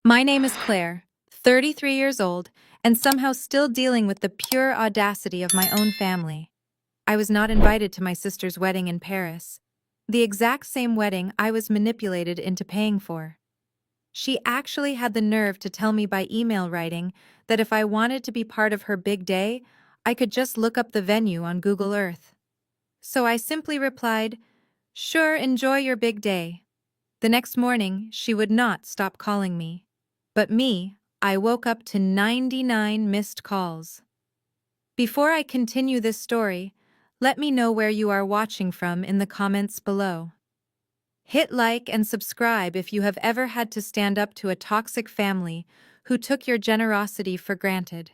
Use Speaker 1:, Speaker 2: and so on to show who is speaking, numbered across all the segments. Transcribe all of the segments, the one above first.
Speaker 1: My name is Claire, 33 years old, and somehow still dealing with the pure audacity of my own family. I was not invited to my sister's wedding in Paris, the exact same wedding I was manipulated into paying for. She actually had the nerve to tell me by email writing that if I wanted to be part of her big day, I could just look up the venue on Google Earth. So I simply replied, "Sure, enjoy your big day." The next morning, she would not stop calling me. But me, I woke up to 99 missed calls. Before I continue this story, let me know where you are watching from in the comments below. Hit like and subscribe if you have ever had to stand up to a toxic family who took your generosity for granted.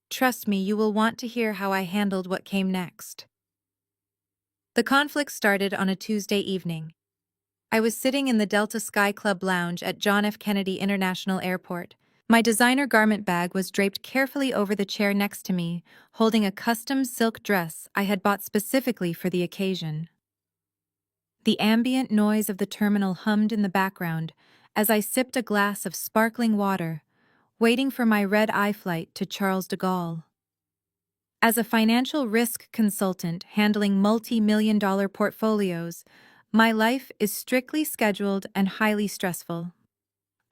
Speaker 1: Trust me, you will want to hear how I handled what came next. The conflict started on a Tuesday evening. I was sitting in the Delta Sky Club lounge at John F. Kennedy International Airport. My designer garment bag was draped carefully over the chair next to me, holding a custom silk dress I had bought specifically for the occasion. The ambient noise of the terminal hummed in the background as I sipped a glass of sparkling water, waiting for my red-eye flight to Charles de Gaulle. As a financial risk consultant handling multi-million-dollar portfolios, my life is strictly scheduled and highly stressful.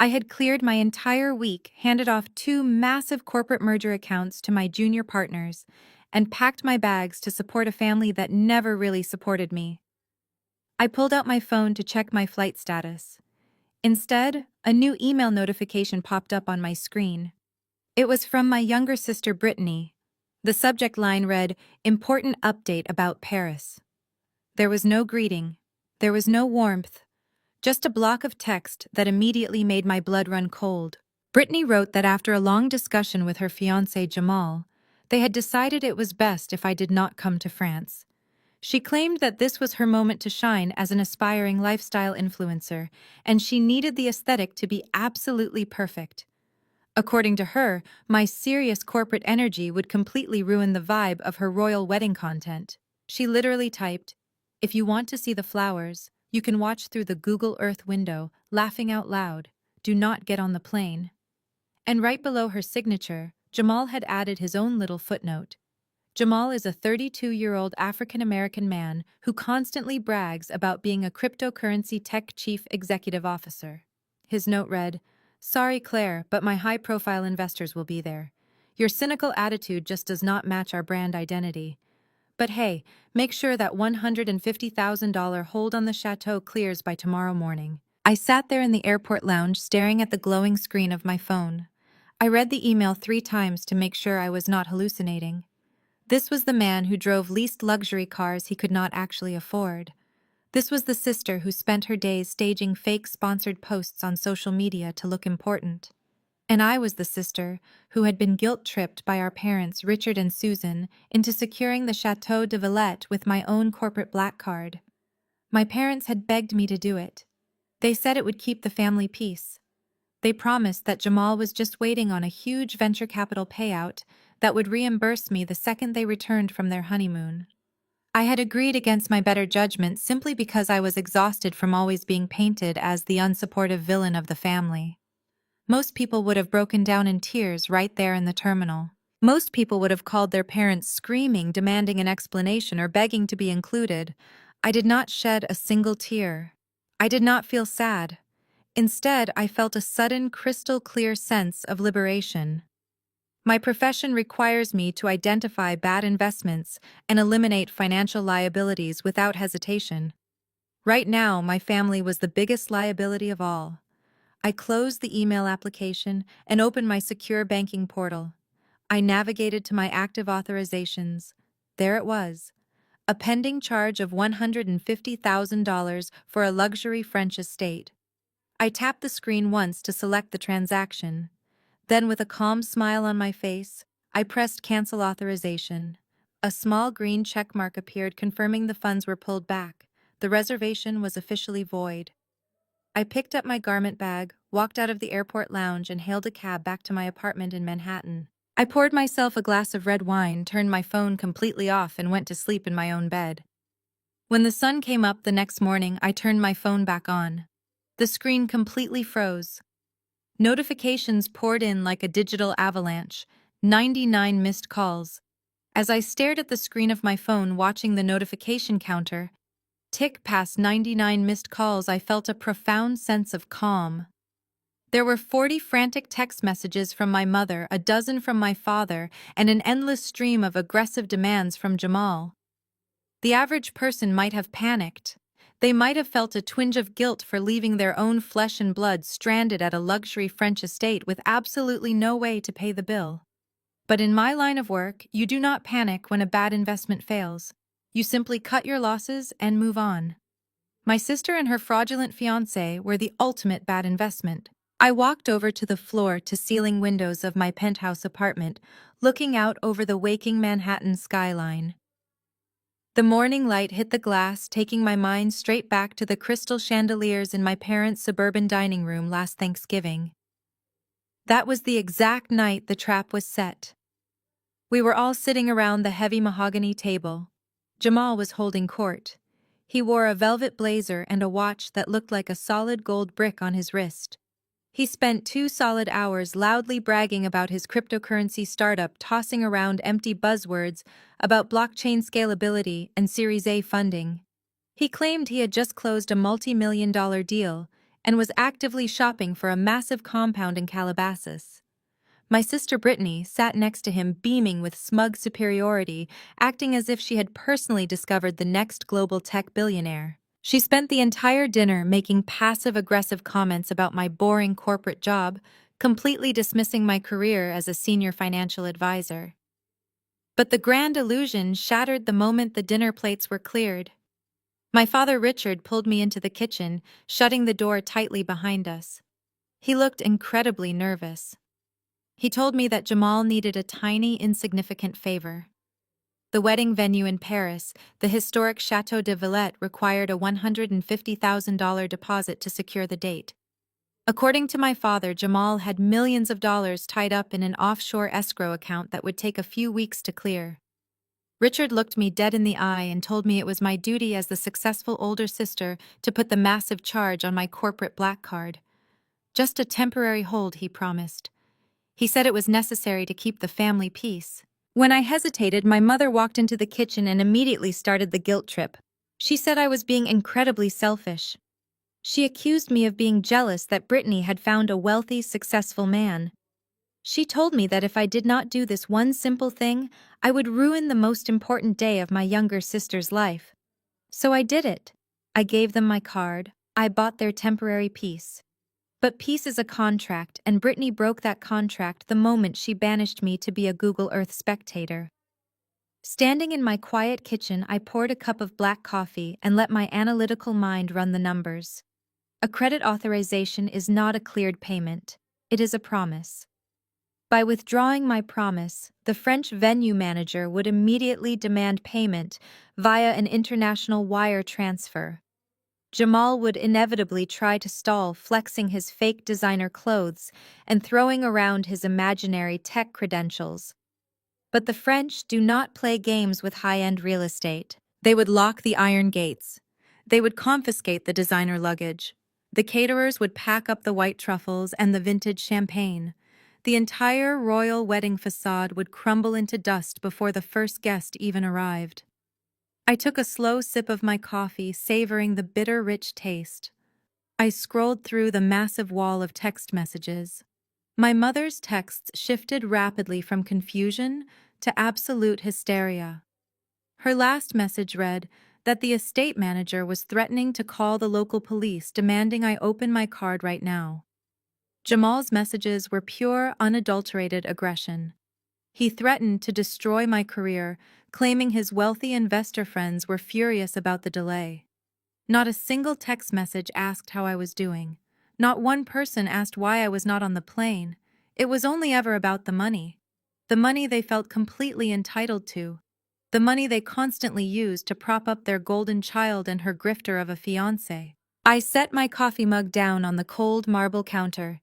Speaker 1: I had cleared my entire week, handed off 2 massive corporate merger accounts to my junior partners, and packed my bags to support a family that never really supported me. I pulled out my phone to check my flight status. Instead, a new email notification popped up on my screen. It was from my younger sister Brittany. The subject line read, "Important update about Paris." There was no greeting. There was no warmth. Just a block of text that immediately made my blood run cold. Brittany wrote that after a long discussion with her fiancé Jamal, they had decided it was best if I did not come to France. She claimed that this was her moment to shine as an aspiring lifestyle influencer, and she needed the aesthetic to be absolutely perfect. According to her, my serious corporate energy would completely ruin the vibe of her royal wedding content. She literally typed, "If you want to see the flowers, you can watch through the Google Earth window, laughing out loud. Do not get on the plane." And right below her signature, Jamal had added his own little footnote. Jamal is a 32-year-old African-American man who constantly brags about being a cryptocurrency tech chief executive officer. His note read, "Sorry, Claire, but my high-profile investors will be there. Your cynical attitude just does not match our brand identity. But hey, make sure that $150,000 hold on the chateau clears by tomorrow morning." I sat there in the airport lounge staring at the glowing screen of my phone. I read the email 3 times to make sure I was not hallucinating. This was the man who drove leased luxury cars he could not actually afford. This was the sister who spent her days staging fake sponsored posts on social media to look important. And I was the sister who had been guilt-tripped by our parents, Richard and Susan, into securing the Chateau de Villette with my own corporate black card. My parents had begged me to do it. They said it would keep the family peace. They promised that Jamal was just waiting on a huge venture capital payout that would reimburse me the second they returned from their honeymoon. I had agreed against my better judgment simply because I was exhausted from always being painted as the unsupportive villain of the family. Most people would have broken down in tears right there in the terminal. Most people would have called their parents screaming, demanding an explanation or begging to be included. I did not shed a single tear. I did not feel sad. Instead, I felt a sudden, crystal-clear sense of liberation. My profession requires me to identify bad investments and eliminate financial liabilities without hesitation. Right now, my family was the biggest liability of all. I closed the email application and opened my secure banking portal. I navigated to my active authorizations. There it was. A pending charge of $150,000 for a luxury French estate. I tapped the screen once to select the transaction. Then, with a calm smile on my face, I pressed Cancel Authorization. A small green check mark appeared confirming the funds were pulled back. The reservation was officially void. I picked up my garment bag, walked out of the airport lounge, and hailed a cab back to my apartment in Manhattan. I poured myself a glass of red wine, turned my phone completely off, and went to sleep in my own bed. When the sun came up the next morning, I turned my phone back on. The screen completely froze. Notifications poured in like a digital avalanche, 99 missed calls. As I stared at the screen of my phone watching the notification counter, tick past 99 missed calls, I felt a profound sense of calm. There were 40 frantic text messages from my mother, a dozen from my father, and an endless stream of aggressive demands from Jamal. The average person might have panicked. They might have felt a twinge of guilt for leaving their own flesh and blood stranded at a luxury French estate with absolutely no way to pay the bill. But in my line of work, you do not panic when a bad investment fails. You simply cut your losses and move on. My sister and her fraudulent fiancé were the ultimate bad investment. I walked over to the floor-to-ceiling windows of my penthouse apartment, looking out over the waking Manhattan skyline. The morning light hit the glass, taking my mind straight back to the crystal chandeliers in my parents' suburban dining room last Thanksgiving. That was the exact night the trap was set. We were all sitting around the heavy mahogany table. Jamal was holding court. He wore a velvet blazer and a watch that looked like a solid gold brick on his wrist. He spent 2 solid hours loudly bragging about his cryptocurrency startup, tossing around empty buzzwords about blockchain scalability and Series A funding. He claimed he had just closed a multi-million-dollar deal and was actively shopping for a massive compound in Calabasas. My sister Brittany sat next to him, beaming with smug superiority, acting as if she had personally discovered the next global tech billionaire. She spent the entire dinner making passive-aggressive comments about my boring corporate job, completely dismissing my career as a senior financial advisor. But the grand illusion shattered the moment the dinner plates were cleared. My father Richard pulled me into the kitchen, shutting the door tightly behind us. He looked incredibly nervous. He told me that Jamal needed a tiny, insignificant favor. The wedding venue in Paris, the historic Château de Villette, required a $150,000 deposit to secure the date. According to my father, Jamal had millions of dollars tied up in an offshore escrow account that would take a few weeks to clear. Richard looked me dead in the eye and told me it was my duty as the successful older sister to put the massive charge on my corporate black card. Just a temporary hold, he promised. He said it was necessary to keep the family peace. When I hesitated, my mother walked into the kitchen and immediately started the guilt trip. She said I was being incredibly selfish. She accused me of being jealous that Brittany had found a wealthy, successful man. She told me that if I did not do this one simple thing, I would ruin the most important day of my younger sister's life. So I did it. I gave them my card. I bought their temporary peace. But peace is a contract, and Brittany broke that contract the moment she banished me to be a Google Earth spectator. Standing in my quiet kitchen, I poured a cup of black coffee and let my analytical mind run the numbers. A credit authorization is not a cleared payment. It is a promise. By withdrawing my promise, the French venue manager would immediately demand payment via an international wire transfer. Jamal would inevitably try to stall, flexing his fake designer clothes and throwing around his imaginary tech credentials. But the French do not play games with high-end real estate. They would lock the iron gates. They would confiscate the designer luggage. The caterers would pack up the white truffles and the vintage champagne. The entire royal wedding facade would crumble into dust before the first guest even arrived. I took a slow sip of my coffee, savoring the bitter, rich taste. I scrolled through the massive wall of text messages. My mother's texts shifted rapidly from confusion to absolute hysteria. Her last message read that the estate manager was threatening to call the local police, demanding I open my card right now. Jamal's messages were pure, unadulterated aggression. He threatened to destroy my career, claiming his wealthy investor friends were furious about the delay. Not a single text message asked how I was doing. Not one person asked why I was not on the plane. It was only ever about the money. The money they felt completely entitled to. The money they constantly used to prop up their golden child and her grifter of a fiancé. I set my coffee mug down on the cold marble counter.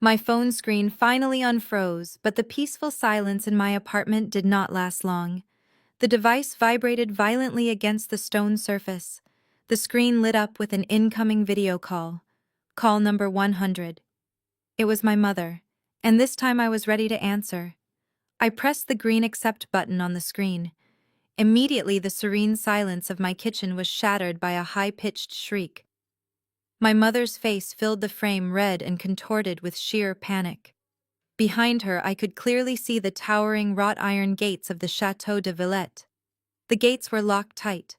Speaker 1: My phone screen finally unfroze, but the peaceful silence in my apartment did not last long. The device vibrated violently against the stone surface. The screen lit up with an incoming video call. Call number 100. It was my mother, and this time I was ready to answer. I pressed the green accept button on the screen. Immediately, the serene silence of my kitchen was shattered by a high-pitched shriek. My mother's face filled the frame, red and contorted with sheer panic. Behind her, I could clearly see the towering wrought iron gates of the Château de Villette. The gates were locked tight.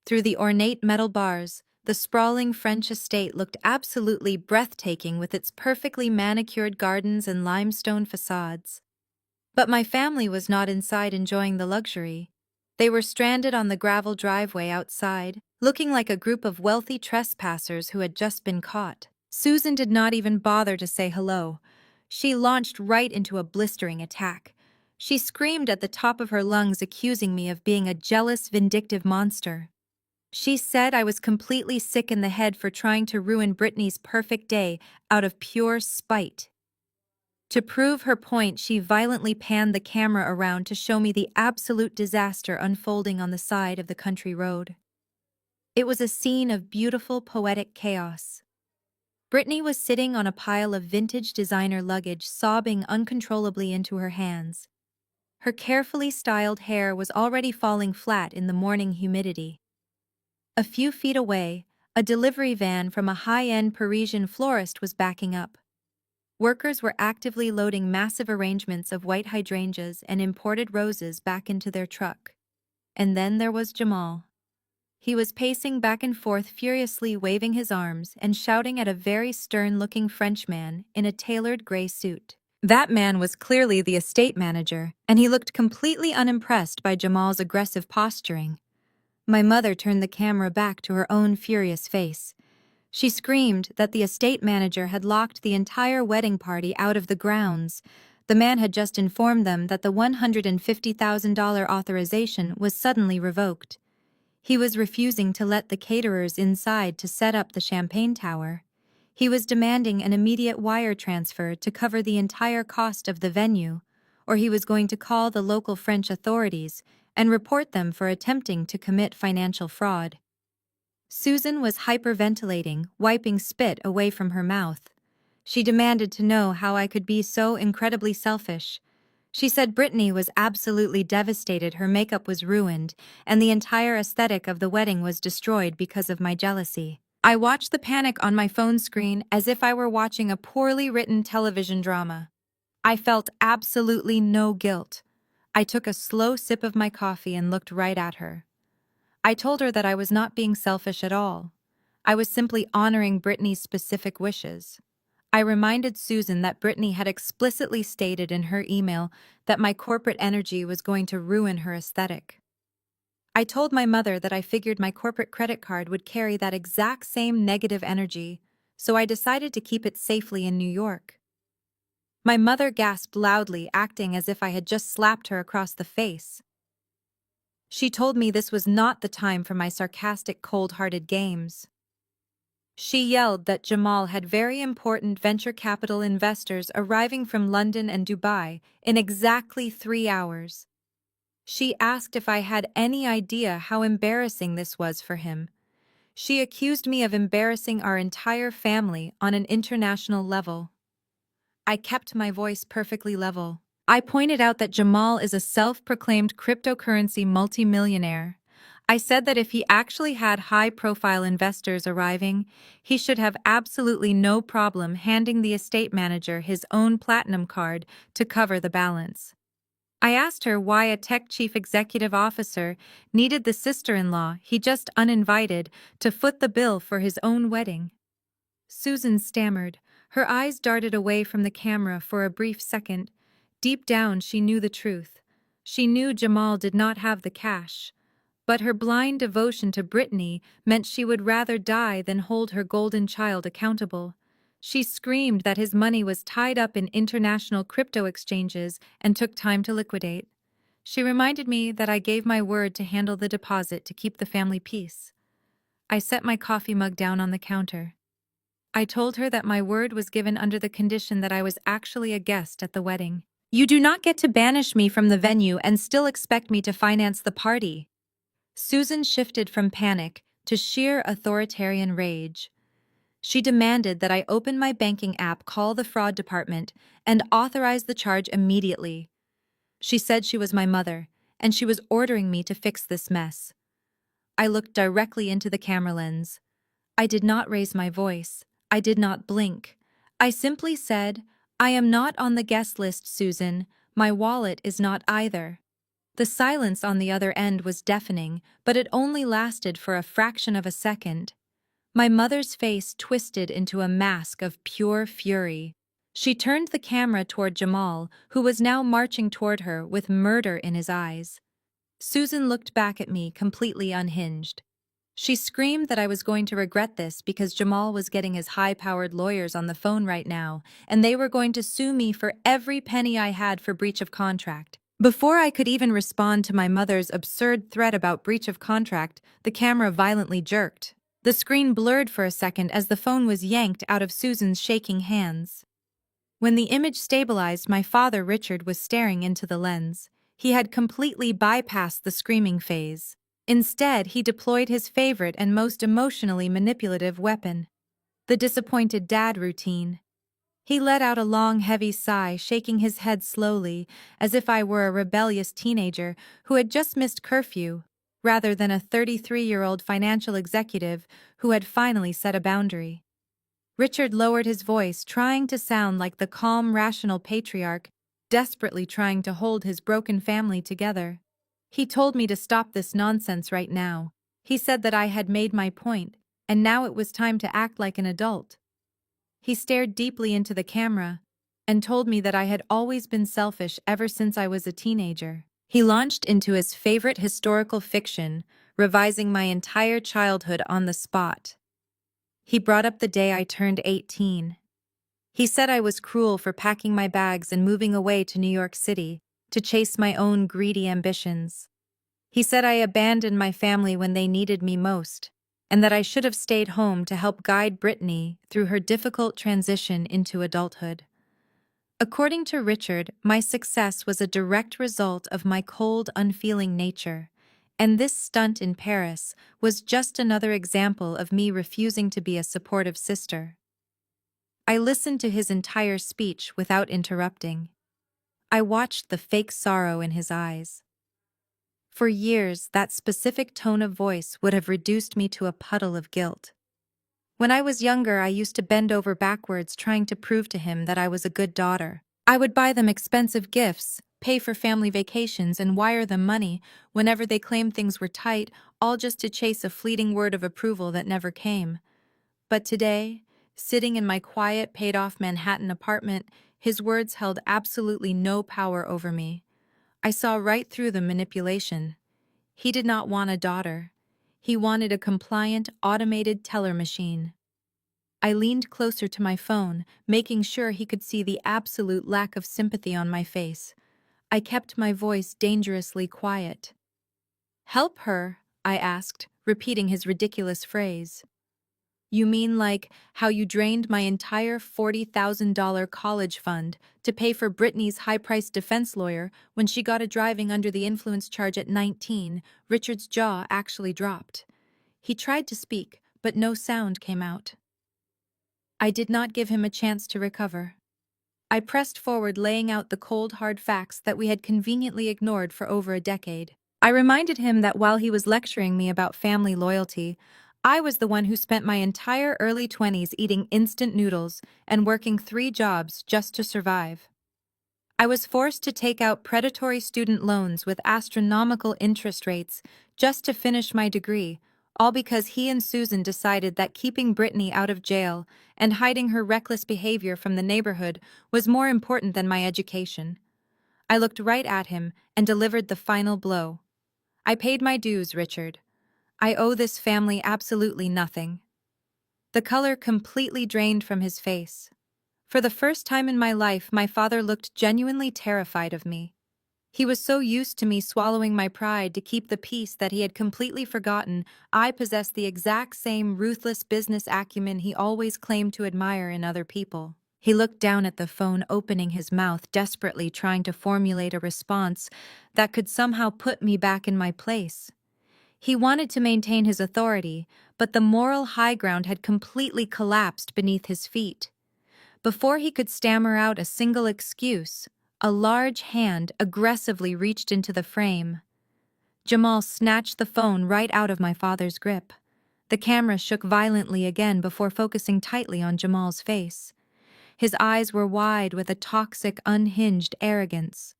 Speaker 1: Through the ornate metal bars, the sprawling French estate looked absolutely breathtaking with its perfectly manicured gardens and limestone facades. But my family was not inside enjoying the luxury. They were stranded on the gravel driveway outside, looking like a group of wealthy trespassers who had just been caught. Susan did not even bother to say hello. She launched right into a blistering attack. She screamed at the top of her lungs, accusing me of being a jealous, vindictive monster. She said I was completely sick in the head for trying to ruin Brittany's perfect day out of pure spite. To prove her point, she violently panned the camera around to show me the absolute disaster unfolding on the side of the country road. It was a scene of beautiful, poetic chaos. Brittany was sitting on a pile of vintage designer luggage, sobbing uncontrollably into her hands. Her carefully styled hair was already falling flat in the morning humidity. A few feet away, a delivery van from a high-end Parisian florist was backing up. Workers were actively loading massive arrangements of white hydrangeas and imported roses back into their truck. And then there was Jamal. He was pacing back and forth, furiously waving his arms and shouting at a very stern-looking Frenchman in a tailored gray suit. That man was clearly the estate manager, and he looked completely unimpressed by Jamal's aggressive posturing. My mother turned the camera back to her own furious face. She screamed that the estate manager had locked the entire wedding party out of the grounds. The man had just informed them that the $150,000 authorization was suddenly revoked. He was refusing to let the caterers inside to set up the champagne tower. He was demanding an immediate wire transfer to cover the entire cost of the venue, or he was going to call the local French authorities and report them for attempting to commit financial fraud. Susan was hyperventilating, wiping spit away from her mouth. She demanded to know how I could be so incredibly selfish. She said Brittany was absolutely devastated, her makeup was ruined, and the entire aesthetic of the wedding was destroyed because of my jealousy. I watched the panic on my phone screen as if I were watching a poorly written television drama. I felt absolutely no guilt. I took a slow sip of my coffee and looked right at her. I told her that I was not being selfish at all. I was simply honoring Brittany's specific wishes. I reminded Susan that Brittany had explicitly stated in her email that my corporate energy was going to ruin her aesthetic. I told my mother that I figured my corporate credit card would carry that exact same negative energy, so I decided to keep it safely in New York. My mother gasped loudly, acting as if I had just slapped her across the face. She told me this was not the time for my sarcastic, cold-hearted games. She yelled that Jamal had very important venture capital investors arriving from London and Dubai in exactly 3 hours. She asked if I had any idea how embarrassing this was for him. She accused me of embarrassing our entire family on an international level. I kept my voice perfectly level. I pointed out that Jamal is a self-proclaimed cryptocurrency multimillionaire. I said that if he actually had high-profile investors arriving, he should have absolutely no problem handing the estate manager his own platinum card to cover the balance. I asked her why a tech chief executive officer needed the sister-in-law he just uninvited to foot the bill for his own wedding. Susan stammered. Her eyes darted away from the camera for a brief second. Deep down, she knew the truth. She knew Jamal did not have the cash. But her blind devotion to Brittany meant she would rather die than hold her golden child accountable. She screamed that his money was tied up in international crypto exchanges and took time to liquidate. She reminded me that I gave my word to handle the deposit to keep the family peace. I set my coffee mug down on the counter. I told her that my word was given under the condition that I was actually a guest at the wedding. You do not get to banish me from the venue and still expect me to finance the party. Susan shifted from panic to sheer authoritarian rage. She demanded that I open my banking app, call the fraud department, and authorize the charge immediately. She said she was my mother, and she was ordering me to fix this mess. I looked directly into the camera lens. I did not raise my voice. I did not blink. I simply said, "I am not on the guest list, Susan. My wallet is not either." The silence on the other end was deafening, but it only lasted for a fraction of a second. My mother's face twisted into a mask of pure fury. She turned the camera toward Jamal, who was now marching toward her with murder in his eyes. Susan looked back at me, completely unhinged. She screamed that I was going to regret this because Jamal was getting his high-powered lawyers on the phone right now, and they were going to sue me for every penny I had for breach of contract. Before I could even respond to my mother's absurd threat about breach of contract, the camera violently jerked. The screen blurred for a second as the phone was yanked out of Susan's shaking hands. When the image stabilized, my father, Richard, was staring into the lens. He had completely bypassed the screaming phase. Instead, he deployed his favorite and most emotionally manipulative weapon, the disappointed dad routine. He let out a long, heavy sigh, shaking his head slowly, as if I were a rebellious teenager who had just missed curfew, rather than a 33-year-old financial executive who had finally set a boundary. Richard lowered his voice, trying to sound like the calm, rational patriarch, desperately trying to hold his broken family together. He told me to stop this nonsense right now. He said that I had made my point, and now it was time to act like an adult. He stared deeply into the camera and told me that I had always been selfish ever since I was a teenager. He launched into his favorite historical fiction, revising my entire childhood on the spot. He brought up the day I turned 18. He said I was cruel for packing my bags and moving away to New York City to chase my own greedy ambitions. He said I abandoned my family when they needed me most, and that I should have stayed home to help guide Brittany through her difficult transition into adulthood. According to Richard, my success was a direct result of my cold, unfeeling nature, and this stunt in Paris was just another example of me refusing to be a supportive sister. I listened to his entire speech without interrupting. I watched the fake sorrow in his eyes. For years, that specific tone of voice would have reduced me to a puddle of guilt. When I was younger, I used to bend over backwards trying to prove to him that I was a good daughter. I would buy them expensive gifts, pay for family vacations, and wire them money whenever they claimed things were tight, all just to chase a fleeting word of approval that never came. But today, sitting in my quiet, paid-off Manhattan apartment, his words held absolutely no power over me. I saw right through the manipulation. He did not want a daughter. He wanted a compliant, automated teller machine. I leaned closer to my phone, making sure he could see the absolute lack of sympathy on my face. I kept my voice dangerously quiet. "Help her?" I asked, repeating his ridiculous phrase. "You mean like how you drained my entire $40,000 college fund to pay for Brittany's high-priced defense lawyer when she got a driving under the influence charge at 19? Richard's jaw actually dropped. He tried to speak, but no sound came out. I did not give him a chance to recover. I pressed forward, laying out the cold, hard facts that we had conveniently ignored for over a decade. I reminded him that while he was lecturing me about family loyalty, I was the one who spent my entire early 20s eating instant noodles and working 3 jobs just to survive. I was forced to take out predatory student loans with astronomical interest rates just to finish my degree, all because he and Susan decided that keeping Brittany out of jail and hiding her reckless behavior from the neighborhood was more important than my education. I looked right at him and delivered the final blow. I paid my dues, Richard. I owe this family absolutely nothing. The color completely drained from his face. For the first time in my life, my father looked genuinely terrified of me. He was so used to me swallowing my pride to keep the peace that he had completely forgotten I possessed the exact same ruthless business acumen he always claimed to admire in other people. He looked down at the phone, opening his mouth, desperately trying to formulate a response that could somehow put me back in my place. He wanted to maintain his authority, but the moral high ground had completely collapsed beneath his feet. Before he could stammer out a single excuse, a large hand aggressively reached into the frame. Jamal snatched the phone right out of my father's grip. The camera shook violently again before focusing tightly on Jamal's face. His eyes were wide with a toxic, unhinged arrogance.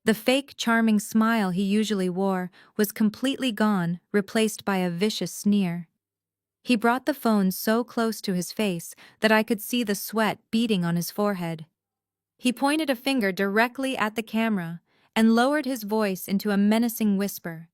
Speaker 1: The fake, charming smile he usually wore was completely gone, replaced by a vicious sneer. He brought the phone so close to his face that I could see the sweat beading on his forehead. He pointed a finger directly at the camera and lowered his voice into a menacing whisper.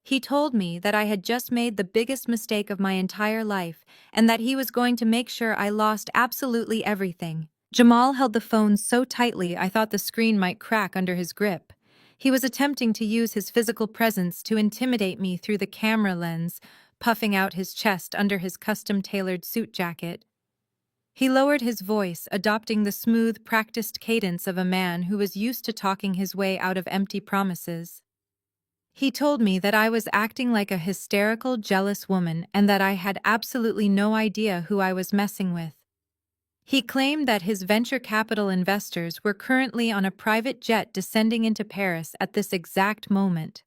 Speaker 1: He told me that I had just made the biggest mistake of my entire life and that he was going to make sure I lost absolutely everything. Jamal held the phone so tightly I thought the screen might crack under his grip. He was attempting to use his physical presence to intimidate me through the camera lens, puffing out his chest under his custom-tailored suit jacket. He lowered his voice, adopting the smooth, practiced cadence of a man who was used to talking his way out of empty promises. He told me that I was acting like a hysterical, jealous woman and that I had absolutely no idea who I was messing with. He claimed that his venture capital investors were currently on a private jet descending into Paris at this exact moment.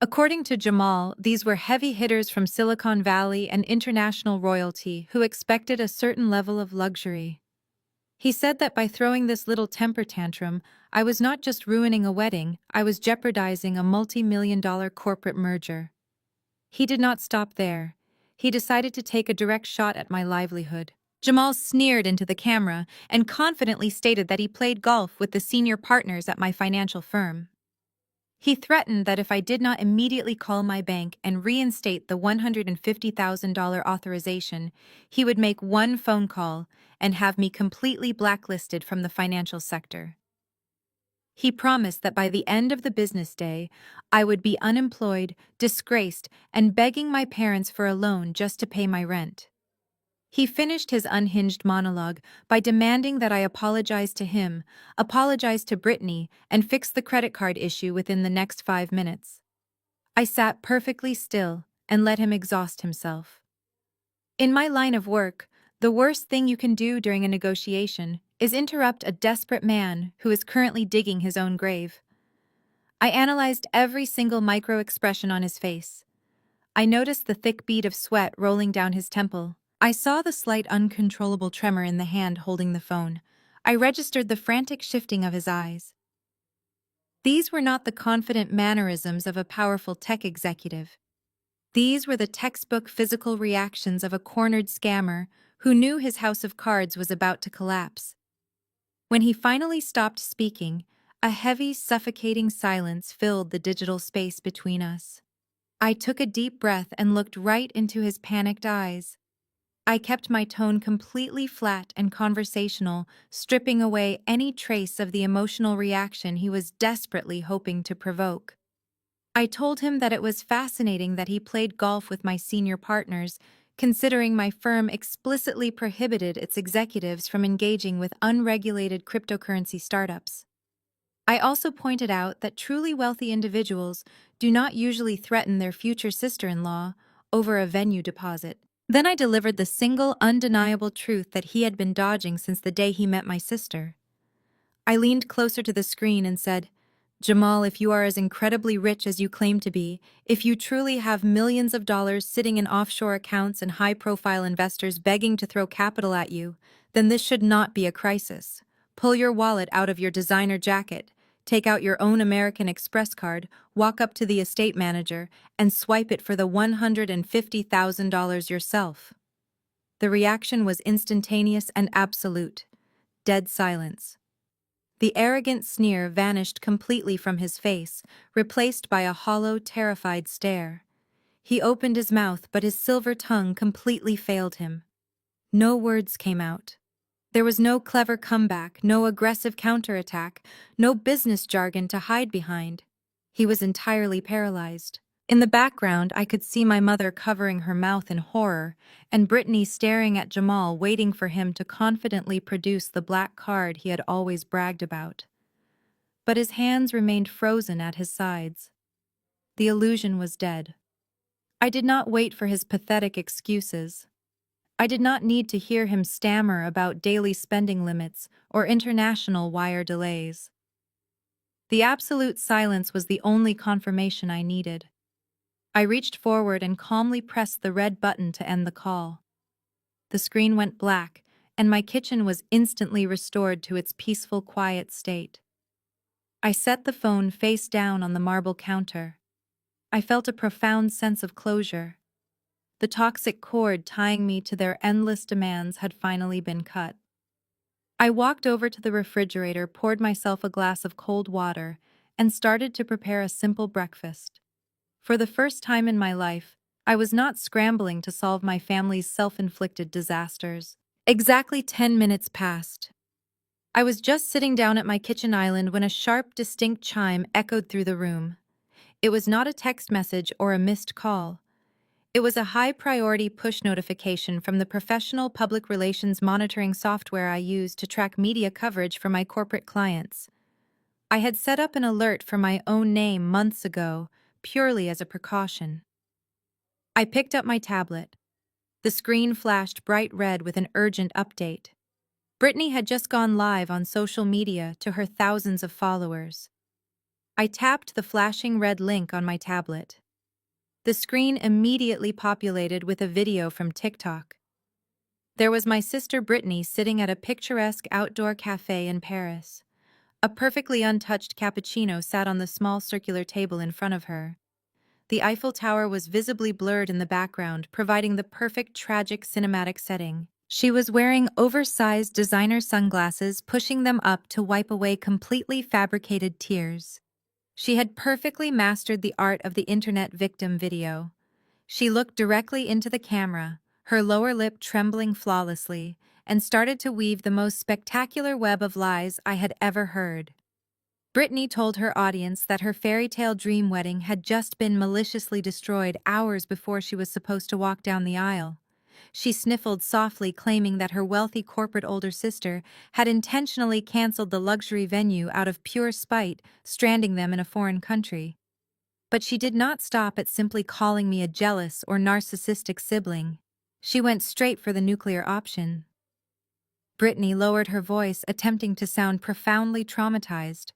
Speaker 1: According to Jamal, these were heavy hitters from Silicon Valley and international royalty who expected a certain level of luxury. He said that by throwing this little temper tantrum, I was not just ruining a wedding, I was jeopardizing a multi-million-dollar corporate merger. He did not stop there. He decided to take a direct shot at my livelihood. Jamal sneered into the camera and confidently stated that he played golf with the senior partners at my financial firm. He threatened that if I did not immediately call my bank and reinstate the $150,000 authorization, he would make one phone call and have me completely blacklisted from the financial sector. He promised that by the end of the business day, I would be unemployed, disgraced, and begging my parents for a loan just to pay my rent. He finished his unhinged monologue by demanding that I apologize to him, apologize to Brittany, and fix the credit card issue within the next 5 minutes. I sat perfectly still and let him exhaust himself. In my line of work, the worst thing you can do during a negotiation is interrupt a desperate man who is currently digging his own grave. I analyzed every single micro-expression on his face. I noticed the thick bead of sweat rolling down his temple. I saw the slight uncontrollable tremor in the hand holding the phone. I registered the frantic shifting of his eyes. These were not the confident mannerisms of a powerful tech executive. These were the textbook physical reactions of a cornered scammer who knew his house of cards was about to collapse. When he finally stopped speaking, a heavy, suffocating silence filled the digital space between us. I took a deep breath and looked right into his panicked eyes. I kept my tone completely flat and conversational, stripping away any trace of the emotional reaction he was desperately hoping to provoke. I told him that it was fascinating that he played golf with my senior partners, considering my firm explicitly prohibited its executives from engaging with unregulated cryptocurrency startups. I also pointed out that truly wealthy individuals do not usually threaten their future sister-in-law over a venue deposit. Then I delivered the single undeniable truth that he had been dodging since the day he met my sister. I leaned closer to the screen and said, "Jamal, if you are as incredibly rich as you claim to be, if you truly have millions of dollars sitting in offshore accounts and high-profile investors begging to throw capital at you, then this should not be a crisis. Pull your wallet out of your designer jacket, take out your own American Express card, walk up to the estate manager, and swipe it for the $150,000 yourself." The reaction was instantaneous and absolute. Dead silence. The arrogant sneer vanished completely from his face, replaced by a hollow, terrified stare. He opened his mouth, but his silver tongue completely failed him. No words came out. There was no clever comeback, no aggressive counterattack, no business jargon to hide behind. He was entirely paralyzed. In the background, I could see my mother covering her mouth in horror, and Brittany staring at Jamal, waiting for him to confidently produce the black card he had always bragged about. But his hands remained frozen at his sides. The illusion was dead. I did not wait for his pathetic excuses. I did not need to hear him stammer about daily spending limits or international wire delays. The absolute silence was the only confirmation I needed. I reached forward and calmly pressed the red button to end the call. The screen went black, and my kitchen was instantly restored to its peaceful, quiet state. I set the phone face down on the marble counter. I felt a profound sense of closure. The toxic cord tying me to their endless demands had finally been cut. I walked over to the refrigerator, poured myself a glass of cold water, and started to prepare a simple breakfast. For the first time in my life, I was not scrambling to solve my family's self-inflicted disasters. Exactly 10 minutes passed. I was just sitting down at my kitchen island when a sharp, distinct chime echoed through the room. It was not a text message or a missed call. It was a high-priority push notification from the professional public relations monitoring software I use to track media coverage for my corporate clients. I had set up an alert for my own name months ago, purely as a precaution. I picked up my tablet. The screen flashed bright red with an urgent update. Brittany had just gone live on social media to her thousands of followers. I tapped the flashing red link on my tablet. The screen immediately populated with a video from TikTok. There was my sister Brittany sitting at a picturesque outdoor cafe in Paris. A perfectly untouched cappuccino sat on the small circular table in front of her. The Eiffel Tower was visibly blurred in the background, providing the perfect tragic cinematic setting. She was wearing oversized designer sunglasses, pushing them up to wipe away completely fabricated tears. She had perfectly mastered the art of the internet victim video. She looked directly into the camera, her lower lip trembling flawlessly, and started to weave the most spectacular web of lies I had ever heard. Brittany told her audience that her fairy tale dream wedding had just been maliciously destroyed hours before she was supposed to walk down the aisle. She sniffled softly, claiming that her wealthy corporate older sister had intentionally canceled the luxury venue out of pure spite, stranding them in a foreign country. But she did not stop at simply calling me a jealous or narcissistic sibling. She went straight for the nuclear option. Brittany lowered her voice, attempting to sound profoundly traumatized,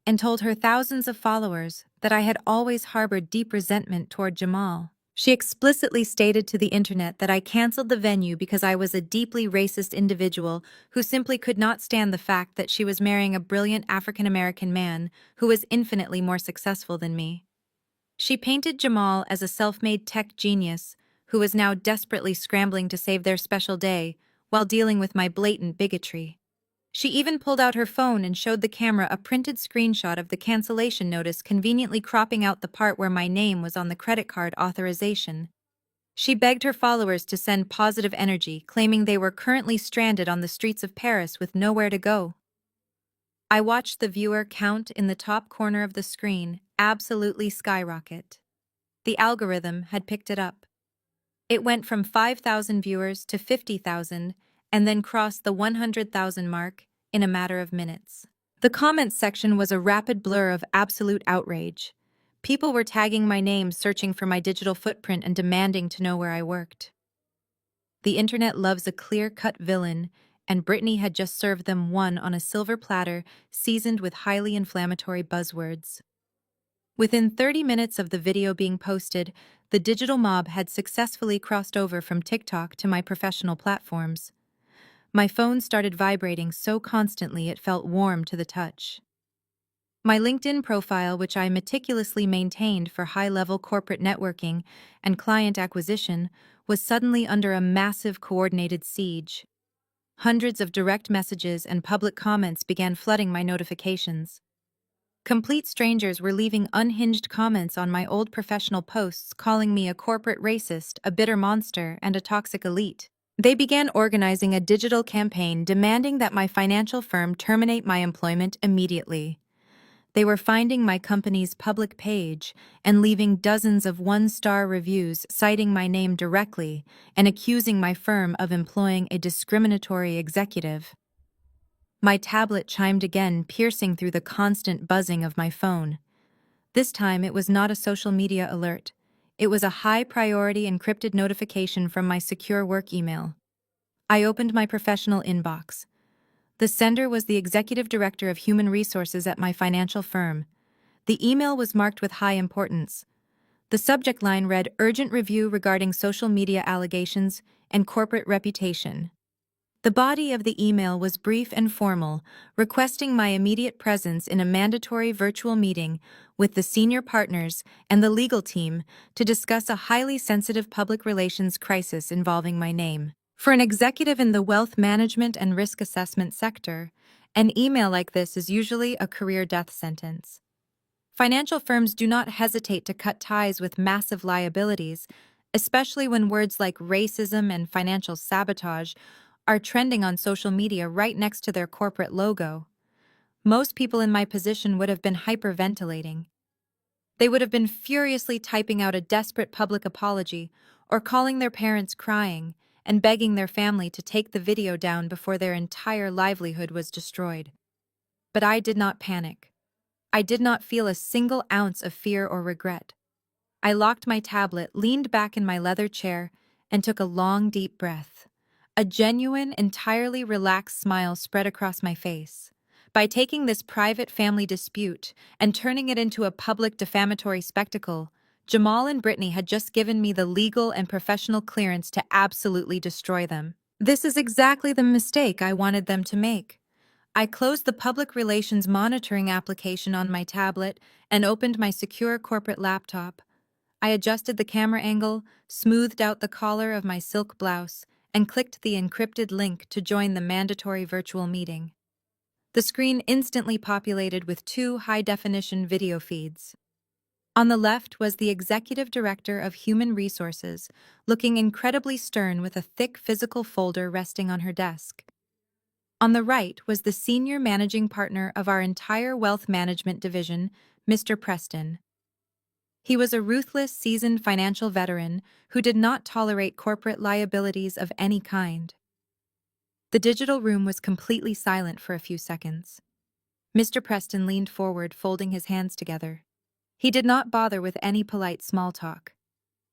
Speaker 1: and told her thousands of followers that I had always harbored deep resentment toward Jamal. She explicitly stated to the internet that I canceled the venue because I was a deeply racist individual who simply could not stand the fact that she was marrying a brilliant African-American man who was infinitely more successful than me. She painted Jamal as a self-made tech genius who was now desperately scrambling to save their special day while dealing with my blatant bigotry. She even pulled out her phone and showed the camera a printed screenshot of the cancellation notice, conveniently cropping out the part where my name was on the credit card authorization. She begged her followers to send positive energy, claiming they were currently stranded on the streets of Paris with nowhere to go. I watched the viewer count in the top corner of the screen absolutely skyrocket. The algorithm had picked it up. It went from 5,000 viewers to 50,000 and then crossed the 100,000 mark in a matter of minutes. The comments section was a rapid blur of absolute outrage. People were tagging my name, searching for my digital footprint, and demanding to know where I worked. The internet loves a clear-cut villain, and Brittany had just served them one on a silver platter, seasoned with highly inflammatory buzzwords. Within 30 minutes of the video being posted, the digital mob had successfully crossed over from TikTok to my professional platforms. My phone started vibrating so constantly it felt warm to the touch. My LinkedIn profile, which I meticulously maintained for high-level corporate networking and client acquisition, was suddenly under a massive coordinated siege. Hundreds of direct messages and public comments began flooding my notifications. Complete strangers were leaving unhinged comments on my old professional posts, calling me a corporate racist, a bitter monster, and a toxic elite. They began organizing a digital campaign demanding that my financial firm terminate my employment immediately. They were finding my company's public page and leaving dozens of one-star reviews citing my name directly and accusing my firm of employing a discriminatory executive. My tablet chimed again, piercing through the constant buzzing of my phone. This time it was not a social media alert. It was a high-priority encrypted notification from my secure work email. I opened my professional inbox. The sender was the executive director of human resources at my financial firm. The email was marked with high importance. The subject line read "Urgent Review Regarding Social Media Allegations and Corporate Reputation." The body of the email was brief and formal, requesting my immediate presence in a mandatory virtual meeting with the senior partners and the legal team to discuss a highly sensitive public relations crisis involving my name. For an executive in the wealth management and risk assessment sector, an email like this is usually a career death sentence. Financial firms do not hesitate to cut ties with massive liabilities, especially when words like racism and financial sabotage are trending on social media right next to their corporate logo. Most people in my position would have been hyperventilating. They would have been furiously typing out a desperate public apology or calling their parents crying and begging their family to take the video down before their entire livelihood was destroyed. But I did not panic. I did not feel a single ounce of fear or regret. I locked my tablet, leaned back in my leather chair, and took a long, deep breath. A genuine, entirely relaxed smile spread across my face. By taking this private family dispute and turning it into a public defamatory spectacle, Jamal and Brittany had just given me the legal and professional clearance to absolutely destroy them. This is exactly the mistake I wanted them to make. I closed the public relations monitoring application on my tablet and opened my secure corporate laptop. I adjusted the camera angle, smoothed out the collar of my silk blouse, and clicked the encrypted link to join the mandatory virtual meeting. The screen instantly populated with two high-definition video feeds. On the left was the executive director of human resources, looking incredibly stern with a thick physical folder resting on her desk. On the right was the senior managing partner of our entire wealth management division, Mr. Preston. He was a ruthless, seasoned financial veteran who did not tolerate corporate liabilities of any kind. The digital room was completely silent for a few seconds. Mr. Preston leaned forward, folding his hands together. He did not bother with any polite small talk.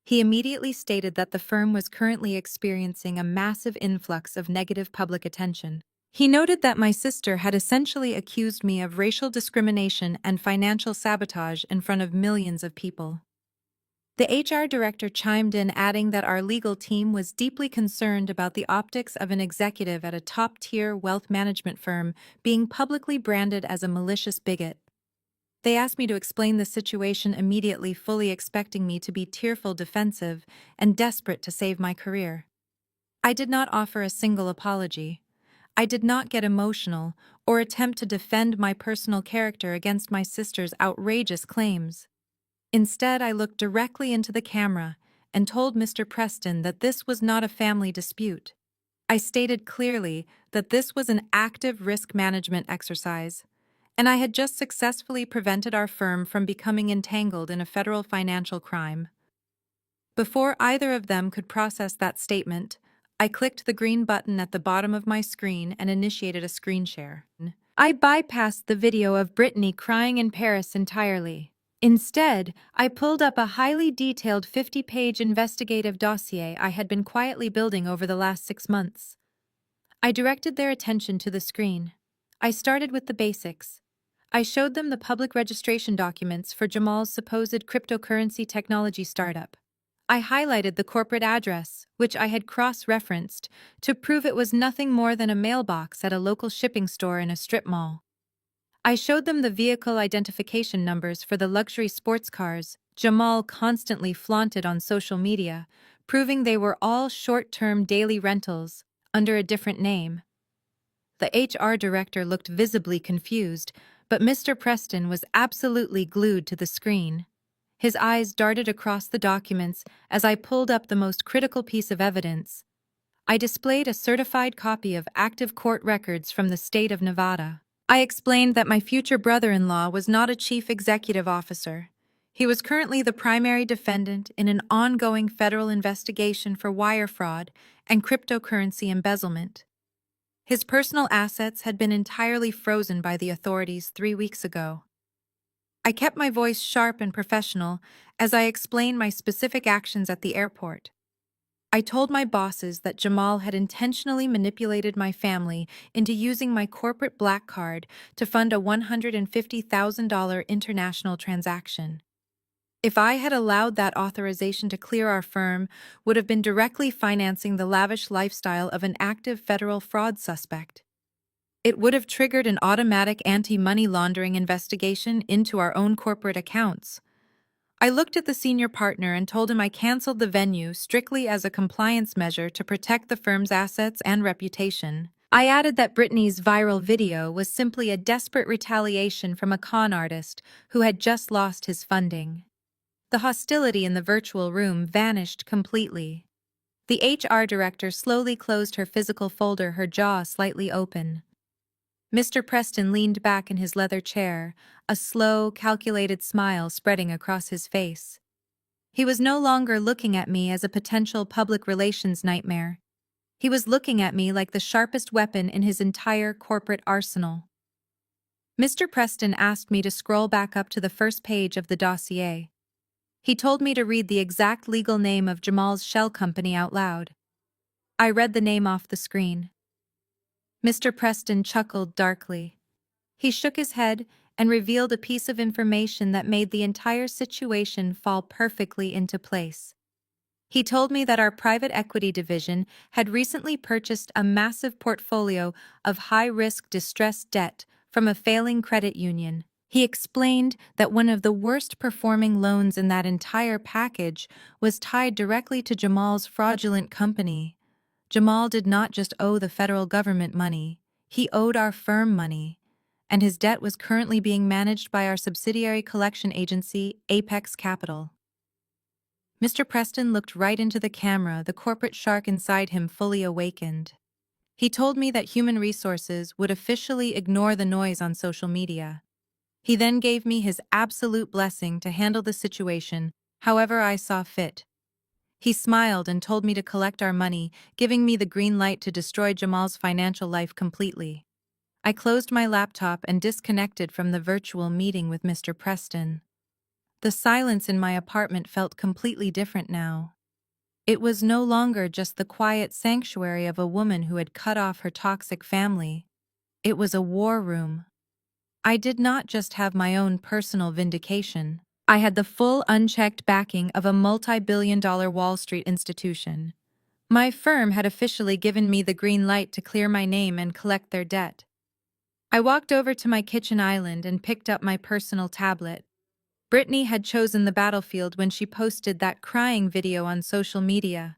Speaker 1: He immediately stated that the firm was currently experiencing a massive influx of negative public attention. He noted that my sister had essentially accused me of racial discrimination and financial sabotage in front of millions of people. The HR director chimed in, adding that our legal team was deeply concerned about the optics of an executive at a top-tier wealth management firm being publicly branded as a malicious bigot. They asked me to explain the situation immediately, fully expecting me to be tearful, defensive, and desperate to save my career. I did not offer a single apology. I did not get emotional or attempt to defend my personal character against my sister's outrageous claims. Instead, I looked directly into the camera and told Mr. Preston that this was not a family dispute. I stated clearly that this was an active risk management exercise, and I had just successfully prevented our firm from becoming entangled in a federal financial crime. Before either of them could process that statement, I clicked the green button at the bottom of my screen and initiated a screen share. I bypassed the video of Brittany crying in Paris entirely. Instead, I pulled up a highly detailed 50-page investigative dossier I had been quietly building over the last 6 months. I directed their attention to the screen. I started with the basics. I showed them the public registration documents for Jamal's supposed cryptocurrency technology startup. I highlighted the corporate address, which I had cross-referenced, to prove it was nothing more than a mailbox at a local shipping store in a strip mall. I showed them the vehicle identification numbers for the luxury sports cars Jamal constantly flaunted on social media, proving they were all short-term daily rentals under a different name. The HR director looked visibly confused, but Mr. Preston was absolutely glued to the screen. His eyes darted across the documents as I pulled up the most critical piece of evidence. I displayed a certified copy of active court records from the state of Nevada. I explained that my future brother-in-law was not a chief executive officer. He was currently the primary defendant in an ongoing federal investigation for wire fraud and cryptocurrency embezzlement. His personal assets had been entirely frozen by the authorities 3 weeks ago. I kept my voice sharp and professional as I explained my specific actions at the airport. I told my bosses that Jamal had intentionally manipulated my family into using my corporate black card to fund a $150,000 international transaction. If I had allowed that authorization to clear our firm, would have been directly financing the lavish lifestyle of an active federal fraud suspect. It would have triggered an automatic anti-money laundering investigation into our own corporate accounts. I looked at the senior partner and told him I canceled the venue strictly as a compliance measure to protect the firm's assets and reputation. I added that Brittany's viral video was simply a desperate retaliation from a con artist who had just lost his funding. The hostility in the virtual room vanished completely. The HR director slowly closed her physical folder, her jaw slightly open. Mr. Preston leaned back in his leather chair, a slow, calculated smile spreading across his face. He was no longer looking at me as a potential public relations nightmare. He was looking at me like the sharpest weapon in his entire corporate arsenal. Mr. Preston asked me to scroll back up to the first page of the dossier. He told me to read the exact legal name of Jamal's shell company out loud. I read the name off the screen. Mr. Preston chuckled darkly. He shook his head and revealed a piece of information that made the entire situation fall perfectly into place. He told me that our private equity division had recently purchased a massive portfolio of high-risk distressed debt from a failing credit union. He explained that one of the worst-performing loans in that entire package was tied directly to Jamal's fraudulent company. Jamal did not just owe the federal government money, he owed our firm money, and his debt was currently being managed by our subsidiary collection agency, Apex Capital. Mr. Preston looked right into the camera, the corporate shark inside him fully awakened. He told me that human resources would officially ignore the noise on social media. He then gave me his absolute blessing to handle the situation however I saw fit. He smiled and told me to collect our money, giving me the green light to destroy Jamal's financial life completely. I closed my laptop and disconnected from the virtual meeting with Mr. Preston. The silence in my apartment felt completely different now. It was no longer just the quiet sanctuary of a woman who had cut off her toxic family. It was a war room. I did not just have my own personal vindication. I had the full unchecked backing of a multi-billion-dollar Wall Street institution. My firm had officially given me the green light to clear my name and collect their debt. I walked over to my kitchen island and picked up my personal tablet. Brittany had chosen the battlefield when she posted that crying video on social media.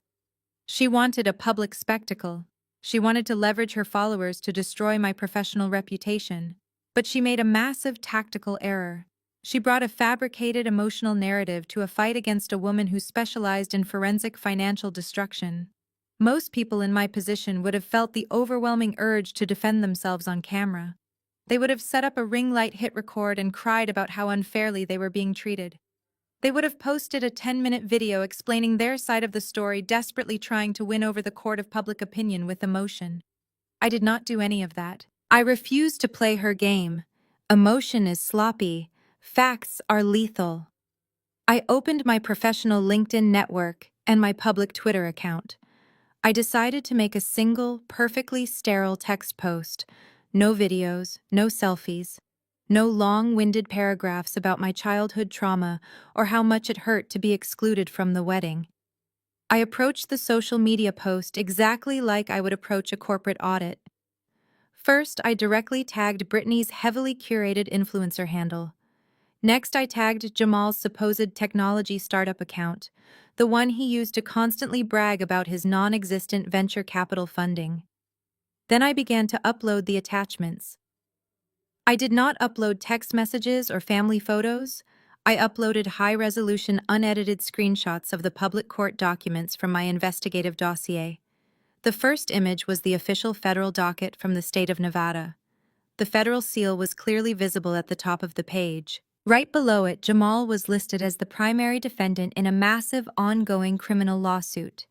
Speaker 1: She wanted a public spectacle. She wanted to leverage her followers to destroy my professional reputation. But she made a massive tactical error. She brought a fabricated emotional narrative to a fight against a woman who specialized in forensic financial destruction. Most people in my position would have felt the overwhelming urge to defend themselves on camera. They would have set up a ring light hit record and cried about how unfairly they were being treated. They would have posted a 10-minute video explaining their side of the story, desperately trying to win over the court of public opinion with emotion. I did not do any of that. I refused to play her game. Emotion is sloppy. Facts are lethal. I opened my professional LinkedIn network and my public Twitter account. I decided to make a single, perfectly sterile text post. No videos, no selfies, no long-winded paragraphs about my childhood trauma or how much it hurt to be excluded from the wedding. I approached the social media post exactly like I would approach a corporate audit. First, I directly tagged Brittany's heavily curated influencer handle. Next, I tagged Jamal's supposed technology startup account, the one he used to constantly brag about his non-existent venture capital funding. Then I began to upload the attachments. I did not upload text messages or family photos. I uploaded high-resolution, unedited screenshots of the public court documents from my investigative dossier. The first image was the official federal docket from the state of Nevada. The federal seal was clearly visible at the top of the page. Right below it, Jamal was listed as the primary defendant in a massive, ongoing criminal lawsuit.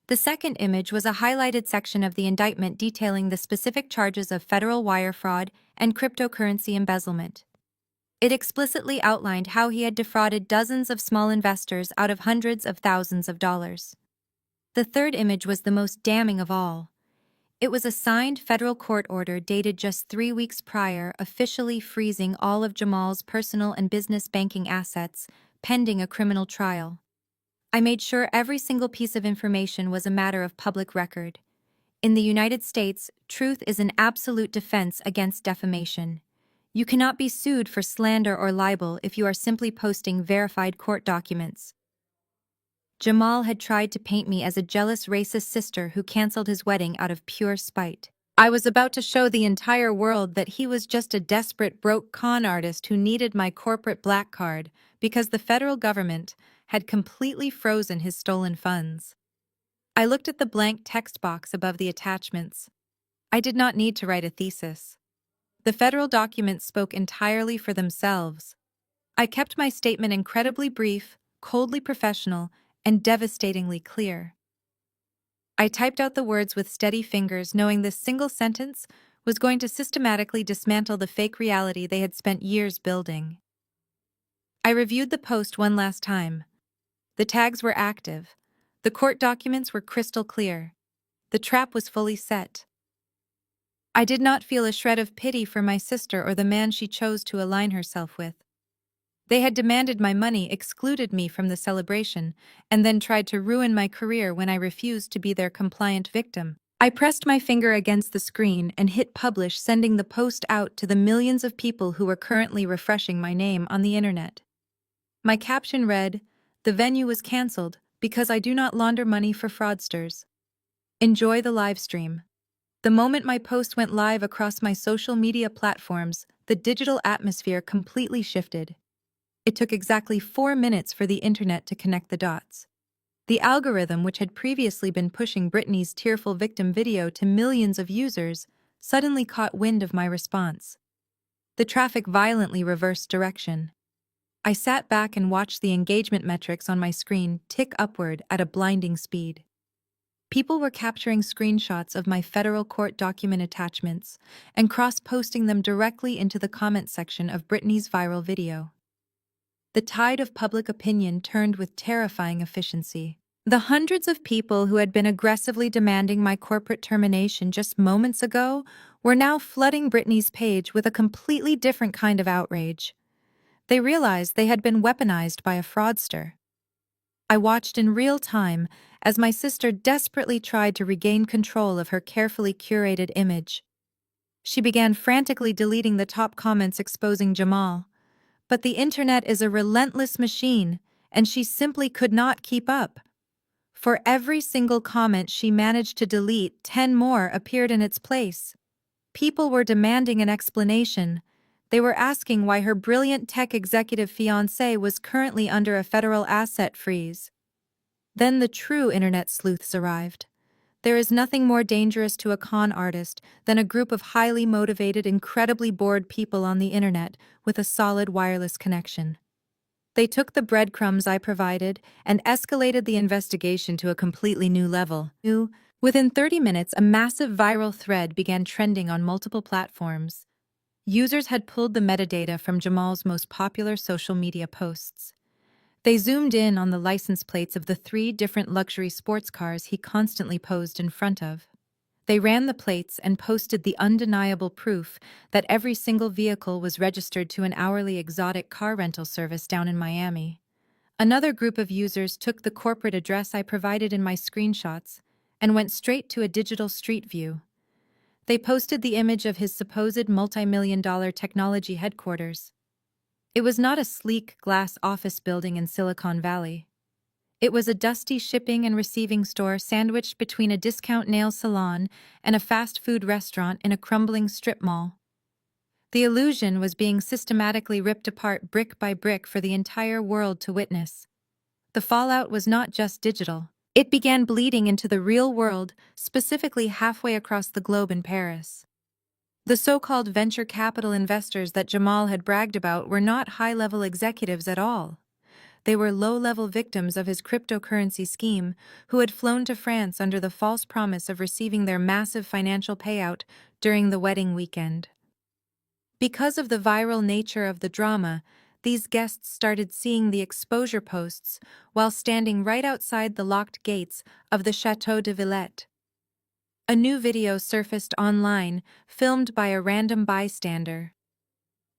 Speaker 1: The second image was a highlighted section of the indictment detailing the specific charges of federal wire fraud and cryptocurrency embezzlement. It explicitly outlined how he had defrauded dozens of small investors out of hundreds of thousands of dollars. The third image was the most damning of all. It was a signed federal court order dated just 3 weeks prior, officially freezing all of Jamal's personal and business banking assets, pending a criminal trial. I made sure every single piece of information was a matter of public record. In the United States, truth is an absolute defense against defamation. You cannot be sued for slander or libel if you are simply posting verified court documents. Jamal had tried to paint me as a jealous racist sister who canceled his wedding out of pure spite. I was about to show the entire world that he was just a desperate broke con artist who needed my corporate black card because the federal government had completely frozen his stolen funds. I looked at the blank text box above the attachments. I did not need to write a thesis. The federal documents spoke entirely for themselves. I kept my statement incredibly brief, coldly professional, and devastatingly clear. I typed out the words with steady fingers, knowing this single sentence was going to systematically dismantle the fake reality they had spent years building. I reviewed the post one last time. The tags were active. The court documents were crystal clear. The trap was fully set. I did not feel a shred of pity for my sister or the man she chose to align herself with. They had demanded my money, excluded me from the celebration, and then tried to ruin my career when I refused to be their compliant victim. I pressed my finger against the screen and hit publish, sending the post out to the millions of people who were currently refreshing my name on the internet. My caption read, "The venue was cancelled because I do not launder money for fraudsters. Enjoy the live stream." The moment my post went live across my social media platforms, the digital atmosphere completely shifted. It took exactly 4 minutes for the internet to connect the dots. The algorithm, which had previously been pushing Britney's tearful victim video to millions of users, suddenly caught wind of my response. The traffic violently reversed direction. I sat back and watched the engagement metrics on my screen tick upward at a blinding speed. People were capturing screenshots of my federal court document attachments and cross-posting them directly into the comment section of Britney's viral video. The tide of public opinion turned with terrifying efficiency. The hundreds of people who had been aggressively demanding my corporate termination just moments ago were now flooding Britney's page with a completely different kind of outrage. They realized they had been weaponized by a fraudster. I watched in real time as my sister desperately tried to regain control of her carefully curated image. She began frantically deleting the top comments exposing Jamal. But the internet is a relentless machine, and she simply could not keep up. For every single comment she managed to delete, 10 more appeared in its place. People were demanding an explanation. They were asking why her brilliant tech executive fiancé was currently under a federal asset freeze. Then the true internet sleuths arrived. There is nothing more dangerous to a con artist than a group of highly motivated, incredibly bored people on the internet with a solid wireless connection. They took the breadcrumbs I provided and escalated the investigation to a completely new level. Within 30 minutes, a massive viral thread began trending on multiple platforms. Users had pulled the metadata from Jamal's most popular social media posts. They zoomed in on the license plates of the 3 different luxury sports cars he constantly posed in front of. They ran the plates and posted the undeniable proof that every single vehicle was registered to an hourly exotic car rental service down in Miami. Another group of users took the corporate address I provided in my screenshots and went straight to a digital street view. They posted the image of his supposed multi-million-dollar technology headquarters. It was not a sleek glass office building in Silicon Valley. It was a dusty shipping and receiving store sandwiched between a discount nail salon and a fast food restaurant in a crumbling strip mall. The illusion was being systematically ripped apart brick by brick for the entire world to witness. The fallout was not just digital. It began bleeding into the real world, specifically halfway across the globe in Paris. The so-called venture capital investors that Jamal had bragged about were not high-level executives at all. They were low-level victims of his cryptocurrency scheme who had flown to France under the false promise of receiving their massive financial payout during the wedding weekend. Because of the viral nature of the drama, these guests started seeing the exposure posts while standing right outside the locked gates of the Château de Villette. A new video surfaced online, filmed by a random bystander.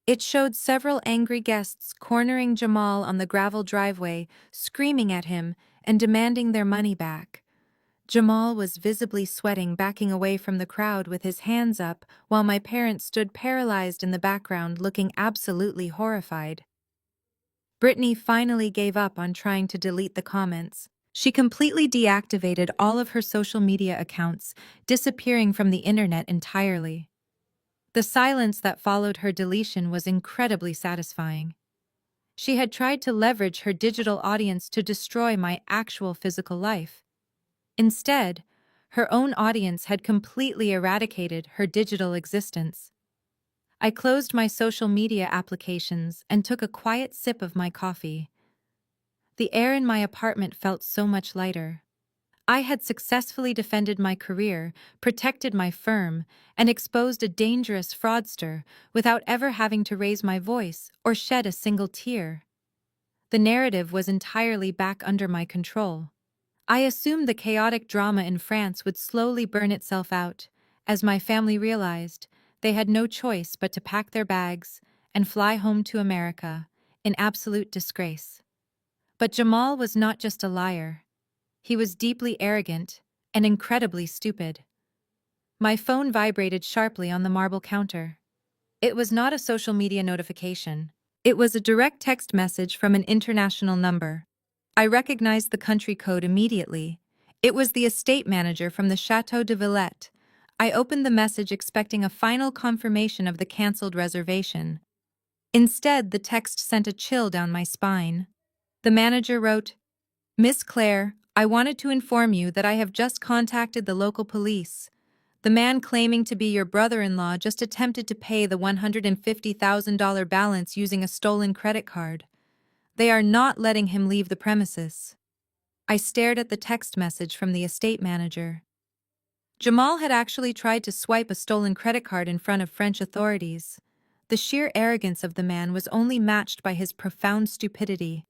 Speaker 1: It showed several angry guests cornering Jamal on the gravel driveway, screaming at him and demanding their money back. Jamal was visibly sweating, backing away from the crowd with his hands up, while my parents stood paralyzed in the background, looking absolutely horrified. Brittany finally gave up on trying to delete the comments. She completely deactivated all of her social media accounts, disappearing from the internet entirely. The silence that followed her deletion was incredibly satisfying. She had tried to leverage her digital audience to destroy my actual physical life. Instead, her own audience had completely eradicated her digital existence. I closed my social media applications and took a quiet sip of my coffee. The air in my apartment felt so much lighter. I had successfully defended my career, protected my firm, and exposed a dangerous fraudster without ever having to raise my voice or shed a single tear. The narrative was entirely back under my control. I assumed the chaotic drama in France would slowly burn itself out, as my family realized they had no choice but to pack their bags and fly home to America in absolute disgrace. But Jamal was not just a liar. He was deeply arrogant and incredibly stupid. My phone vibrated sharply on the marble counter. It was not a social media notification. It was a direct text message from an international number. I recognized the country code immediately. It was the estate manager from the Château de Villette. I opened the message expecting a final confirmation of the cancelled reservation. Instead, the text sent a chill down my spine. The manager wrote, "Miss Claire, I wanted to inform you that I have just contacted the local police. The man claiming to be your brother-in-law just attempted to pay the $150,000 balance using a stolen credit card. They are not letting him leave the premises." I stared at the text message from the estate manager. Jamal had actually tried to swipe a stolen credit card in front of French authorities. The sheer arrogance of the man was only matched by his profound stupidity.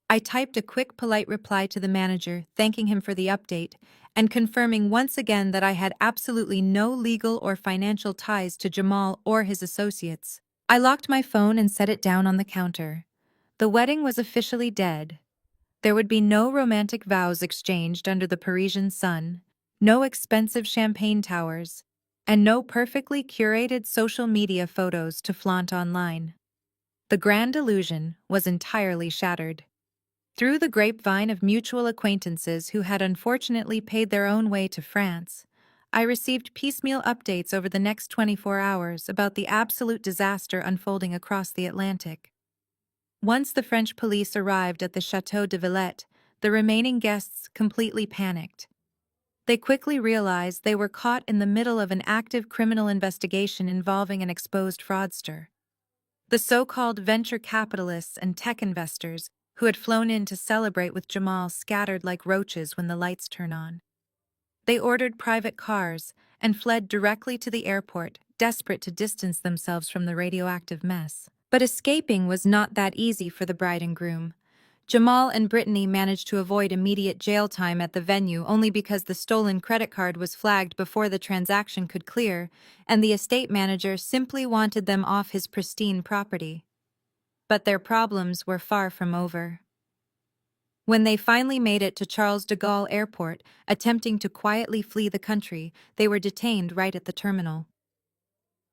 Speaker 1: I typed a quick, polite reply to the manager, thanking him for the update, and confirming once again that I had absolutely no legal or financial ties to Jamal or his associates. I locked my phone and set it down on the counter. The wedding was officially dead. There would be no romantic vows exchanged under the Parisian sun, no expensive champagne towers, and no perfectly curated social media photos to flaunt online. The grand illusion was entirely shattered. Through the grapevine of mutual acquaintances who had unfortunately paid their own way to France, I received piecemeal updates over the next 24 hours about the absolute disaster unfolding across the Atlantic. Once the French police arrived at the Château de Villette, the remaining guests completely panicked. They quickly realized they were caught in the middle of an active criminal investigation involving an exposed fraudster. The so-called venture capitalists and tech investors who had flown in to celebrate with Jamal scattered like roaches when the lights turn on. They ordered private cars and fled directly to the airport, desperate to distance themselves from the radioactive mess. But escaping was not that easy for the bride and groom. Jamal and Brittany managed to avoid immediate jail time at the venue only because the stolen credit card was flagged before the transaction could clear, and the estate manager simply wanted them off his pristine property. But their problems were far from over. When they finally made it to Charles de Gaulle Airport, attempting to quietly flee the country, they were detained right at the terminal.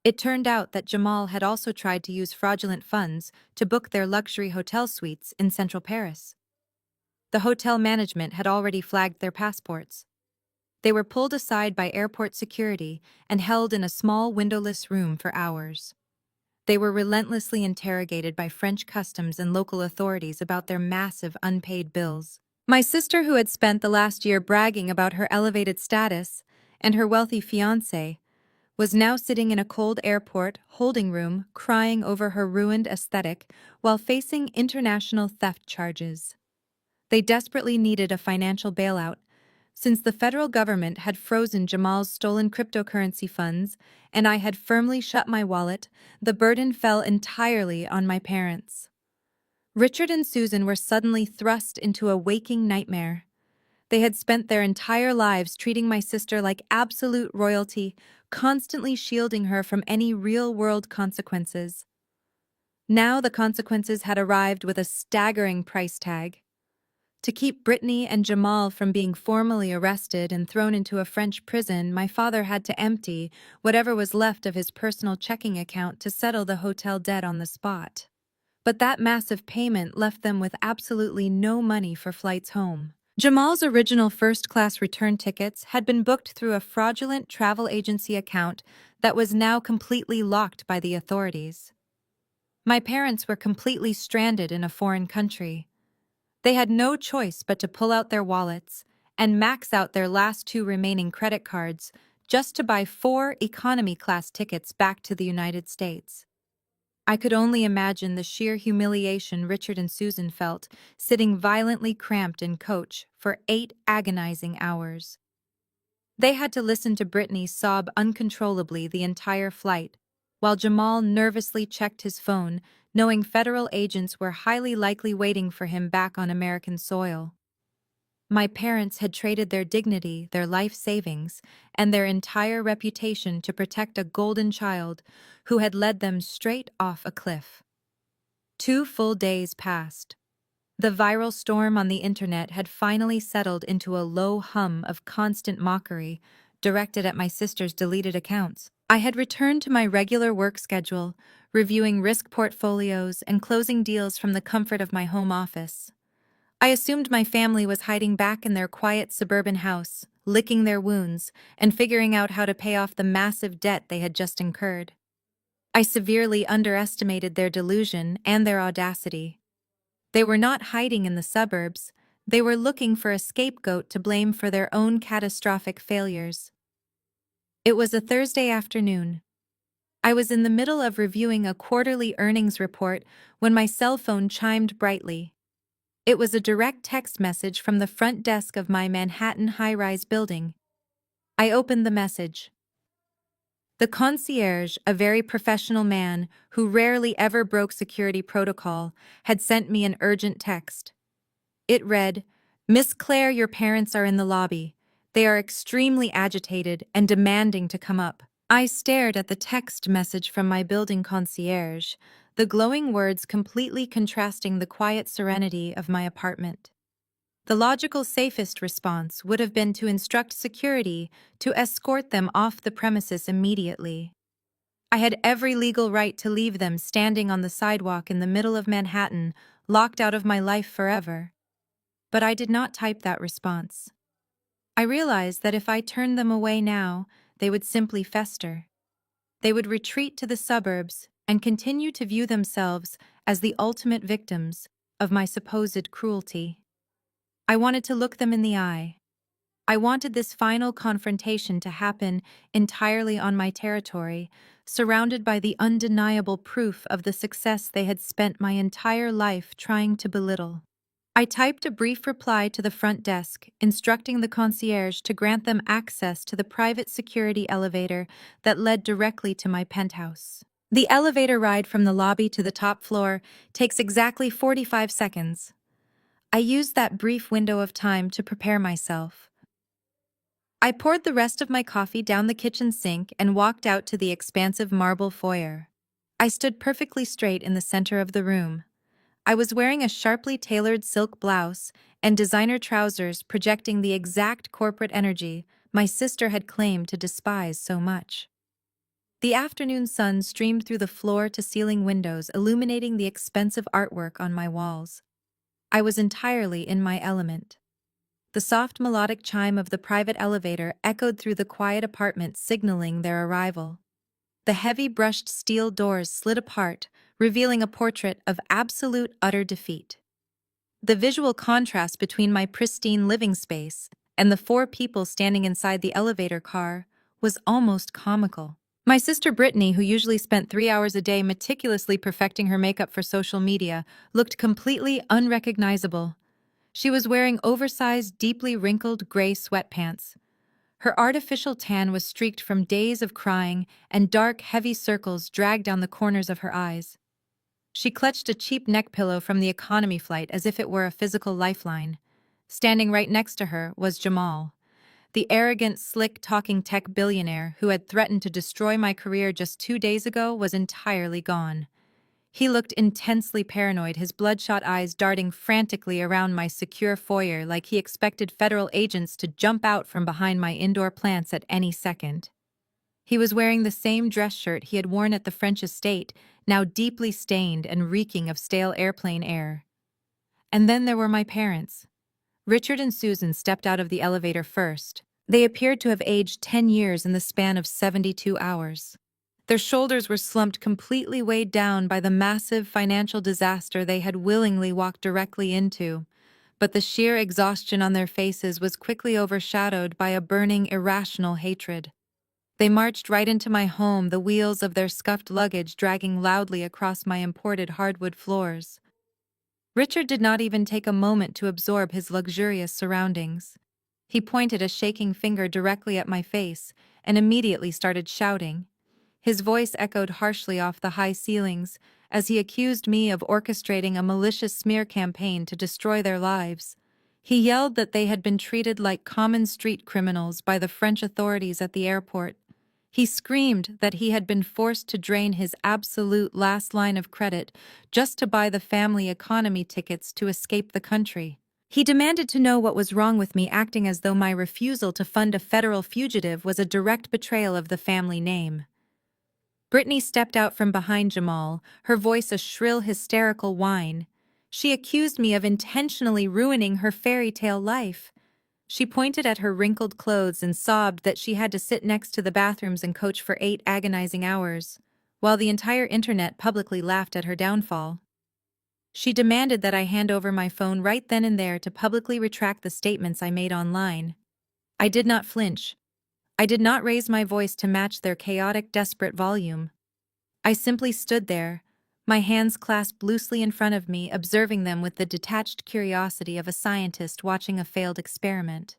Speaker 1: It turned out that Jamal had also tried to use fraudulent funds to book their luxury hotel suites in central Paris. The hotel management had already flagged their passports. They were pulled aside by airport security and held in a small windowless room for hours. They were relentlessly interrogated by French customs and local authorities about their massive unpaid bills. My sister, who had spent the last year bragging about her elevated status and her wealthy fiancé, was now sitting in a cold airport holding room crying over her ruined aesthetic while facing international theft charges. They desperately needed a financial bailout, Since the federal government had frozen Jamal's stolen cryptocurrency funds and I had firmly shut my wallet, the burden fell entirely on my parents. Richard and Susan were suddenly thrust into a waking nightmare. They had spent their entire lives treating my sister like absolute royalty, constantly shielding her from any real-world consequences. Now the consequences had arrived with a staggering price tag. To keep Brittany and Jamal from being formally arrested and thrown into a French prison, my father had to empty whatever was left of his personal checking account to settle the hotel debt on the spot. But that massive payment left them with absolutely no money for flights home. Jamal's original first-class return tickets had been booked through a fraudulent travel agency account that was now completely locked by the authorities. My parents were completely stranded in a foreign country. They had no choice but to pull out their wallets and max out their last 2 remaining credit cards just to buy 4 economy-class tickets back to the United States. I could only imagine the sheer humiliation Richard and Susan felt, sitting violently cramped in coach for 8 agonizing hours. They had to listen to Brittany sob uncontrollably the entire flight, while Jamal nervously checked his phone, knowing federal agents were highly likely waiting for him back on American soil. My parents had traded their dignity, their life savings, and their entire reputation to protect a golden child who had led them straight off a cliff. 2 full days passed. The viral storm on the internet had finally settled into a low hum of constant mockery directed at my sister's deleted accounts. I had returned to my regular work schedule, reviewing risk portfolios and closing deals from the comfort of my home office. I assumed my family was hiding back in their quiet suburban house, licking their wounds, and figuring out how to pay off the massive debt they had just incurred. I severely underestimated their delusion and their audacity. They were not hiding in the suburbs, they were looking for a scapegoat to blame for their own catastrophic failures. It was a Thursday afternoon. I was in the middle of reviewing a quarterly earnings report when my cell phone chimed brightly. It was a direct text message from the front desk of my Manhattan high-rise building. I opened the message. The concierge, a very professional man who rarely ever broke security protocol, had sent me an urgent text. It read, "Miss Claire, your parents are in the lobby. They are extremely agitated and demanding to come up." I stared at the text message from my building concierge, the glowing words completely contrasting the quiet serenity of my apartment. The logical safest response would have been to instruct security to escort them off the premises immediately. I had every legal right to leave them standing on the sidewalk in the middle of Manhattan, locked out of my life forever. But I did not type that response. I realized that if I turned them away now, they would simply fester. They would retreat to the suburbs and continue to view themselves as the ultimate victims of my supposed cruelty. I wanted to look them in the eye. I wanted this final confrontation to happen entirely on my territory, surrounded by the undeniable proof of the success they had spent my entire life trying to belittle. I typed a brief reply to the front desk, instructing the concierge to grant them access to the private security elevator that led directly to my penthouse. The elevator ride from the lobby to the top floor takes exactly 45 seconds. I used that brief window of time to prepare myself. I poured the rest of my coffee down the kitchen sink and walked out to the expansive marble foyer. I stood perfectly straight in the center of the room. I was wearing a sharply tailored silk blouse and designer trousers projecting the exact corporate energy my sister had claimed to despise so much. The afternoon sun streamed through the floor-to-ceiling windows, illuminating the expensive artwork on my walls. I was entirely in my element. The soft melodic chime of the private elevator echoed through the quiet apartment, signaling their arrival. The heavy brushed steel doors slid apart, revealing a portrait of absolute utter defeat. The visual contrast between my pristine living space and the 4 people standing inside the elevator car was almost comical. My sister Brittany, who usually spent 3 hours a day meticulously perfecting her makeup for social media, looked completely unrecognizable. She was wearing oversized, deeply wrinkled gray sweatpants. Her artificial tan was streaked from days of crying, and dark, heavy circles dragged down the corners of her eyes. She clutched a cheap neck pillow from the economy flight as if it were a physical lifeline. Standing right next to her was Jamal, the arrogant, slick-talking tech billionaire who had threatened to destroy my career just 2 days ago was entirely gone. He looked intensely paranoid, his bloodshot eyes darting frantically around my secure foyer like he expected federal agents to jump out from behind my indoor plants at any second. He was wearing the same dress shirt he had worn at the French estate, now deeply stained and reeking of stale airplane air. And then there were my parents. Richard and Susan stepped out of the elevator first. They appeared to have aged 10 years in the span of 72 hours. Their shoulders were slumped, completely weighed down by the massive financial disaster they had willingly walked directly into, but the sheer exhaustion on their faces was quickly overshadowed by a burning, irrational hatred. They marched right into my home, the wheels of their scuffed luggage dragging loudly across my imported hardwood floors. Richard did not even take a moment to absorb his luxurious surroundings. He pointed a shaking finger directly at my face and immediately started shouting. His voice echoed harshly off the high ceilings as he accused me of orchestrating a malicious smear campaign to destroy their lives. He yelled that they had been treated like common street criminals by the French authorities at the airport. He screamed that he had been forced to drain his absolute last line of credit just to buy the family economy tickets to escape the country. He demanded to know what was wrong with me, acting as though my refusal to fund a federal fugitive was a direct betrayal of the family name. Brittany stepped out from behind Jamal, her voice a shrill, hysterical whine. She accused me of intentionally ruining her fairy tale life. She pointed at her wrinkled clothes and sobbed that she had to sit next to the bathrooms and coach for 8 agonizing hours, while the entire internet publicly laughed at her downfall. She demanded that I hand over my phone right then and there to publicly retract the statements I made online. I did not flinch. I did not raise my voice to match their chaotic, desperate volume. I simply stood there, my hands clasped loosely in front of me, observing them with the detached curiosity of a scientist watching a failed experiment.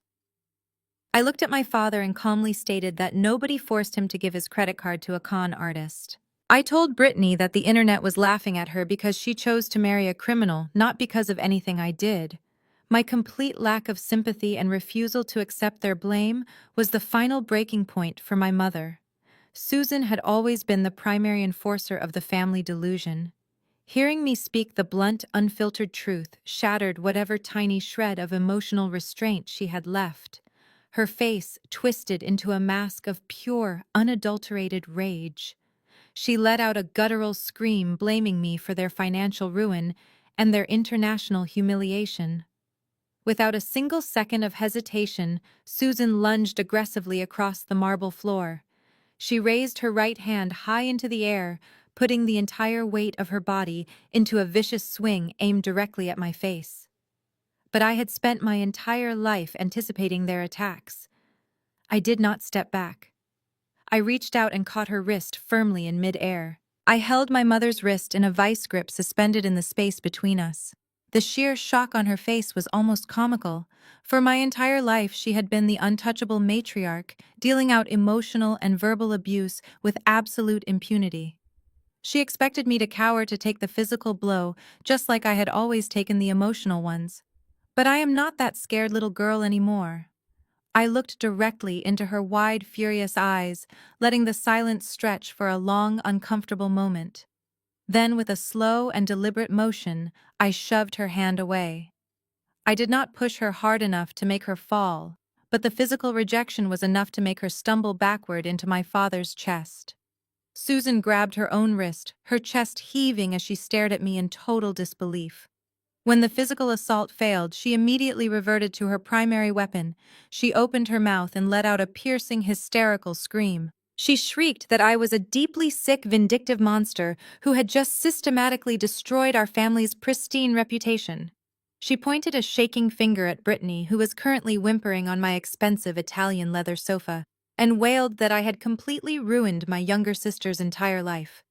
Speaker 1: I looked at my father and calmly stated that nobody forced him to give his credit card to a con artist. I told Brittany that the internet was laughing at her because she chose to marry a criminal, not because of anything I did. My complete lack of sympathy and refusal to accept their blame was the final breaking point for my mother. Susan had always been the primary enforcer of the family delusion. Hearing me speak the blunt, unfiltered truth shattered whatever tiny shred of emotional restraint she had left. Her face twisted into a mask of pure, unadulterated rage. She let out a guttural scream blaming me for their financial ruin and their international humiliation. Without a single second of hesitation, Susan lunged aggressively across the marble floor. She raised her right hand high into the air, putting the entire weight of her body into a vicious swing aimed directly at my face. But I had spent my entire life anticipating their attacks. I did not step back. I reached out and caught her wrist firmly in mid-air. I held my mother's wrist in a vice grip suspended in the space between us. The sheer shock on her face was almost comical. For my entire life, she had been the untouchable matriarch, dealing out emotional and verbal abuse with absolute impunity. She expected me to cower to take the physical blow, just like I had always taken the emotional ones. But I am not that scared little girl anymore. I looked directly into her wide, furious eyes, letting the silence stretch for a long, uncomfortable moment. Then, with a slow and deliberate motion, I shoved her hand away. I did not push her hard enough to make her fall, but the physical rejection was enough to make her stumble backward into my father's chest. Susan grabbed her own wrist, her chest heaving as she stared at me in total disbelief. When the physical assault failed, she immediately reverted to her primary weapon. She opened her mouth and let out a piercing, hysterical scream. She shrieked that I was a deeply sick, vindictive monster who had just systematically destroyed our family's pristine reputation. She pointed a shaking finger at Brittany, who was currently whimpering on my expensive Italian leather sofa, and wailed that I had completely ruined my younger sister's entire life.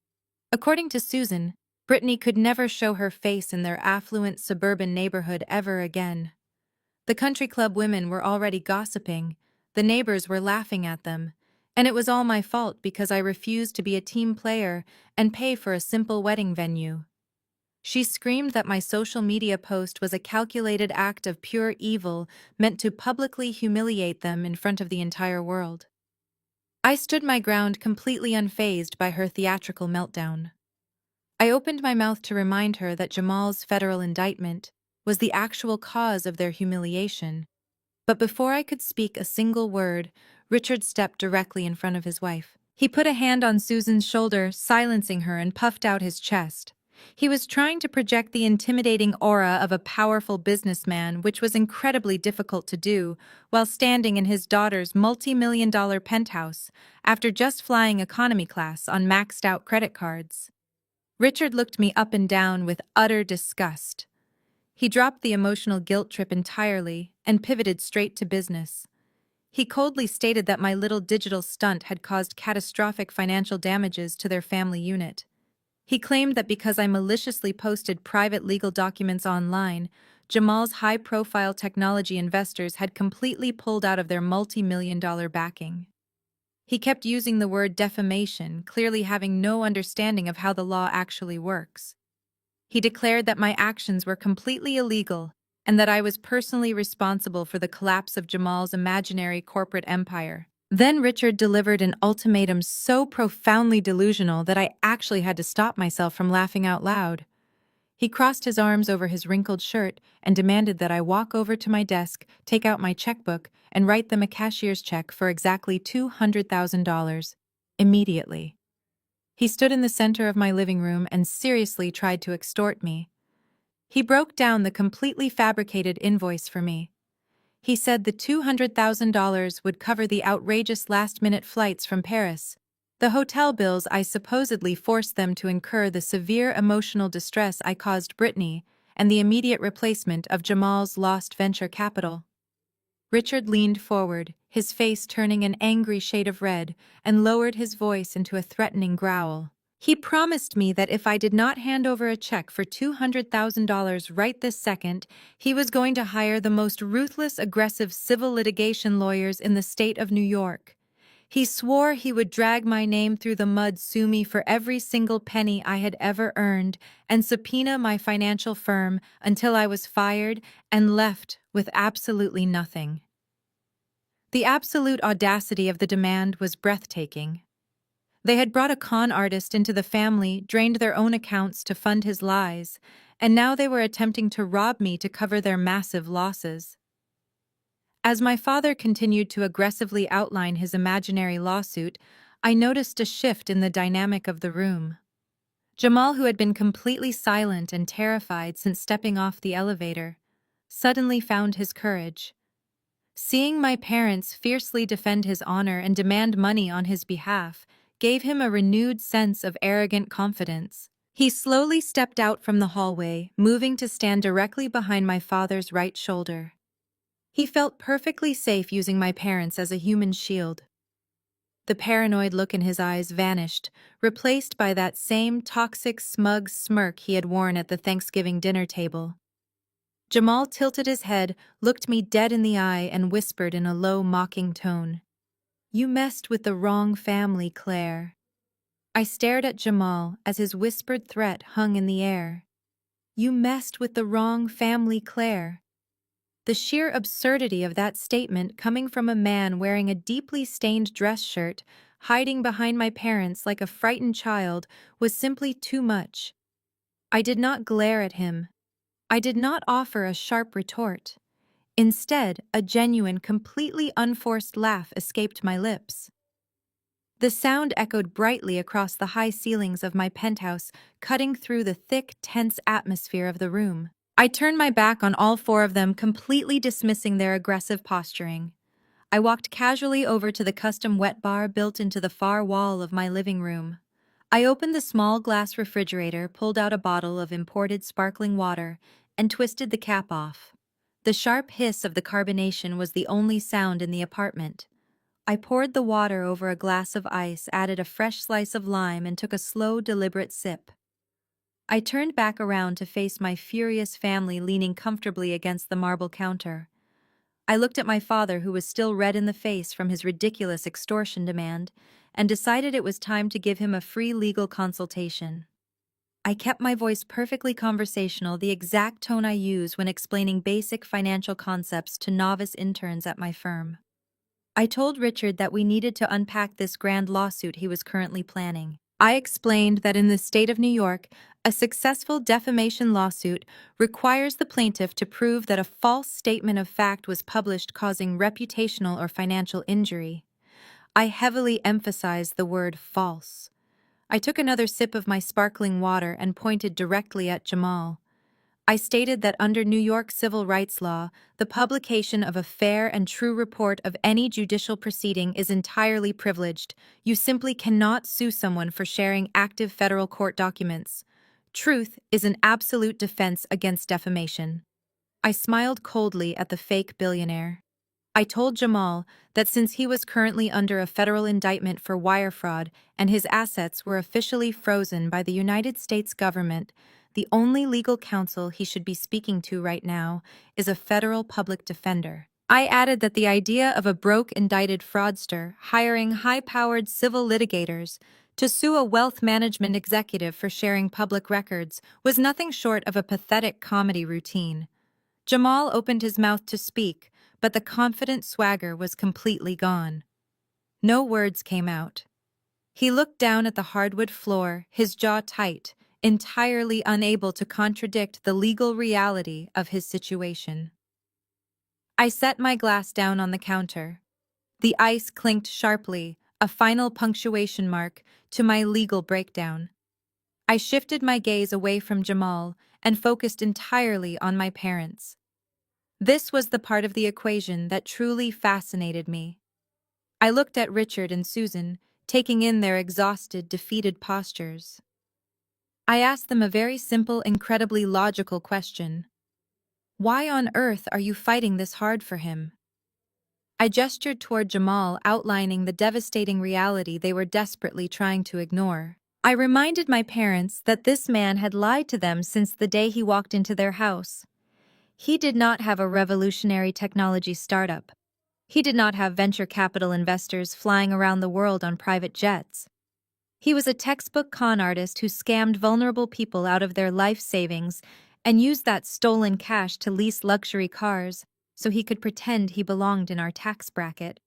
Speaker 1: According to Susan, Brittany could never show her face in their affluent suburban neighborhood ever again. The country club women were already gossiping, the neighbors were laughing at them, and it was all my fault because I refused to be a team player and pay for a simple wedding venue. She screamed that my social media post was a calculated act of pure evil meant to publicly humiliate them in front of the entire world. I stood my ground completely unfazed by her theatrical meltdown. I opened my mouth to remind her that Jamal's federal indictment was the actual cause of their humiliation, but before I could speak a single word, Richard stepped directly in front of his wife. He put a hand on Susan's shoulder, silencing her, and puffed out his chest. He was trying to project the intimidating aura of a powerful businessman, which was incredibly difficult to do, while standing in his daughter's multi-million-dollar penthouse after just flying economy class on maxed-out credit cards. Richard looked me up and down with utter disgust. He dropped the emotional guilt trip entirely and pivoted straight to business. He coldly stated that my little digital stunt had caused catastrophic financial damages to their family unit. He claimed that because I maliciously posted private legal documents online, Jamal's high-profile technology investors had completely pulled out of their multi-million-dollar backing. He kept using the word defamation, clearly having no understanding of how the law actually works. He declared that my actions were completely illegal and that I was personally responsible for the collapse of Jamal's imaginary corporate empire. Then Richard delivered an ultimatum so profoundly delusional that I actually had to stop myself from laughing out loud. He crossed his arms over his wrinkled shirt and demanded that I walk over to my desk, take out my checkbook, and write them a cashier's check for exactly $200,000. Immediately. He stood in the center of my living room and seriously tried to extort me. He broke down the completely fabricated invoice for me. He said the $200,000 would cover the outrageous last-minute flights from Paris, the hotel bills I supposedly forced them to incur, the severe emotional distress I caused Brittany, and the immediate replacement of Jamal's lost venture capital. Richard leaned forward, his face turning an angry shade of red, and lowered his voice into a threatening growl. He promised me that if I did not hand over a check for $200,000 right this second, he was going to hire the most ruthless, aggressive civil litigation lawyers in the state of New York. He swore he would drag my name through the mud, sue me for every single penny I had ever earned, and subpoena my financial firm until I was fired and left with absolutely nothing. The absolute audacity of the demand was breathtaking. They had brought a con artist into the family, drained their own accounts to fund his lies, and now they were attempting to rob me to cover their massive losses. As my father continued to aggressively outline his imaginary lawsuit, I noticed a shift in the dynamic of the room. Jamal, who had been completely silent and terrified since stepping off the elevator, suddenly found his courage. Seeing my parents fiercely defend his honor and demand money on his behalf gave him a renewed sense of arrogant confidence. He slowly stepped out from the hallway, moving to stand directly behind my father's right shoulder. He felt perfectly safe using my parents as a human shield. The paranoid look in his eyes vanished, replaced by that same toxic, smug smirk he had worn at the Thanksgiving dinner table. Jamal tilted his head, looked me dead in the eye, and whispered in a low, mocking tone, "You messed with the wrong family, Claire." I stared at Jamal as his whispered threat hung in the air. "You messed with the wrong family, Claire." The sheer absurdity of that statement coming from a man wearing a deeply stained dress shirt, hiding behind my parents like a frightened child, was simply too much. I did not glare at him. I did not offer a sharp retort. Instead, a genuine, completely unforced laugh escaped my lips. The sound echoed brightly across the high ceilings of my penthouse, cutting through the thick, tense atmosphere of the room. I turned my back on all four of them, completely dismissing their aggressive posturing. I walked casually over to the custom wet bar built into the far wall of my living room. I opened the small glass refrigerator, pulled out a bottle of imported sparkling water, and twisted the cap off. The sharp hiss of the carbonation was the only sound in the apartment. I poured the water over a glass of ice, added a fresh slice of lime, and took a slow, deliberate sip. I turned back around to face my furious family leaning comfortably against the marble counter. I looked at my father, who was still red in the face from his ridiculous extortion demand, and decided it was time to give him a free legal consultation. I kept my voice perfectly conversational, the exact tone I use when explaining basic financial concepts to novice interns at my firm. I told Richard that we needed to unpack this grand lawsuit he was currently planning. I explained that in the state of New York, a successful defamation lawsuit requires the plaintiff to prove that a false statement of fact was published causing reputational or financial injury. I heavily emphasized the word false. I took another sip of my sparkling water and pointed directly at Jamal. I stated that under New York civil rights law, the publication of a fair and true report of any judicial proceeding is entirely privileged. You simply cannot sue someone for sharing active federal court documents. Truth is an absolute defense against defamation. I smiled coldly at the fake billionaire. I told Jamal that since he was currently under a federal indictment for wire fraud and his assets were officially frozen by the United States government, the only legal counsel he should be speaking to right now is a federal public defender. I added that the idea of a broke indicted fraudster hiring high-powered civil litigators to sue a wealth management executive for sharing public records was nothing short of a pathetic comedy routine. Jamal opened his mouth to speak, but the confident swagger was completely gone. No words came out. He looked down at the hardwood floor, his jaw tight, entirely unable to contradict the legal reality of his situation. I set my glass down on the counter. The ice clinked sharply, a final punctuation mark to my legal breakdown. I shifted my gaze away from Jamal and focused entirely on my parents. This was the part of the equation that truly fascinated me. I looked at Richard and Susan, taking in their exhausted, defeated postures. I asked them a very simple, incredibly logical question. Why on earth are you fighting this hard for him? I gestured toward Jamal, outlining the devastating reality they were desperately trying to ignore. I reminded my parents that this man had lied to them since the day he walked into their house. He did not have a revolutionary technology startup. He did not have venture capital investors flying around the world on private jets. He was a textbook con artist who scammed vulnerable people out of their life savings and used that stolen cash to lease luxury cars so he could pretend he belonged in our tax bracket.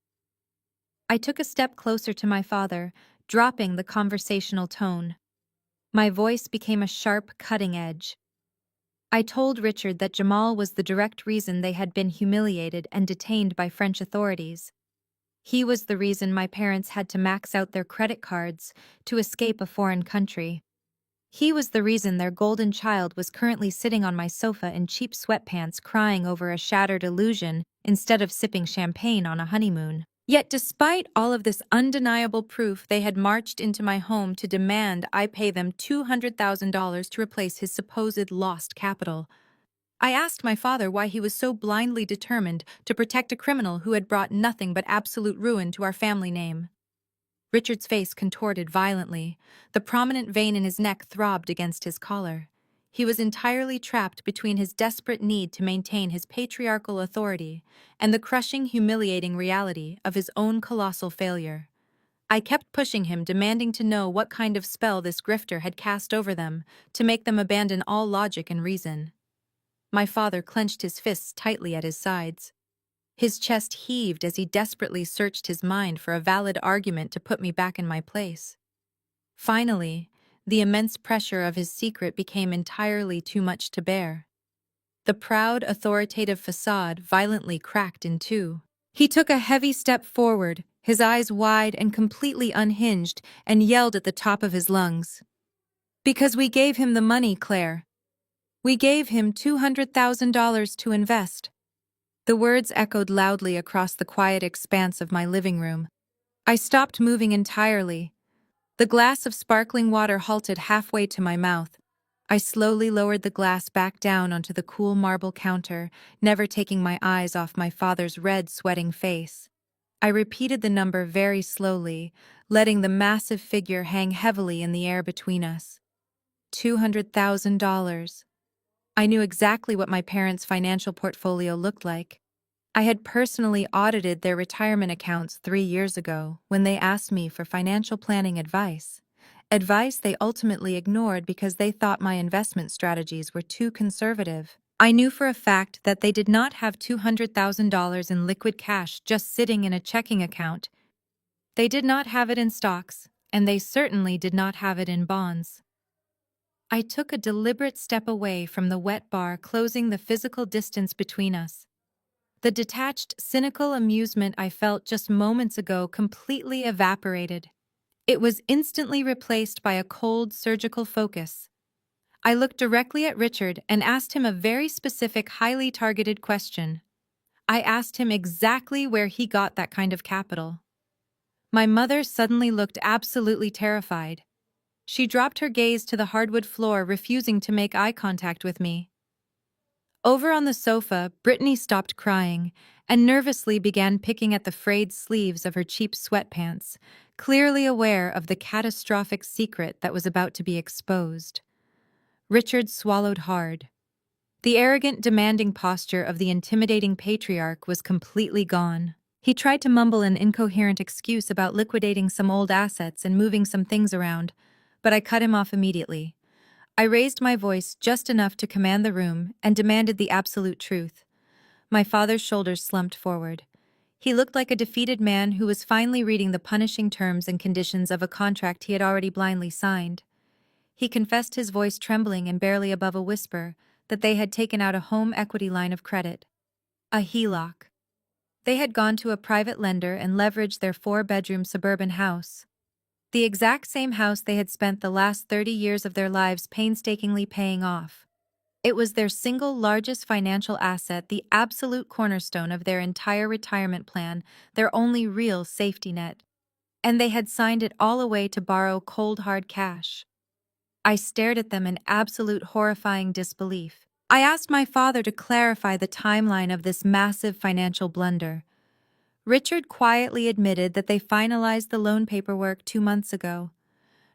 Speaker 1: I took a step closer to my father, dropping the conversational tone. My voice became a sharp, cutting edge. I told Richard that Jamal was the direct reason they had been humiliated and detained by French authorities. He was the reason my parents had to max out their credit cards to escape a foreign country. He was the reason their golden child was currently sitting on my sofa in cheap sweatpants crying over a shattered illusion instead of sipping champagne on a honeymoon. Yet despite all of this undeniable proof, they had marched into my home to demand I pay them $200,000 to replace his supposed lost capital. I asked my father why he was so blindly determined to protect a criminal who had brought nothing but absolute ruin to our family name. Richard's face contorted violently. The prominent vein in his neck throbbed against his collar. He was entirely trapped between his desperate need to maintain his patriarchal authority and the crushing, humiliating reality of his own colossal failure. I kept pushing him, demanding to know what kind of spell this grifter had cast over them to make them abandon all logic and reason. My father clenched his fists tightly at his sides. His chest heaved as he desperately searched his mind for a valid argument to put me back in my place. Finally, the immense pressure of his secret became entirely too much to bear. The proud, authoritative facade violently cracked in two. He took a heavy step forward, his eyes wide and completely unhinged, and yelled at the top of his lungs. "Because we gave him the money, Claire. We gave him $200,000 to invest." The words echoed loudly across the quiet expanse of my living room. I stopped moving entirely. The glass of sparkling water halted halfway to my mouth. I slowly lowered the glass back down onto the cool marble counter, never taking my eyes off my father's red, sweating face. I repeated the number very slowly, letting the massive figure hang heavily in the air between us. $200,000. I knew exactly what my parents' financial portfolio looked like. I had personally audited their retirement accounts 3 years ago when they asked me for financial planning advice. Advice they ultimately ignored because they thought my investment strategies were too conservative. I knew for a fact that they did not have $200,000 in liquid cash just sitting in a checking account. They did not have it in stocks, and they certainly did not have it in bonds. I took a deliberate step away from the wet bar, closing the physical distance between us. The detached, cynical amusement I felt just moments ago completely evaporated. It was instantly replaced by a cold, surgical focus. I looked directly at Richard and asked him a very specific, highly targeted question. I asked him exactly where he got that kind of capital. My mother suddenly looked absolutely terrified. She dropped her gaze to the hardwood floor, refusing to make eye contact with me. Over on the sofa, Brittany stopped crying and nervously began picking at the frayed sleeves of her cheap sweatpants, clearly aware of the catastrophic secret that was about to be exposed. Richard swallowed hard. The arrogant, demanding posture of the intimidating patriarch was completely gone. He tried to mumble an incoherent excuse about liquidating some old assets and moving some things around, but I cut him off immediately. I raised my voice just enough to command the room and demanded the absolute truth. My father's shoulders slumped forward. He looked like a defeated man who was finally reading the punishing terms and conditions of a contract he had already blindly signed. He confessed, his voice trembling and barely above a whisper, that they had taken out a home equity line of credit. A HELOC. They had gone to a private lender and leveraged their 4-bedroom suburban house. The exact same house they had spent the last 30 years of their lives painstakingly paying off. It was their single largest financial asset, the absolute cornerstone of their entire retirement plan, their only real safety net. And they had signed it all away to borrow cold hard cash. I stared at them in absolute horrifying disbelief. I asked my father to clarify the timeline of this massive financial blunder. Richard quietly admitted that they finalized the loan paperwork 2 months ago.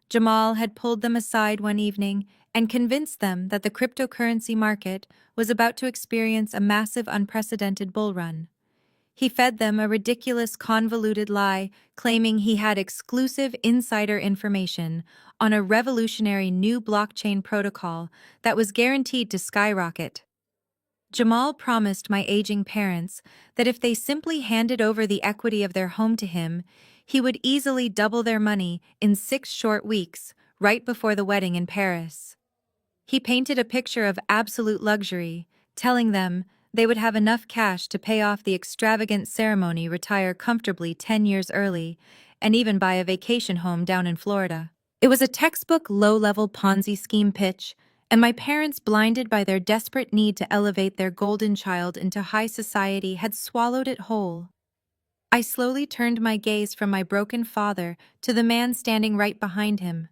Speaker 1: Jamal had pulled them aside one evening and convinced them that the cryptocurrency market was about to experience a massive, unprecedented bull run. He fed them a ridiculous, convoluted lie, claiming he had exclusive insider information on a revolutionary new blockchain protocol that was guaranteed to skyrocket. Jamal promised my aging parents that if they simply handed over the equity of their home to him, he would easily double their money in 6 short weeks, right before the wedding in Paris. He painted a picture of absolute luxury, telling them they would have enough cash to pay off the extravagant ceremony, retire comfortably 10 years early, and even buy a vacation home down in Florida. It was a textbook low-level Ponzi scheme pitch, and my parents, blinded by their desperate need to elevate their golden child into high society, had swallowed it whole. I slowly turned my gaze from my broken father to the man standing right behind him.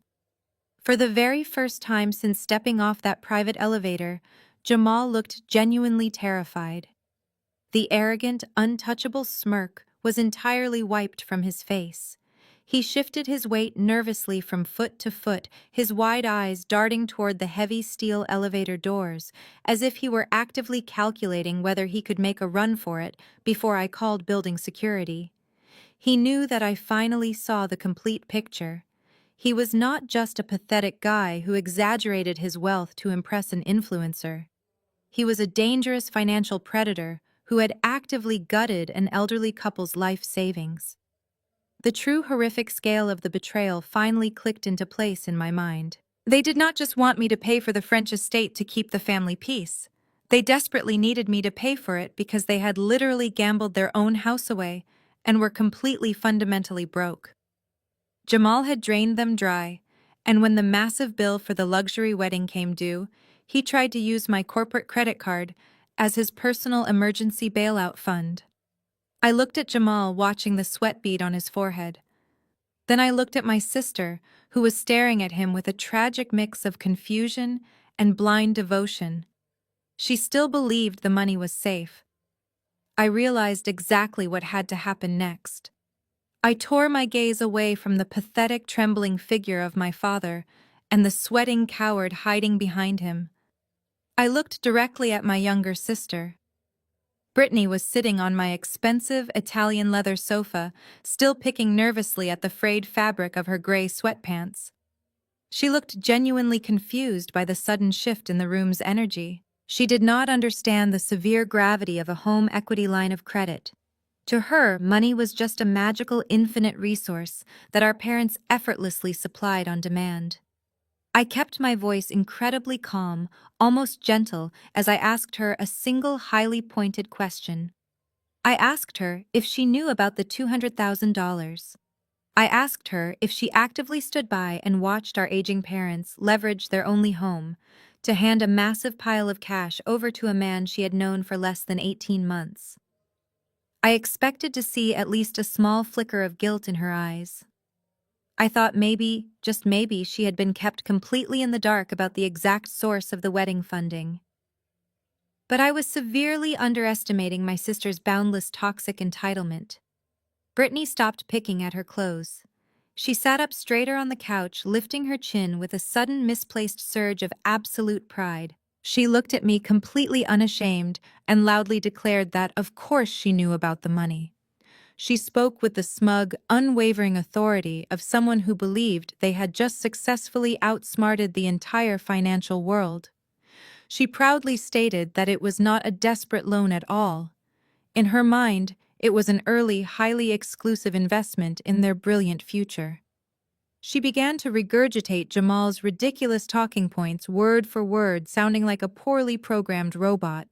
Speaker 1: For the very first time since stepping off that private elevator, Jamal looked genuinely terrified. The arrogant, untouchable smirk was entirely wiped from his face. He shifted his weight nervously from foot to foot, his wide eyes darting toward the heavy steel elevator doors, as if he were actively calculating whether he could make a run for it before I called building security. He knew that I finally saw the complete picture. He was not just a pathetic guy who exaggerated his wealth to impress an influencer. He was a dangerous financial predator who had actively gutted an elderly couple's life savings. The true horrific scale of the betrayal finally clicked into place in my mind. They did not just want me to pay for the French estate to keep the family peace. They desperately needed me to pay for it because they had literally gambled their own house away and were completely fundamentally broke. Jamal had drained them dry, and when the massive bill for the luxury wedding came due, he tried to use my corporate credit card as his personal emergency bailout fund. I looked at Jamal, watching the sweat bead on his forehead. Then I looked at my sister, who was staring at him with a tragic mix of confusion and blind devotion. She still believed the money was safe. I realized exactly what had to happen next. I tore my gaze away from the pathetic, trembling figure of my father and the sweating coward hiding behind him. I looked directly at my younger sister. Brittany was sitting on my expensive Italian leather sofa, still picking nervously at the frayed fabric of her gray sweatpants. She looked genuinely confused by the sudden shift in the room's energy. She did not understand the severe gravity of a home equity line of credit. To her, money was just a magical infinite resource that our parents effortlessly supplied on demand. I kept my voice incredibly calm, almost gentle, as I asked her a single highly pointed question. I asked her if she knew about the $200,000. I asked her if she actively stood by and watched our aging parents leverage their only home to hand a massive pile of cash over to a man she had known for less than 18 months. I expected to see at least a small flicker of guilt in her eyes. I thought maybe, just maybe, she had been kept completely in the dark about the exact source of the wedding funding. But I was severely underestimating my sister's boundless toxic entitlement. Brittany stopped picking at her clothes. She sat up straighter on the couch, lifting her chin with a sudden misplaced surge of absolute pride. She looked at me completely unashamed and loudly declared that, of course, she knew about the money. She spoke with the smug, unwavering authority of someone who believed they had just successfully outsmarted the entire financial world. She proudly stated that it was not a desperate loan at all. In her mind, it was an early, highly exclusive investment in their brilliant future. She began to regurgitate Jamal's ridiculous talking points word for word, sounding like a poorly programmed robot.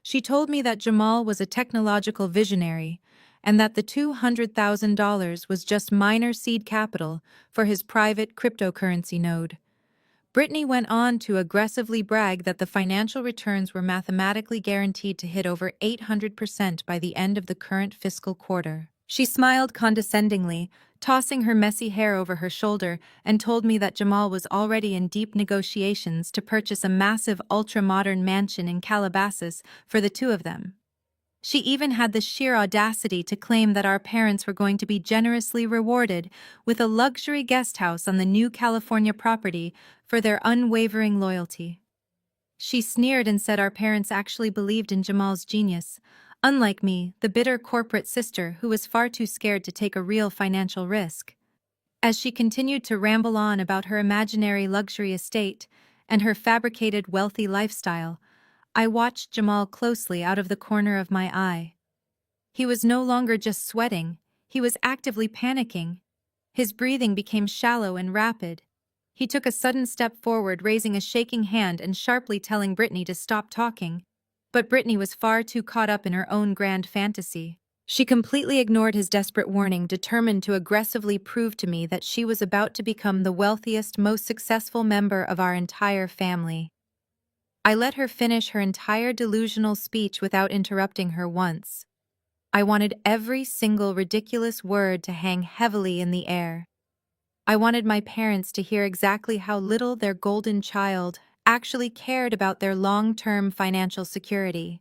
Speaker 1: She told me that Jamal was a technological visionary and that the $200,000 was just minor seed capital for his private cryptocurrency node. Brittany went on to aggressively brag that the financial returns were mathematically guaranteed to hit over 800% by the end of the current fiscal quarter. She smiled condescendingly, tossing her messy hair over her shoulder, and told me that Jamal was already in deep negotiations to purchase a massive ultra-modern mansion in Calabasas for the two of them. She even had the sheer audacity to claim that our parents were going to be generously rewarded with a luxury guest house on the new California property for their unwavering loyalty. She sneered and said our parents actually believed in Jamal's genius, unlike me, the bitter corporate sister who was far too scared to take a real financial risk. As she continued to ramble on about her imaginary luxury estate and her fabricated wealthy lifestyle, I watched Jamal closely out of the corner of my eye. He was no longer just sweating, he was actively panicking. His breathing became shallow and rapid. He took a sudden step forward, raising a shaking hand and sharply telling Brittany to stop talking. But Brittany was far too caught up in her own grand fantasy. She completely ignored his desperate warning, determined to aggressively prove to me that she was about to become the wealthiest, most successful member of our entire family. I let her finish her entire delusional speech without interrupting her once. I wanted every single ridiculous word to hang heavily in the air. I wanted my parents to hear exactly how little their golden child actually cared about their long-term financial security.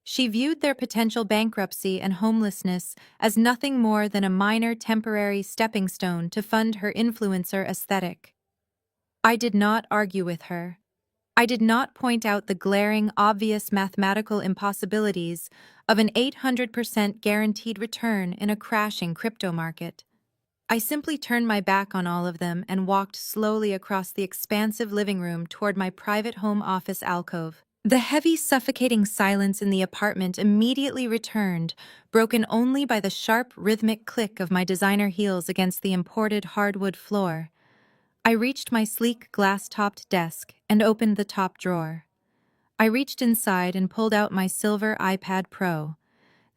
Speaker 1: She viewed their potential bankruptcy and homelessness as nothing more than a minor temporary stepping stone to fund her influencer aesthetic. I did not argue with her. I did not point out the glaring, obvious mathematical impossibilities of an 800% guaranteed return in a crashing crypto market. I simply turned my back on all of them and walked slowly across the expansive living room toward my private home office alcove. The heavy, suffocating silence in the apartment immediately returned, broken only by the sharp, rhythmic click of my designer heels against the imported hardwood floor. I reached my sleek, glass-topped desk and opened the top drawer. I reached inside and pulled out my silver iPad Pro.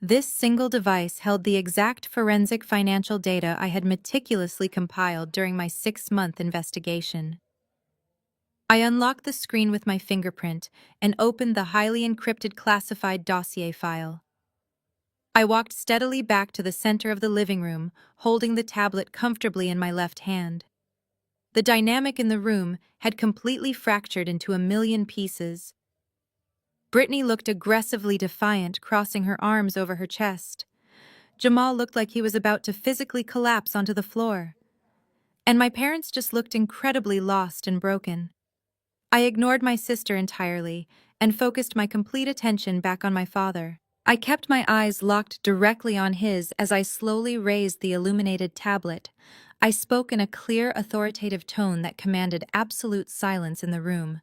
Speaker 1: This single device held the exact forensic financial data I had meticulously compiled during my 6-month investigation. I unlocked the screen with my fingerprint and opened the highly encrypted classified dossier file. I walked steadily back to the center of the living room, holding the tablet comfortably in my left hand. The dynamic in the room had completely fractured into a million pieces. Brittany looked aggressively defiant, crossing her arms over her chest. Jamal looked like he was about to physically collapse onto the floor. And my parents just looked incredibly lost and broken. I ignored my sister entirely and focused my complete attention back on my father. I kept my eyes locked directly on his as I slowly raised the illuminated tablet. I spoke in a clear, authoritative tone that commanded absolute silence in the room.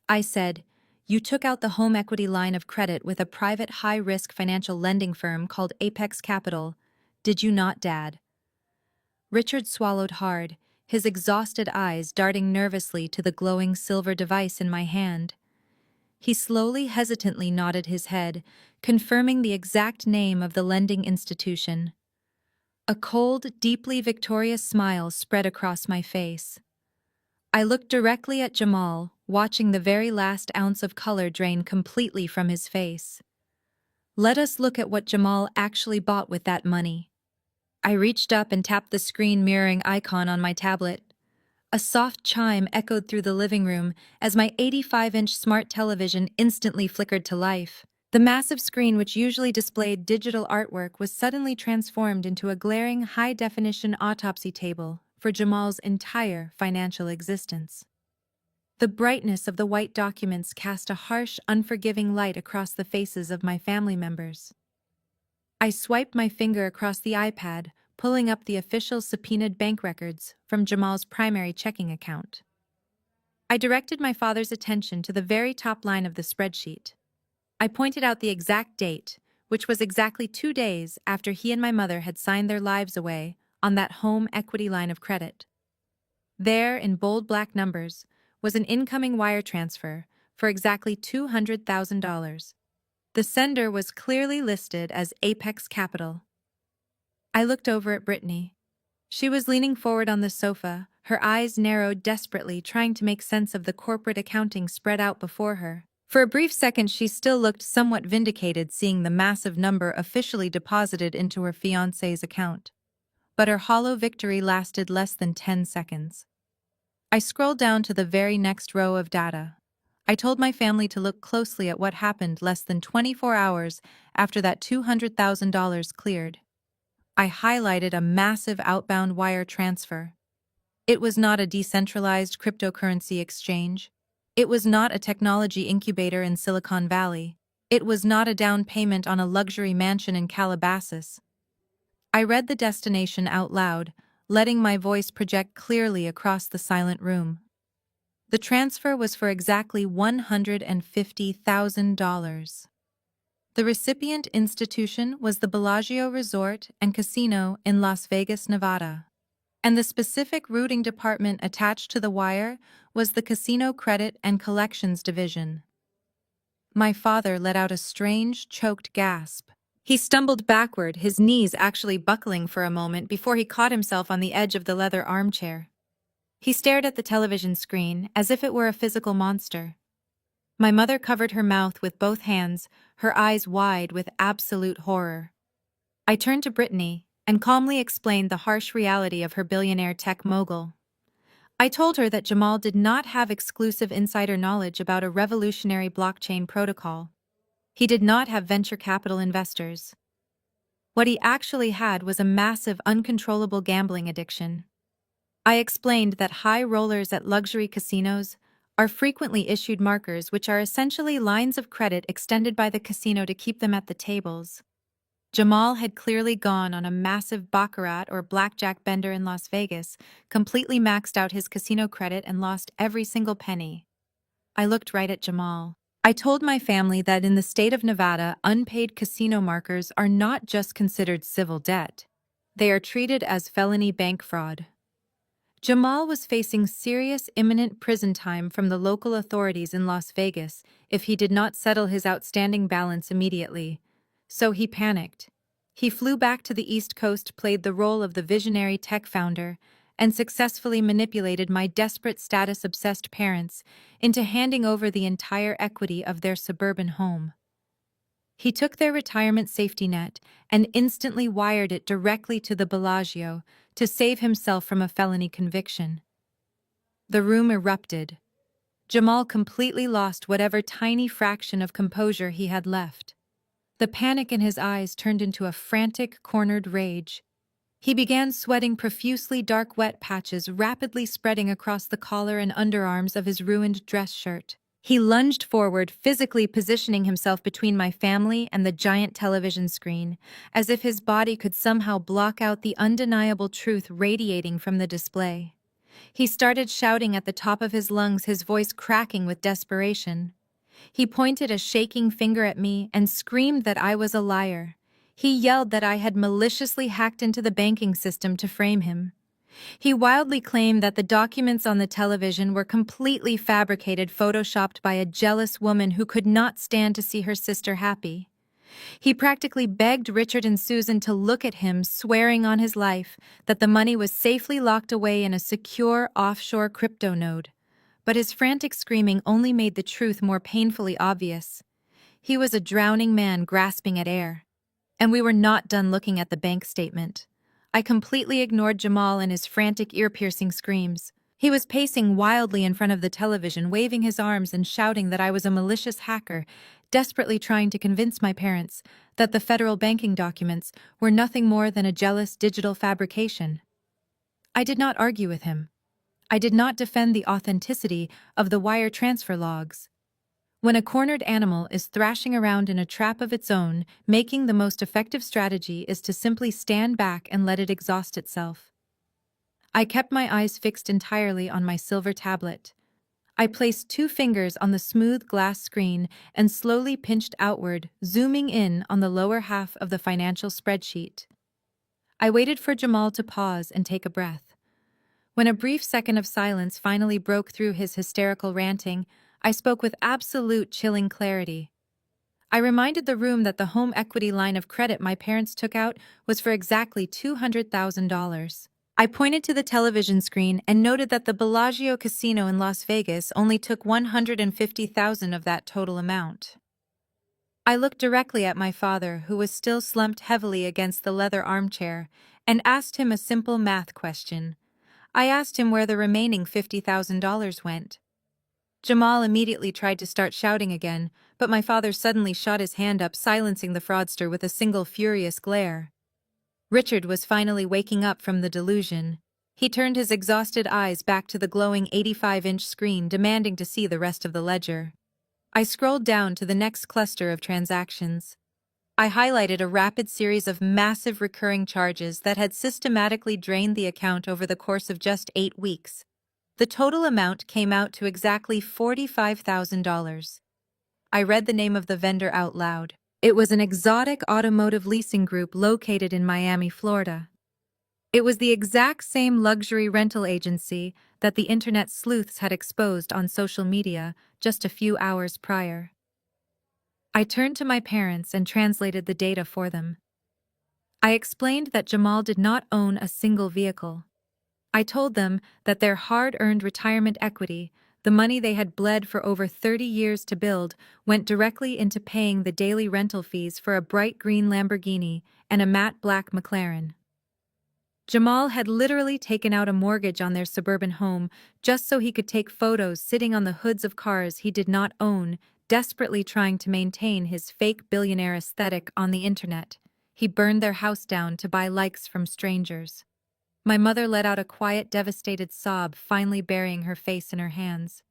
Speaker 1: I said, "You took out the home equity line of credit with a private high-risk financial lending firm called Apex Capital. Did you not, Dad?" Richard swallowed hard, his exhausted eyes darting nervously to the glowing silver device in my hand. He slowly, hesitantly nodded his head, confirming the exact name of the lending institution. A cold, deeply victorious smile spread across my face. I looked directly at Jamal, watching the very last ounce of color drain completely from his face. Let us look at what Jamal actually bought with that money. I reached up and tapped the screen mirroring icon on my tablet. A soft chime echoed through the living room as my 85-inch smart television instantly flickered to life. The massive screen, which usually displayed digital artwork, was suddenly transformed into a glaring high-definition autopsy table for Jamal's entire financial existence. The brightness of the white documents cast a harsh, unforgiving light across the faces of my family members. I swiped my finger across the iPad, pulling up the official subpoenaed bank records from Jamal's primary checking account. I directed my father's attention to the very top line of the spreadsheet. I pointed out the exact date, which was exactly 2 days after he and my mother had signed their lives away on that home equity line of credit. There, in bold black numbers, was an incoming wire transfer for exactly $200,000. The sender was clearly listed as Apex Capital. I looked over at Brittany. She was leaning forward on the sofa, her eyes narrowed desperately, trying to make sense of the corporate accounting spread out before her. For a brief second, she still looked somewhat vindicated seeing the massive number officially deposited into her fiancé's account. But her hollow victory lasted less than 10 seconds. I scrolled down to the very next row of data. I told my family to look closely at what happened less than 24 hours after that $200,000 cleared. I highlighted a massive outbound wire transfer. It was not a decentralized cryptocurrency exchange. It was not a technology incubator in Silicon Valley. It was not a down payment on a luxury mansion in Calabasas. I read the destination out loud, letting my voice project clearly across the silent room. The transfer was for exactly $150,000. The recipient institution was the Bellagio Resort and Casino in Las Vegas, Nevada. And the specific routing department attached to the wire was the Casino Credit and Collections Division. My father let out a strange, choked gasp. He stumbled backward, his knees actually buckling for a moment before he caught himself on the edge of the leather armchair. He stared at the television screen as if it were a physical monster. My mother covered her mouth with both hands, her eyes wide with absolute horror. I turned to Brittany and calmly explained the harsh reality of her billionaire tech mogul. I told her that Jamal did not have exclusive insider knowledge about a revolutionary blockchain protocol. He did not have venture capital investors. What he actually had was a massive, uncontrollable gambling addiction. I explained that high rollers at luxury casinos are frequently issued markers, which are essentially lines of credit extended by the casino to keep them at the tables. Jamal had clearly gone on a massive baccarat or blackjack bender in Las Vegas, completely maxed out his casino credit and lost every single penny. I looked right at Jamal. I told my family that in the state of Nevada, unpaid casino markers are not just considered civil debt. They are treated as felony bank fraud. Jamal was facing serious imminent prison time from the local authorities in Las Vegas if he did not settle his outstanding balance immediately. So he panicked. He flew back to the East Coast, played the role of the visionary tech founder, and successfully manipulated my desperate status-obsessed parents into handing over the entire equity of their suburban home. He took their retirement safety net and instantly wired it directly to the Bellagio to save himself from a felony conviction. The room erupted. Jamal completely lost whatever tiny fraction of composure he had left. The panic in his eyes turned into a frantic, cornered rage. He began sweating profusely, dark wet patches rapidly spreading across the collar and underarms of his ruined dress shirt. He lunged forward, physically positioning himself between my family and the giant television screen, as if his body could somehow block out the undeniable truth radiating from the display. He started shouting at the top of his lungs, his voice cracking with desperation. He pointed a shaking finger at me and screamed that I was a liar. He yelled that I had maliciously hacked into the banking system to frame him. He wildly claimed that the documents on the television were completely fabricated, photoshopped by a jealous woman who could not stand to see her sister happy. He practically begged Richard and Susan to look at him, swearing on his life that the money was safely locked away in a secure offshore crypto node. But his frantic screaming only made the truth more painfully obvious. He was a drowning man grasping at air. And we were not done looking at the bank statement. I completely ignored Jamal and his frantic, ear-piercing screams. He was pacing wildly in front of the television, waving his arms and shouting that I was a malicious hacker, desperately trying to convince my parents that the federal banking documents were nothing more than a jealous digital fabrication. I did not argue with him. I did not defend the authenticity of the wire transfer logs. When a cornered animal is thrashing around in a trap of its own, making the most effective strategy is to simply stand back and let it exhaust itself. I kept my eyes fixed entirely on my silver tablet. I placed 2 fingers on the smooth glass screen and slowly pinched outward, zooming in on the lower half of the financial spreadsheet. I waited for Jamal to pause and take a breath. When a brief second of silence finally broke through his hysterical ranting, I spoke with absolute chilling clarity. I reminded the room that the home equity line of credit my parents took out was for exactly $200,000. I pointed to the television screen and noted that the Bellagio Casino in Las Vegas only took $150,000 of that total amount. I looked directly at my father, who was still slumped heavily against the leather armchair, and asked him a simple math question. I asked him where the remaining $50,000 went. Jamal immediately tried to start shouting again, but my father suddenly shot his hand up, silencing the fraudster with a single furious glare. Richard was finally waking up from the delusion. He turned his exhausted eyes back to the glowing 85-inch screen, demanding to see the rest of the ledger. I scrolled down to the next cluster of transactions. I highlighted a rapid series of massive recurring charges that had systematically drained the account over the course of just 8 weeks. The total amount came out to exactly $45,000. I read the name of the vendor out loud. It was an exotic automotive leasing group located in Miami, Florida. It was the exact same luxury rental agency that the internet sleuths had exposed on social media just a few hours prior. I turned to my parents and translated the data for them. I explained that Jamal did not own a single vehicle. I told them that their hard-earned retirement equity, the money they had bled for over 30 years to build, went directly into paying the daily rental fees for a bright green Lamborghini and a matte black McLaren. Jamal had literally taken out a mortgage on their suburban home just so he could take photos sitting on the hoods of cars he did not own, desperately trying to maintain his fake billionaire aesthetic on the internet. He burned their house down to buy likes from strangers. My mother let out a quiet, devastated sob, finally burying her face in her hands.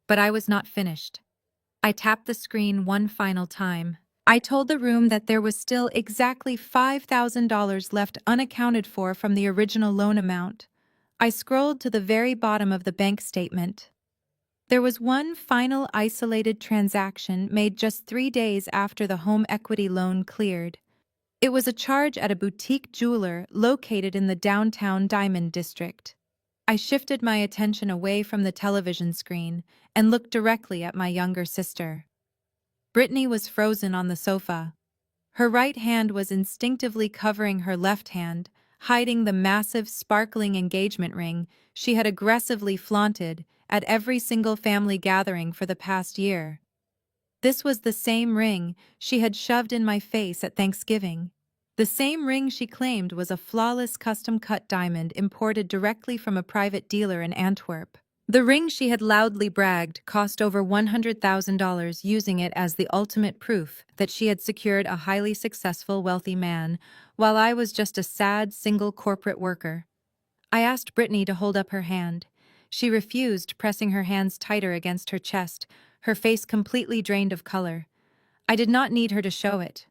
Speaker 1: But I was not finished. I tapped the screen one final time. I told the room that there was still exactly $5,000 left unaccounted for from the original loan amount. I scrolled to the very bottom of the bank statement. There was one final isolated transaction made just 3 days after the home equity loan cleared. It was a charge at a boutique jeweler located in the downtown Diamond District. I shifted my attention away from the television screen and looked directly at my younger sister. Brittany was frozen on the sofa. Her right hand was instinctively covering her left hand, hiding the massive, sparkling engagement ring she had aggressively flaunted at every single family gathering for the past year. This was the same ring she had shoved in my face at Thanksgiving. The same ring she claimed was a flawless custom-cut diamond imported directly from a private dealer in Antwerp. The ring she had loudly bragged cost over $100,000, using it as the ultimate proof that she had secured a highly successful, wealthy man, while I was just a sad, single corporate worker. I asked Brittany to hold up her hand. She refused, pressing her hands tighter against her chest, her face completely drained of color. I did not need her to show it.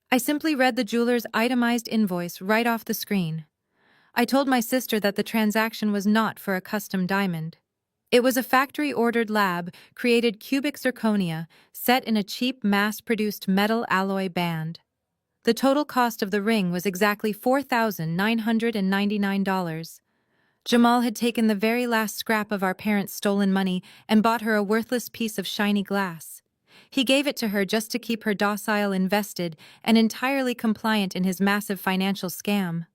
Speaker 1: I simply read the jeweler's itemized invoice right off the screen. I told my sister that the transaction was not for a custom diamond. It was a factory-ordered lab-created cubic zirconia set in a cheap mass-produced metal alloy band. The total cost of the ring was exactly $4,999. Jamal had taken the very last scrap of our parents' stolen money and bought her a worthless piece of shiny glass. He gave it to her just to keep her docile, invested, and entirely compliant in his massive financial scam.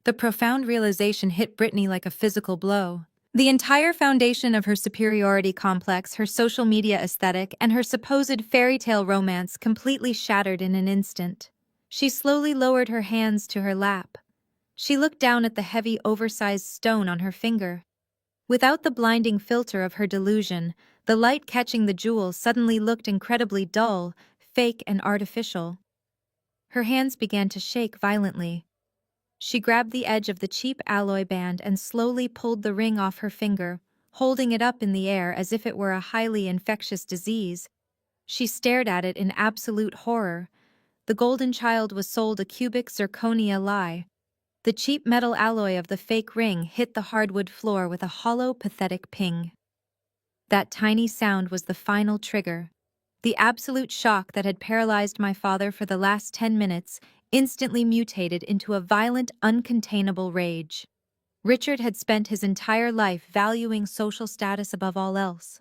Speaker 1: The profound realization hit Brittany like a physical blow. The entire foundation of her superiority complex, her social media aesthetic, and her supposed fairy tale romance completely shattered in an instant. She slowly lowered her hands to her lap. She looked down at the heavy, oversized stone on her finger. Without the blinding filter of her delusion, the light catching the jewel suddenly looked incredibly dull, fake, and artificial. Her hands began to shake violently. She grabbed the edge of the cheap alloy band and slowly pulled the ring off her finger, holding it up in the air as if it were a highly infectious disease. She stared at it in absolute horror. The golden child was sold a cubic zirconia lie. The cheap metal alloy of the fake ring hit the hardwood floor with a hollow, pathetic ping. That tiny sound was the final trigger. The absolute shock that had paralyzed my father for the last 10 minutes instantly mutated into a violent, uncontainable rage. Richard had spent his entire life valuing social status above all else.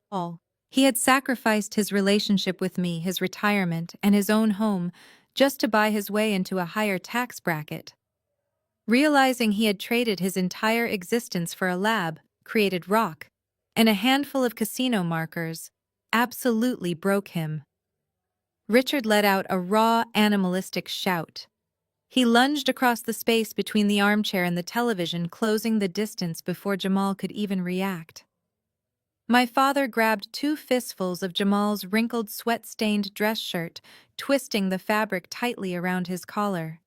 Speaker 1: He had sacrificed his relationship with me, his retirement, and his own home just to buy his way into a higher tax bracket. Realizing he had traded his entire existence for a lab-created rock and a handful of casino markers absolutely broke him. Richard let out a raw, animalistic shout. He lunged across the space between the armchair and the television, closing the distance before Jamal could even react. My father grabbed 2 fistfuls of Jamal's wrinkled, sweat-stained dress shirt, twisting the fabric tightly around his collar.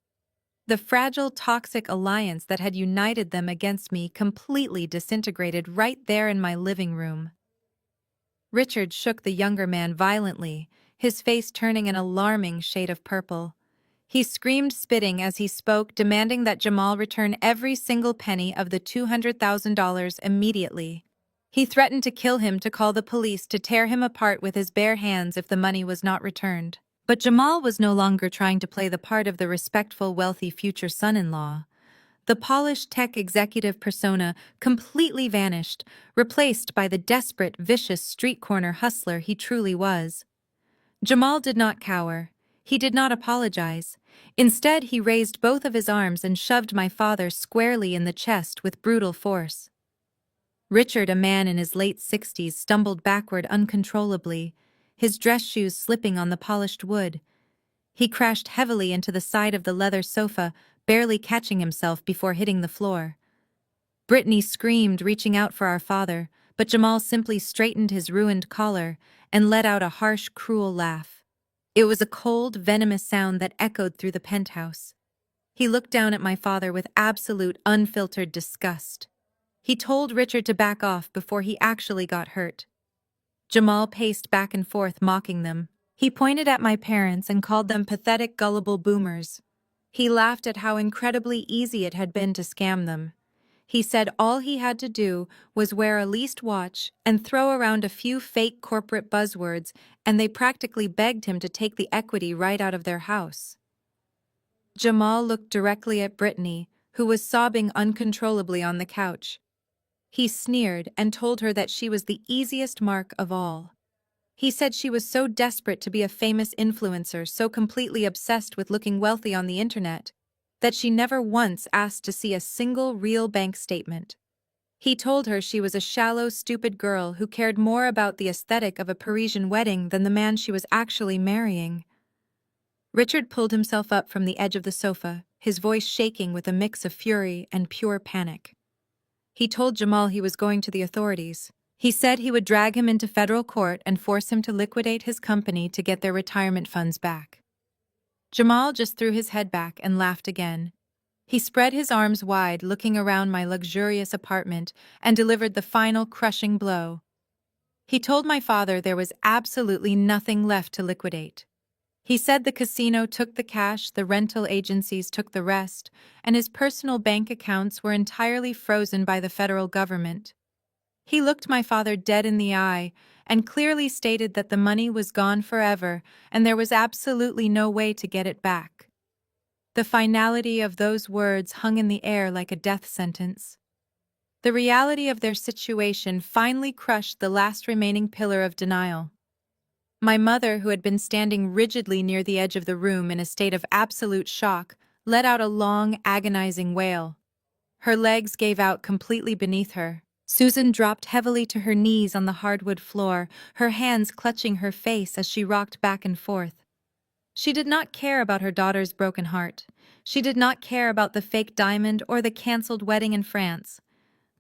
Speaker 1: The fragile, toxic alliance that had united them against me completely disintegrated right there in my living room. Richard shook the younger man violently, his face turning an alarming shade of purple. He screamed, spitting as he spoke, demanding that Jamal return every single penny of the $200,000 immediately. He threatened to kill him, to call the police, to tear him apart with his bare hands if the money was not returned. But Jamal was no longer trying to play the part of the respectful, wealthy future son-in-law. The polished tech executive persona completely vanished, replaced by the desperate, vicious street corner hustler he truly was. Jamal did not cower. He did not apologize. Instead, he raised both of his arms and shoved my father squarely in the chest with brutal force. Richard, a man in his late 60s, stumbled backward uncontrollably, his dress shoes slipping on the polished wood. He crashed heavily into the side of the leather sofa, barely catching himself before hitting the floor. Brittany screamed, reaching out for our father, but Jamal simply straightened his ruined collar and let out a harsh, cruel laugh. It was a cold, venomous sound that echoed through the penthouse. He looked down at my father with absolute, unfiltered disgust. He told Richard to back off before he actually got hurt. Jamal paced back and forth, mocking them. He pointed at my parents and called them pathetic, gullible boomers. He laughed at how incredibly easy it had been to scam them. He said all he had to do was wear a leased watch and throw around a few fake corporate buzzwords, and they practically begged him to take the equity right out of their house. Jamal looked directly at Brittany, who was sobbing uncontrollably on the couch. He sneered and told her that she was the easiest mark of all. He said she was so desperate to be a famous influencer, so completely obsessed with looking wealthy on the internet, that she never once asked to see a single real bank statement. He told her she was a shallow, stupid girl who cared more about the aesthetic of a Parisian wedding than the man she was actually marrying. Richard pulled himself up from the edge of the sofa, his voice shaking with a mix of fury and pure panic. He told Jamal he was going to the authorities. He said he would drag him into federal court and force him to liquidate his company to get their retirement funds back. Jamal just threw his head back and laughed again. He spread his arms wide, looking around my luxurious apartment, and delivered the final crushing blow. He told my father there was absolutely nothing left to liquidate. He said the casino took the cash, the rental agencies took the rest, and his personal bank accounts were entirely frozen by the federal government. He looked my father dead in the eye and clearly stated that the money was gone forever and there was absolutely no way to get it back. The finality of those words hung in the air like a death sentence. The reality of their situation finally crushed the last remaining pillar of denial. My mother, who had been standing rigidly near the edge of the room in a state of absolute shock, let out a long, agonizing wail. Her legs gave out completely beneath her. Susan dropped heavily to her knees on the hardwood floor, her hands clutching her face as she rocked back and forth. She did not care about her daughter's broken heart. She did not care about the fake diamond or the cancelled wedding in France.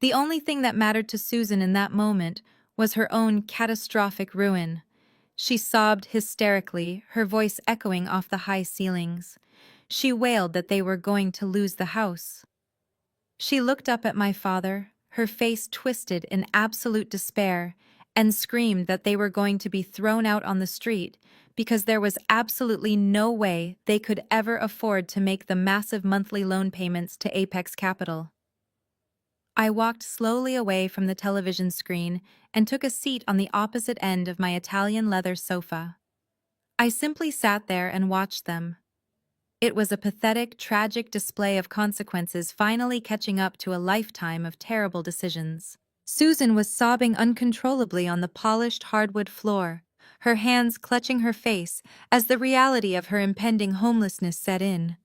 Speaker 1: The only thing that mattered to Susan in that moment was her own catastrophic ruin. She sobbed hysterically, her voice echoing off the high ceilings. She wailed that they were going to lose the house. She looked up at my father, her face twisted in absolute despair, and screamed that they were going to be thrown out on the street because there was absolutely no way they could ever afford to make the massive monthly loan payments to Apex Capital. I walked slowly away from the television screen and took a seat on the opposite end of my Italian leather sofa. I simply sat there and watched them. It was a pathetic, tragic display of consequences finally catching up to a lifetime of terrible decisions. Susan was sobbing uncontrollably on the polished hardwood floor, her hands clutching her face as the reality of her impending homelessness set in.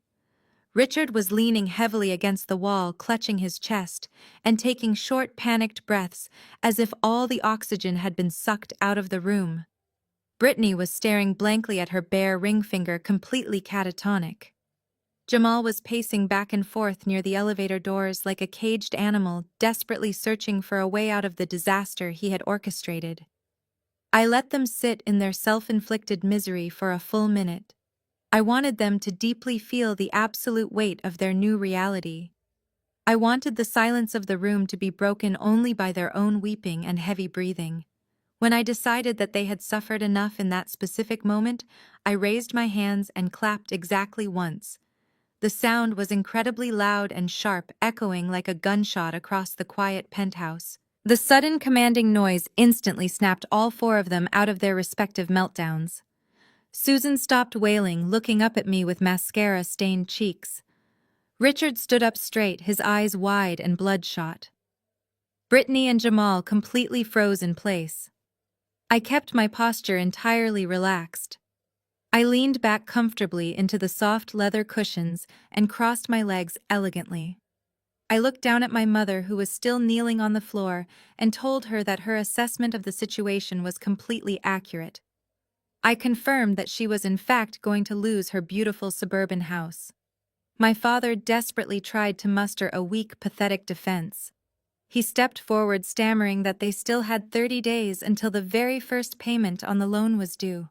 Speaker 1: Richard was leaning heavily against the wall, clutching his chest, and taking short, panicked breaths as if all the oxygen had been sucked out of the room. Brittany was staring blankly at her bare ring finger, completely catatonic. Jamal was pacing back and forth near the elevator doors like a caged animal, desperately searching for a way out of the disaster he had orchestrated. I let them sit in their self-inflicted misery for a full minute. I wanted them to deeply feel the absolute weight of their new reality. I wanted the silence of the room to be broken only by their own weeping and heavy breathing. When I decided that they had suffered enough in that specific moment, I raised my hands and clapped exactly once. The sound was incredibly loud and sharp, echoing like a gunshot across the quiet penthouse. The sudden commanding noise instantly snapped all four of them out of their respective meltdowns. Susan stopped wailing, looking up at me with mascara-stained cheeks. Richard stood up straight, his eyes wide and bloodshot. Brittany and Jamal completely froze in place. I kept my posture entirely relaxed. I leaned back comfortably into the soft leather cushions and crossed my legs elegantly. I looked down at my mother, who was still kneeling on the floor, and told her that her assessment of the situation was completely accurate. I confirmed that she was in fact going to lose her beautiful suburban house. My father desperately tried to muster a weak, pathetic defense. He stepped forward, stammering that they still had 30 days until the very first payment on the loan was due.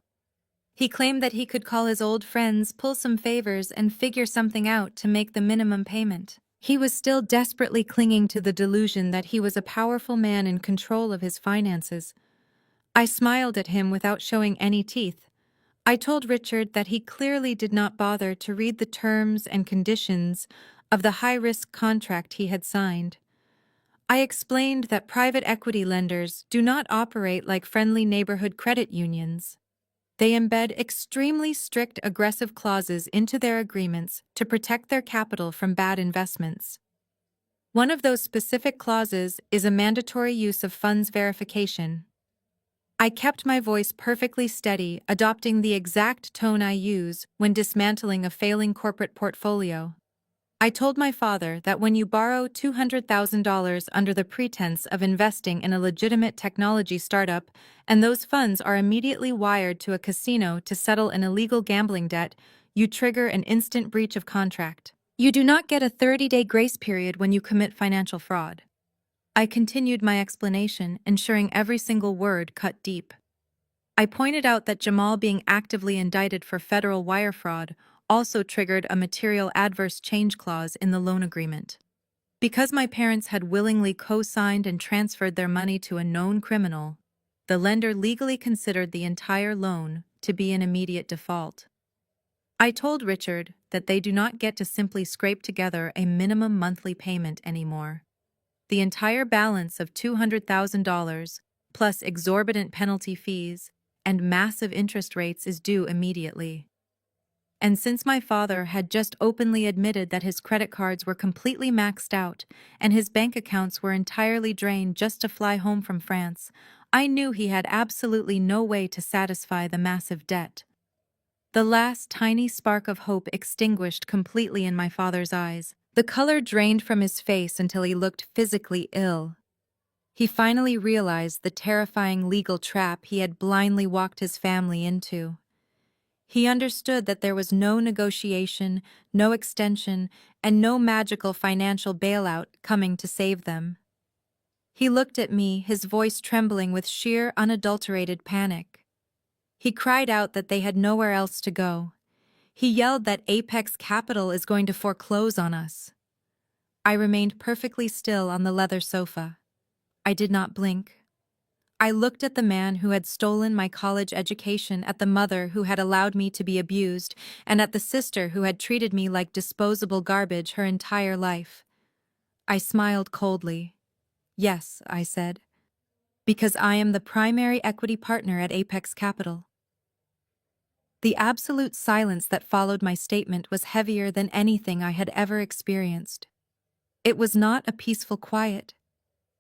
Speaker 1: He claimed that he could call his old friends, pull some favors, and figure something out to make the minimum payment. He was still desperately clinging to the delusion that he was a powerful man in control of his finances. I smiled at him without showing any teeth. I told Richard that he clearly did not bother to read the terms and conditions of the high-risk contract he had signed. I explained that private equity lenders do not operate like friendly neighborhood credit unions. They embed extremely strict, aggressive clauses into their agreements to protect their capital from bad investments. One of those specific clauses is a mandatory use of funds verification. I kept my voice perfectly steady, adopting the exact tone I use when dismantling a failing corporate portfolio. I told my father that when you borrow $200,000 under the pretense of investing in a legitimate technology startup, and those funds are immediately wired to a casino to settle an illegal gambling debt, you trigger an instant breach of contract. You do not get a 30-day grace period when you commit financial fraud. I continued my explanation, ensuring every single word cut deep. I pointed out that Jamal being actively indicted for federal wire fraud also triggered a material adverse change clause in the loan agreement. Because my parents had willingly co-signed and transferred their money to a known criminal, The lender legally considered the entire loan to be in immediate default. I told Richard that they do not get to simply scrape together a minimum monthly payment anymore. The entire balance of $200,000, plus exorbitant penalty fees and massive interest rates, is due immediately. And since my father had just openly admitted that his credit cards were completely maxed out and his bank accounts were entirely drained just to fly home from France, I knew he had absolutely no way to satisfy the massive debt. The last tiny spark of hope extinguished completely in my father's eyes. The color drained from his face until he looked physically ill. He finally realized the terrifying legal trap he had blindly walked his family into. He understood that there was no negotiation, no extension, and no magical financial bailout coming to save them. He looked at me, his voice trembling with sheer, unadulterated panic. He cried out that they had nowhere else to go. He yelled that Apex Capital is going to foreclose on us. I remained perfectly still on the leather sofa. I did not blink. I looked at the man who had stolen my college education, at the mother who had allowed me to be abused, and at the sister who had treated me like disposable garbage her entire life. I smiled coldly. Yes, I said, because I am the primary equity partner at Apex Capital. The absolute silence that followed my statement was heavier than anything I had ever experienced. It was not a peaceful quiet.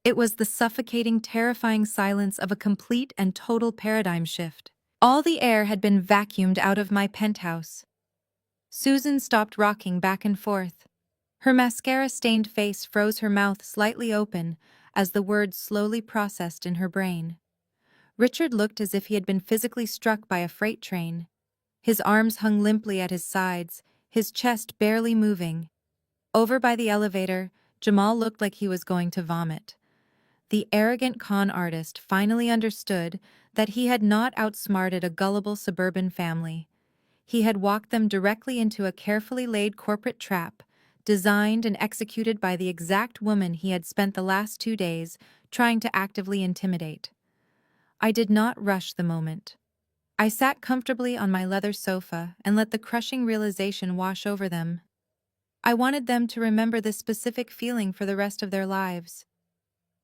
Speaker 1: It was the suffocating, terrifying silence of a complete and total paradigm shift. All the air had been vacuumed out of my penthouse. Susan stopped rocking back and forth. Her mascara-stained face froze, her mouth slightly open as the words slowly processed in her brain. Richard looked as if he had been physically struck by a freight train. His arms hung limply at his sides, his chest barely moving. Over by the elevator, Jamal looked like he was going to vomit. The arrogant con artist finally understood that he had not outsmarted a gullible suburban family. He had walked them directly into a carefully laid corporate trap, designed and executed by the exact woman he had spent the last 2 days trying to actively intimidate. I did not rush the moment. I sat comfortably on my leather sofa and let the crushing realization wash over them. I wanted them to remember this specific feeling for the rest of their lives.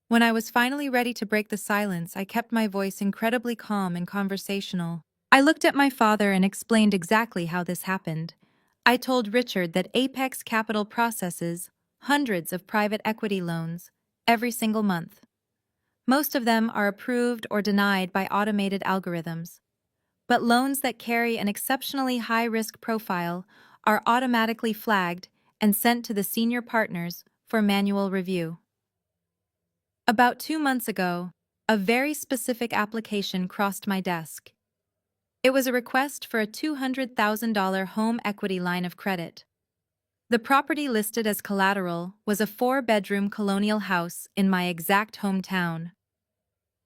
Speaker 1: When I was finally ready to break the silence, I kept my voice incredibly calm and conversational. I looked at my father and explained exactly how this happened. I told Richard that Apex Capital processes hundreds of private equity loans every single month. Most of them are approved or denied by automated algorithms. But loans that carry an exceptionally high-risk profile are automatically flagged and sent to the senior partners for manual review. About 2 months ago, a very specific application crossed my desk. It was a request for a $200,000 home equity line of credit. The property listed as collateral was a 4-bedroom colonial house in my exact hometown.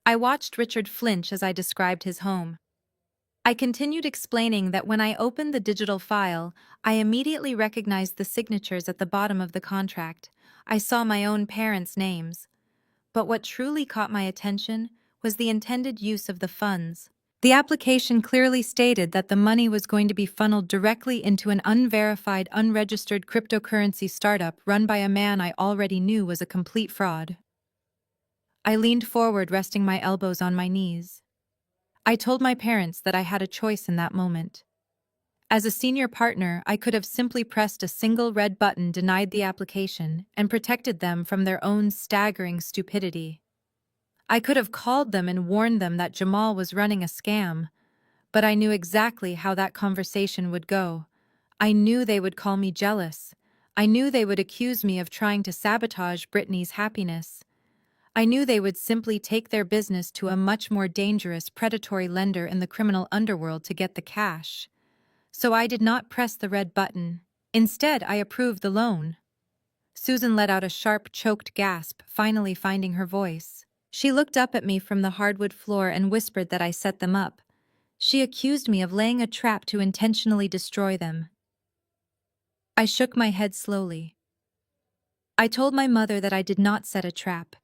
Speaker 1: I watched Richard flinch as I described his home. I continued explaining that when I opened the digital file, I immediately recognized the signatures at the bottom of the contract. I saw my own parents' names. But what truly caught my attention was the intended use of the funds. The application clearly stated that the money was going to be funneled directly into an unverified, unregistered cryptocurrency startup run by a man I already knew was a complete fraud. I leaned forward, resting my elbows on my knees. I told my parents that I had a choice in that moment. As a senior partner, I could have simply pressed a single red button, denied the application, and protected them from their own staggering stupidity. I could have called them and warned them that Jamal was running a scam, but I knew exactly how that conversation would go. I knew they would call me jealous. I knew they would accuse me of trying to sabotage Brittany's happiness. I knew they would simply take their business to a much more dangerous, predatory lender in the criminal underworld to get the cash. So I did not press the red button. Instead, I approved the loan. Susan let out a sharp, choked gasp, finally finding her voice. She looked up at me from the hardwood floor and whispered that I set them up. She accused me of laying a trap to intentionally destroy them. I shook my head slowly. I told my mother that I did not set a trap.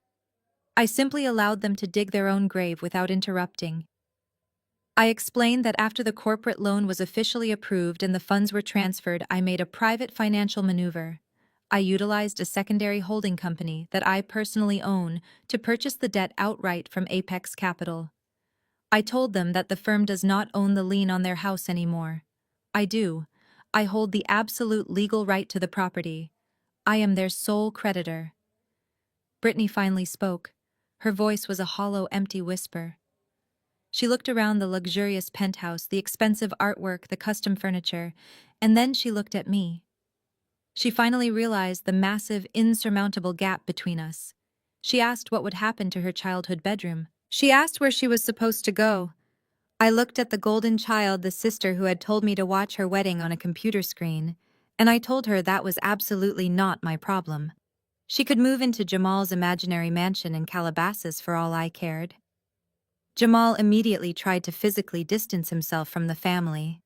Speaker 1: I simply allowed them to dig their own grave without interrupting. I explained that after the corporate loan was officially approved and the funds were transferred, I made a private financial maneuver. I utilized a secondary holding company that I personally own to purchase the debt outright from Apex Capital. I told them that the firm does not own the lien on their house anymore. I do. I hold the absolute legal right to the property. I am their sole creditor. Brittany finally spoke. Her voice was a hollow, empty whisper. She looked around the luxurious penthouse, the expensive artwork, the custom furniture, and then she looked at me. She finally realized the massive, insurmountable gap between us. She asked what would happen to her childhood bedroom. She asked where she was supposed to go. I looked at the golden child, the sister who had told me to watch her wedding on a computer screen, and I told her that was absolutely not my problem. She could move into Jamal's imaginary mansion in Calabasas for all I cared. Jamal immediately tried to physically distance himself from the family.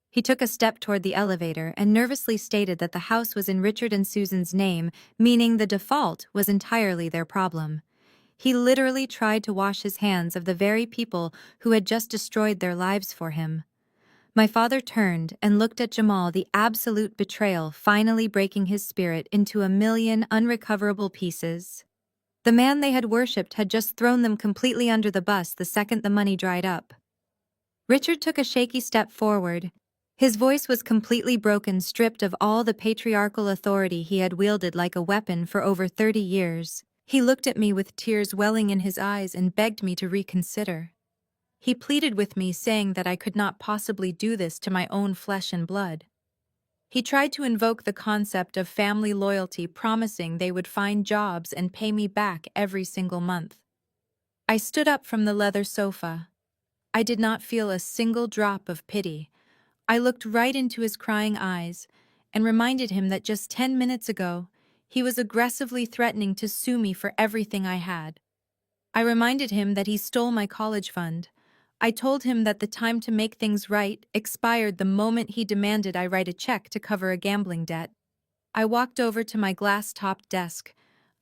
Speaker 1: He took a step toward the elevator and nervously stated that the house was in Richard and Susan's name, meaning the default was entirely their problem. He literally tried to wash his hands of the very people who had just destroyed their lives for him. My father turned and looked at Jamal, the absolute betrayal finally breaking his spirit into a million unrecoverable pieces. The man they had worshipped had just thrown them completely under the bus the second the money dried up. Richard took a shaky step forward. His voice was completely broken, stripped of all the patriarchal authority he had wielded like a weapon for over 30 years. He looked at me with tears welling in his eyes and begged me to reconsider. He pleaded with me, saying that I could not possibly do this to my own flesh and blood. He tried to invoke the concept of family loyalty, promising they would find jobs and pay me back every single month. I stood up from the leather sofa. I did not feel a single drop of pity. I looked right into his crying eyes and reminded him that just 10 minutes ago, he was aggressively threatening to sue me for everything I had. I reminded him that he stole my college fund. I told him that the time to make things right expired the moment he demanded I write a check to cover a gambling debt. I walked over to my glass-topped desk.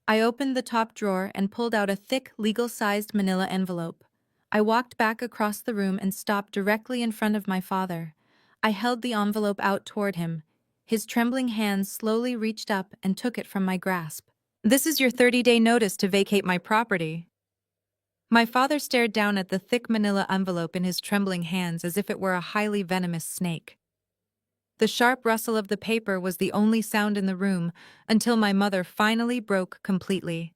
Speaker 1: I opened the top drawer and pulled out a thick, legal-sized manila envelope. I walked back across the room and stopped directly in front of my father. I held the envelope out toward him. His trembling hands slowly reached up and took it from my grasp. "This is your 30-day notice to vacate my property." My father stared down at the thick manila envelope in his trembling hands as if it were a highly venomous snake. The sharp rustle of the paper was the only sound in the room until my mother finally broke completely.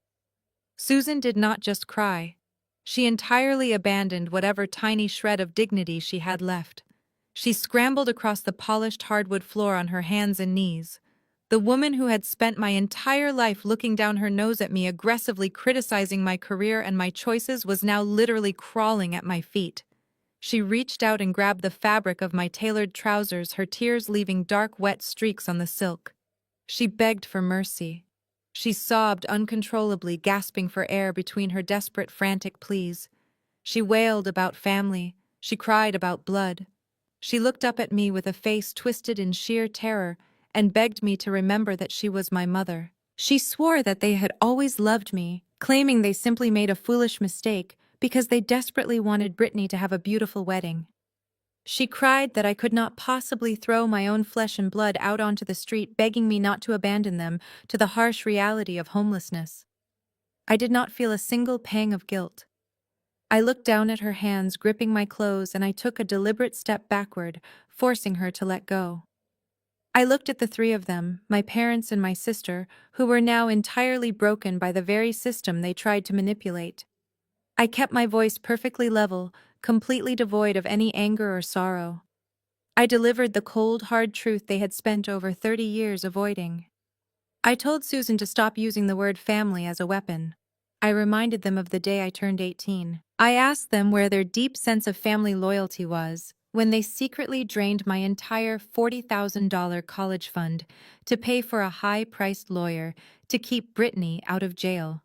Speaker 1: Susan did not just cry. She entirely abandoned whatever tiny shred of dignity she had left. She scrambled across the polished hardwood floor on her hands and knees. The woman who had spent my entire life looking down her nose at me, aggressively criticizing my career and my choices, was now literally crawling at my feet. She reached out and grabbed the fabric of my tailored trousers, her tears leaving dark, wet streaks on the silk. She begged for mercy. She sobbed uncontrollably, gasping for air between her desperate, frantic pleas. She wailed about family. She cried about blood. She looked up at me with a face twisted in sheer terror and begged me to remember that she was my mother. She swore that they had always loved me, claiming they simply made a foolish mistake because they desperately wanted Brittany to have a beautiful wedding. She cried that I could not possibly throw my own flesh and blood out onto the street, begging me not to abandon them to the harsh reality of homelessness. I did not feel a single pang of guilt. I looked down at her hands, gripping my clothes, and I took a deliberate step backward, forcing her to let go. I looked at the three of them, my parents and my sister, who were now entirely broken by the very system they tried to manipulate. I kept my voice perfectly level, completely devoid of any anger or sorrow. I delivered the cold, hard truth they had spent over 30 years avoiding. I told Susan to stop using the word family as a weapon. I reminded them of the day I turned 18. I asked them where their deep sense of family loyalty was when they secretly drained my entire $40,000 college fund to pay for a high-priced lawyer to keep Brittany out of jail.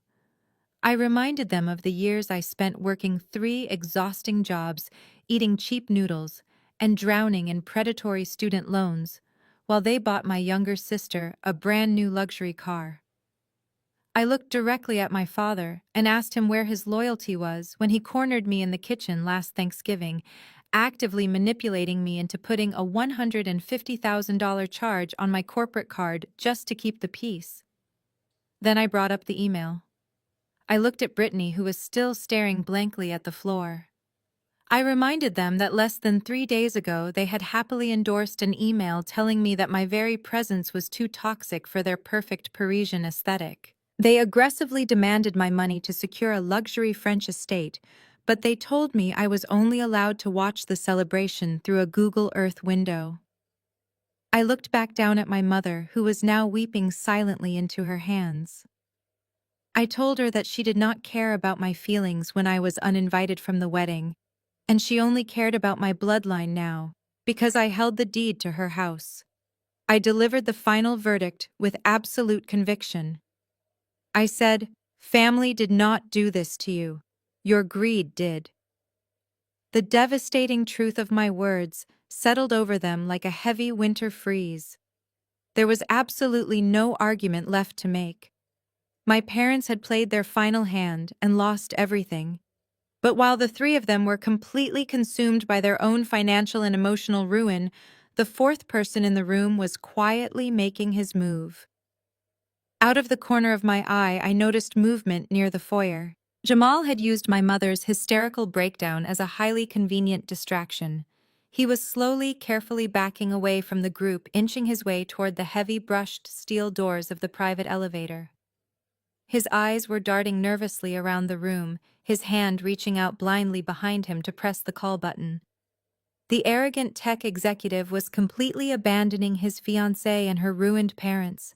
Speaker 1: I reminded them of the years I spent working 3 exhausting jobs, eating cheap noodles, and drowning in predatory student loans, while they bought my younger sister a brand new luxury car. I looked directly at my father and asked him where his loyalty was when he cornered me in the kitchen last Thanksgiving, actively manipulating me into putting a $150,000 charge on my corporate card just to keep the peace. Then I brought up the email. I looked at Brittany, who was still staring blankly at the floor. I reminded them that less than 3 days ago they had happily endorsed an email telling me that my very presence was too toxic for their perfect Parisian aesthetic. They aggressively demanded my money to secure a luxury French estate, but they told me I was only allowed to watch the celebration through a Google Earth window. I looked back down at my mother, who was now weeping silently into her hands. I told her that she did not care about my feelings when I was uninvited from the wedding, and she only cared about my bloodline now, because I held the deed to her house. I delivered the final verdict with absolute conviction. I said, "Family did not do this to you. Your greed did." The devastating truth of my words settled over them like a heavy winter freeze. There was absolutely no argument left to make. My parents had played their final hand and lost everything. But while the three of them were completely consumed by their own financial and emotional ruin, the fourth person in the room was quietly making his move. Out of the corner of my eye, I noticed movement near the foyer. Jamal had used my mother's hysterical breakdown as a highly convenient distraction. He was slowly, carefully backing away from the group, inching his way toward the heavy brushed steel doors of the private elevator. His eyes were darting nervously around the room, his hand reaching out blindly behind him to press the call button. The arrogant tech executive was completely abandoning his fiancée and her ruined parents.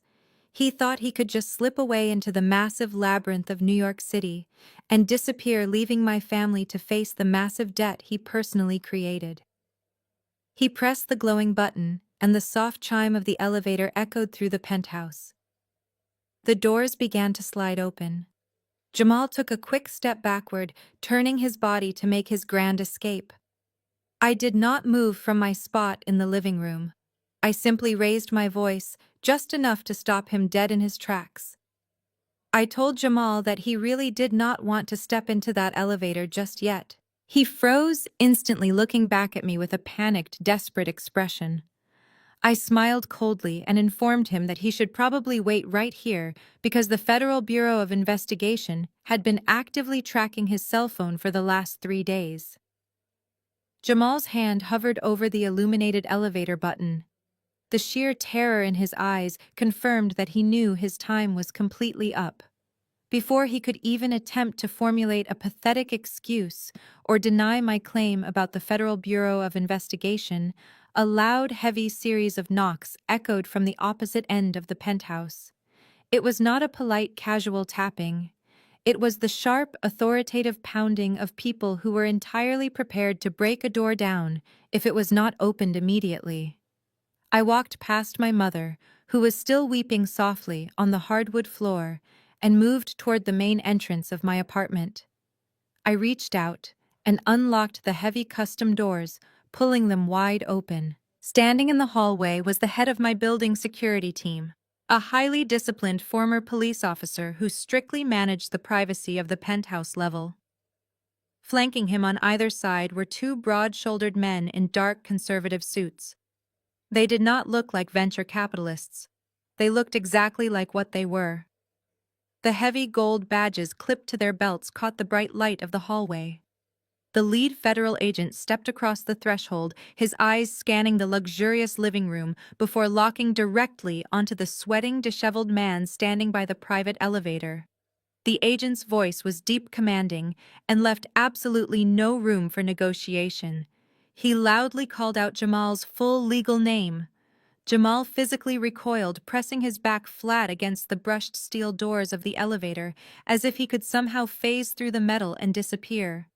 Speaker 1: He thought he could just slip away into the massive labyrinth of New York City and disappear, leaving my family to face the massive debt he personally created. He pressed the glowing button, and the soft chime of the elevator echoed through the penthouse. The doors began to slide open. Jamal took a quick step backward, turning his body to make his grand escape. I did not move from my spot in the living room. I simply raised my voice, just enough to stop him dead in his tracks. I told Jamal that he really did not want to step into that elevator just yet. He froze, instantly looking back at me with a panicked, desperate expression. I smiled coldly and informed him that he should probably wait right here because the Federal Bureau of Investigation had been actively tracking his cell phone for the last 3 days. Jamal's hand hovered over the illuminated elevator button. The sheer terror in his eyes confirmed that he knew his time was completely up. Before he could even attempt to formulate a pathetic excuse or deny my claim about the Federal Bureau of Investigation, a loud, heavy series of knocks echoed from the opposite end of the penthouse. It was not a polite, casual tapping. It was the sharp, authoritative pounding of people who were entirely prepared to break a door down if it was not opened immediately. I walked past my mother, who was still weeping softly on the hardwood floor, and moved toward the main entrance of my apartment. I reached out and unlocked the heavy custom doors, pulling them wide open. Standing in the hallway was the head of my building security team, a highly disciplined former police officer who strictly managed the privacy of the penthouse level. Flanking him on either side were two broad-shouldered men in dark conservative suits. They did not look like venture capitalists. They looked exactly like what they were. The heavy gold badges clipped to their belts caught the bright light of the hallway. The lead federal agent stepped across the threshold, his eyes scanning the luxurious living room before locking directly onto the sweating, disheveled man standing by the private elevator. The agent's voice was deep, commanding, and left absolutely no room for negotiation. He loudly called out Jamal's full legal name. Jamal physically recoiled, pressing his back flat against the brushed steel doors of the elevator, as if he could somehow phase through the metal and disappear.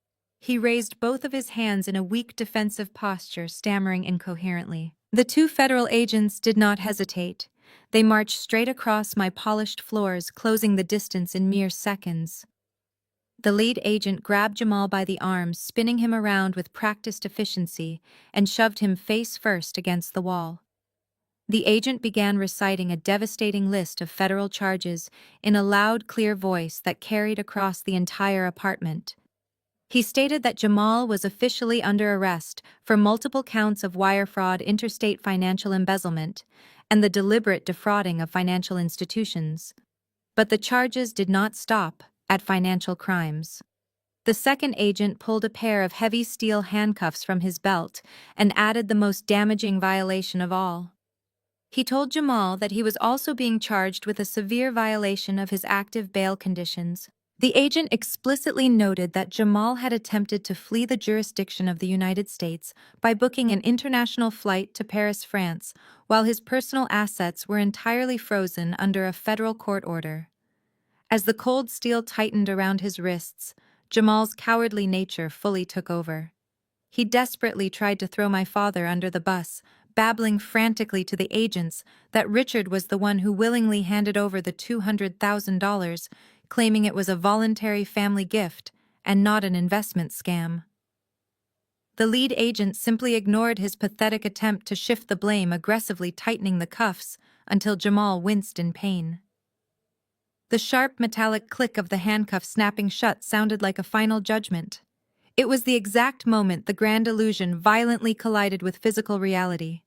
Speaker 1: He raised both of his hands in a weak defensive posture, stammering incoherently. The two federal agents did not hesitate. They marched straight across my polished floors, closing the distance in mere seconds. The lead agent grabbed Jamal by the arms, spinning him around with practiced efficiency, and shoved him face first against the wall. The agent began reciting a devastating list of federal charges in a loud, clear voice that carried across the entire apartment. He stated that Jamal was officially under arrest for multiple counts of wire fraud, interstate financial embezzlement, and the deliberate defrauding of financial institutions. But the charges did not stop at financial crimes. The second agent pulled a pair of heavy steel handcuffs from his belt and added the most damaging violation of all. He told Jamal that he was also being charged with a severe violation of his active bail conditions. The agent explicitly noted that Jamal had attempted to flee the jurisdiction of the United States by booking an international flight to Paris, France, while his personal assets were entirely frozen under a federal court order. As the cold steel tightened around his wrists, Jamal's cowardly nature fully took over. He desperately tried to throw my father under the bus, babbling frantically to the agents that Richard was the one who willingly handed over the $200,000, claiming it was a voluntary family gift and not an investment scam. The lead agent simply ignored his pathetic attempt to shift the blame, aggressively tightening the cuffs until Jamal winced in pain. The sharp metallic click of the handcuff snapping shut sounded like a final judgment. It was the exact moment the grand illusion violently collided with physical reality.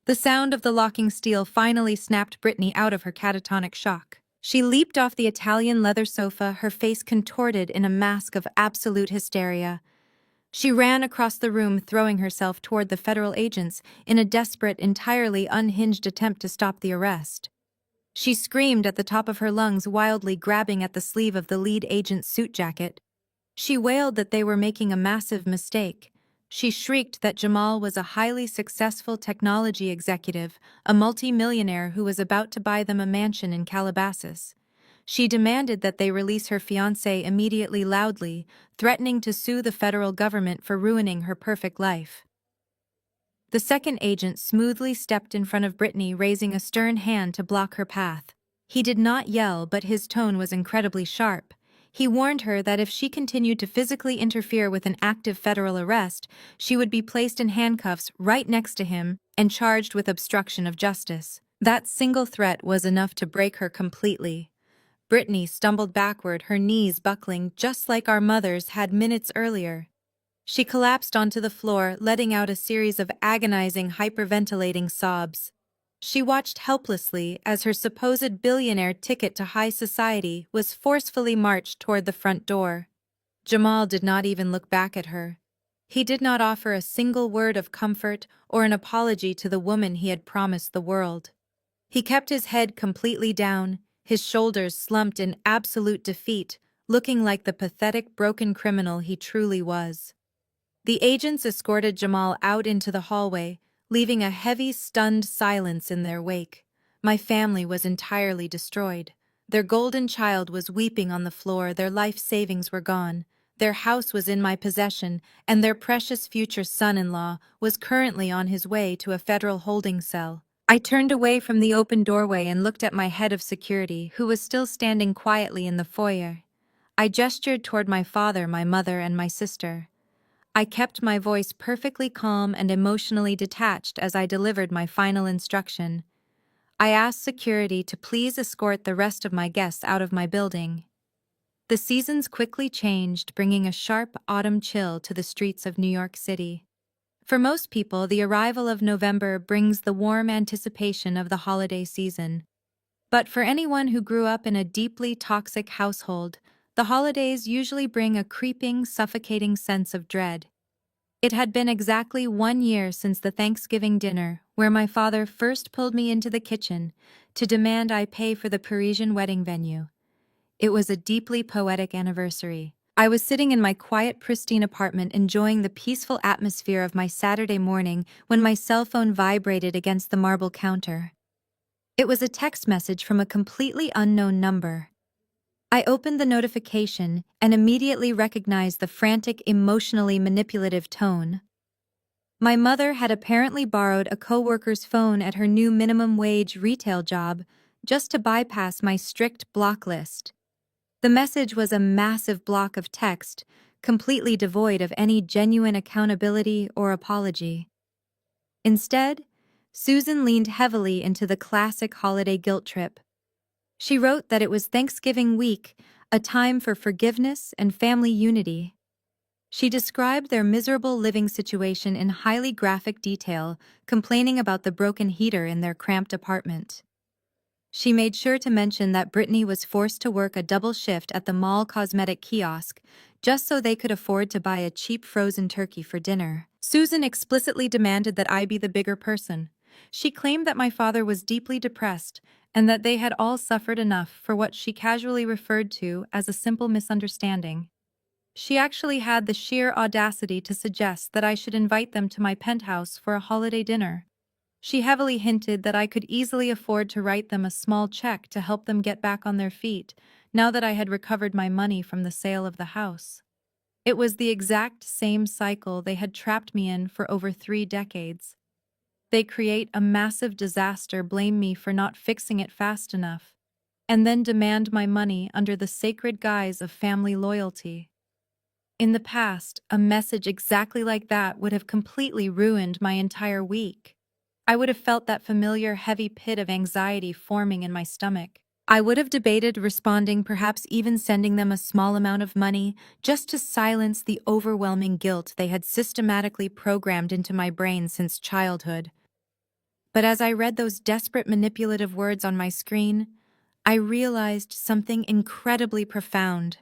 Speaker 1: The sound of the locking steel finally snapped Brittany out of her catatonic shock. She leaped off the Italian leather sofa, her face contorted in a mask of absolute hysteria. She ran across the room, throwing herself toward the federal agents in a desperate, entirely unhinged attempt to stop the arrest. She screamed at the top of her lungs, wildly grabbing at the sleeve of the lead agent's suit jacket. She wailed that they were making a massive mistake. She shrieked that Jamal was a highly successful technology executive, a multi-millionaire who was about to buy them a mansion in Calabasas. She demanded that they release her fiancé immediately, loudly, threatening to sue the federal government for ruining her perfect life. The second agent smoothly stepped in front of Brittany, raising a stern hand to block her path. He did not yell, but his tone was incredibly sharp. He warned her that if she continued to physically interfere with an active federal arrest, she would be placed in handcuffs right next to him and charged with obstruction of justice. That single threat was enough to break her completely. Brittany stumbled backward, her knees buckling just like our mothers had minutes earlier. She collapsed onto the floor, letting out a series of agonizing, hyperventilating sobs. She watched helplessly as her supposed billionaire ticket to high society was forcefully marched toward the front door. Jamal did not even look back at her. He did not offer a single word of comfort or an apology to the woman he had promised the world. He kept his head completely down, his shoulders slumped in absolute defeat, looking like the pathetic, broken criminal he truly was. The agents escorted Jamal out into the hallway, leaving a heavy, stunned silence in their wake. My family was entirely destroyed. Their golden child was weeping on the floor, their life savings were gone. Their house was in my possession, and their precious future son-in-law was currently on his way to a federal holding cell. I turned away from the open doorway and looked at my head of security, who was still standing quietly in the foyer. I gestured toward my father, my mother, and my sister. I kept my voice perfectly calm and emotionally detached as I delivered my final instruction. I asked security to please escort the rest of my guests out of my building. The seasons quickly changed, bringing a sharp autumn chill to the streets of New York City. For most people, the arrival of November brings the warm anticipation of the holiday season. But for anyone who grew up in a deeply toxic household, the holidays usually bring a creeping, suffocating sense of dread. It had been exactly 1 year since the Thanksgiving dinner, where my father first pulled me into the kitchen to demand I pay for the Parisian wedding venue. It was a deeply poetic anniversary. I was sitting in my quiet, pristine apartment enjoying the peaceful atmosphere of my Saturday morning when my cell phone vibrated against the marble counter. It was a text message from a completely unknown number. I opened the notification and immediately recognized the frantic, emotionally manipulative tone. My mother had apparently borrowed a coworker's phone at her new minimum wage retail job just to bypass my strict block list. The message was a massive block of text, completely devoid of any genuine accountability or apology. Instead, Susan leaned heavily into the classic holiday guilt trip. She wrote that it was Thanksgiving week, a time for forgiveness and family unity. She described their miserable living situation in highly graphic detail, complaining about the broken heater in their cramped apartment. She made sure to mention that Brittany was forced to work a double shift at the mall cosmetic kiosk just so they could afford to buy a cheap frozen turkey for dinner. Susan explicitly demanded that I be the bigger person. She claimed that my father was deeply depressed and that they had all suffered enough for what she casually referred to as a simple misunderstanding. She actually had the sheer audacity to suggest that I should invite them to my penthouse for a holiday dinner. She heavily hinted that I could easily afford to write them a small check to help them get back on their feet, now that I had recovered my money from the sale of the house. It was the exact same cycle they had trapped me in for over 3 decades. They create a massive disaster, blame me for not fixing it fast enough, and then demand my money under the sacred guise of family loyalty. In the past, a message exactly like that would have completely ruined my entire week. I would have felt that familiar heavy pit of anxiety forming in my stomach. I would have debated responding, perhaps even sending them a small amount of money, just to silence the overwhelming guilt they had systematically programmed into my brain since childhood. But as I read those desperate manipulative words on my screen, I realized something incredibly profound.